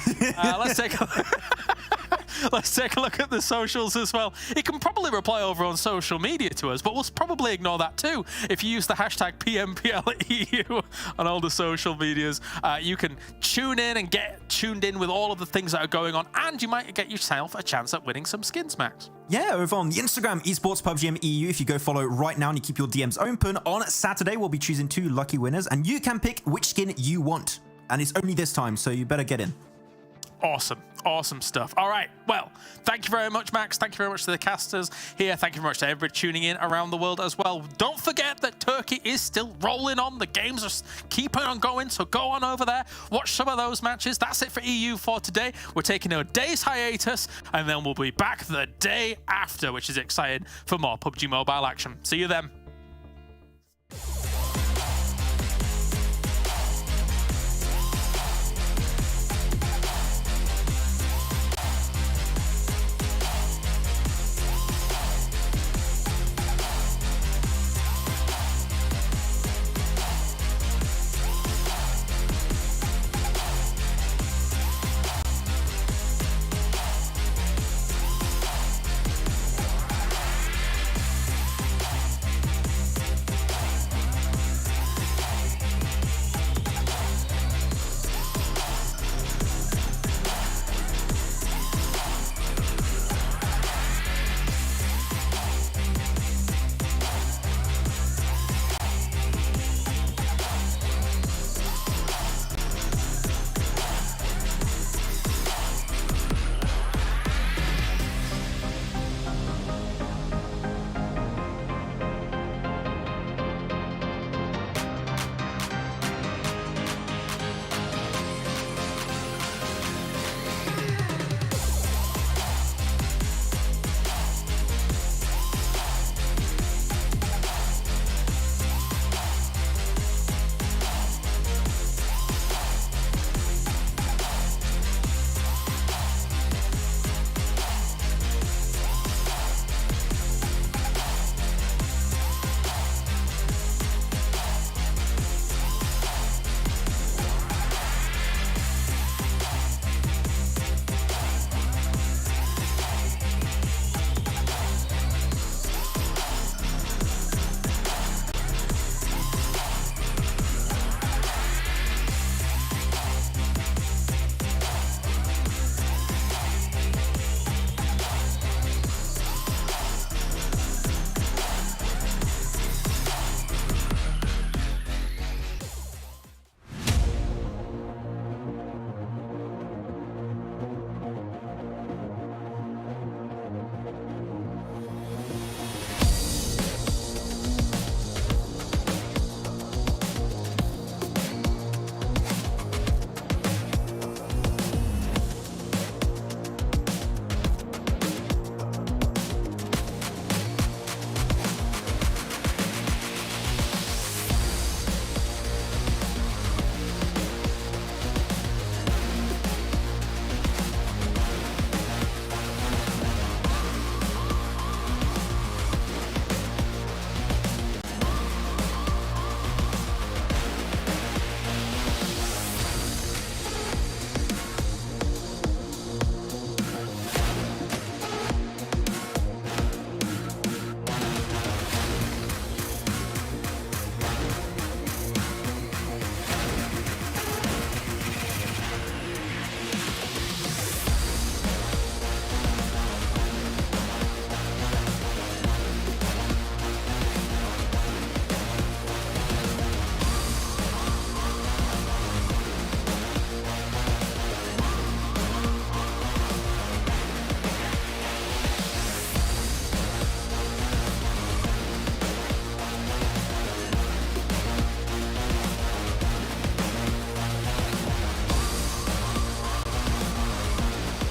Let's take a look at the socials as well. He can probably reply over on social media to us, but we'll probably ignore that too. If you use the hashtag PMPL EU on all the social medias, you can tune in and get tuned in with all of the things that are going on, and you might get yourself a chance at winning some skins, Max. Yeah, over on the Instagram, esports PUBGM EU. If you go follow right now and you keep your DMs open, on Saturday we'll be choosing 2 lucky winners, and you can pick which skin you want. And it's only this time, so you better get in. Awesome stuff. All right, well, thank you very much, Max. Thank you very much to the casters here. Thank you very much to everybody tuning in around the world as well. Don't forget that Turkey is still rolling on. The games are keeping on going, so go on over there, watch some of those matches. That's it for EU for today. We're taking a day's hiatus, and then we'll be back the day after, which is exciting for more PUBG Mobile action. See you then.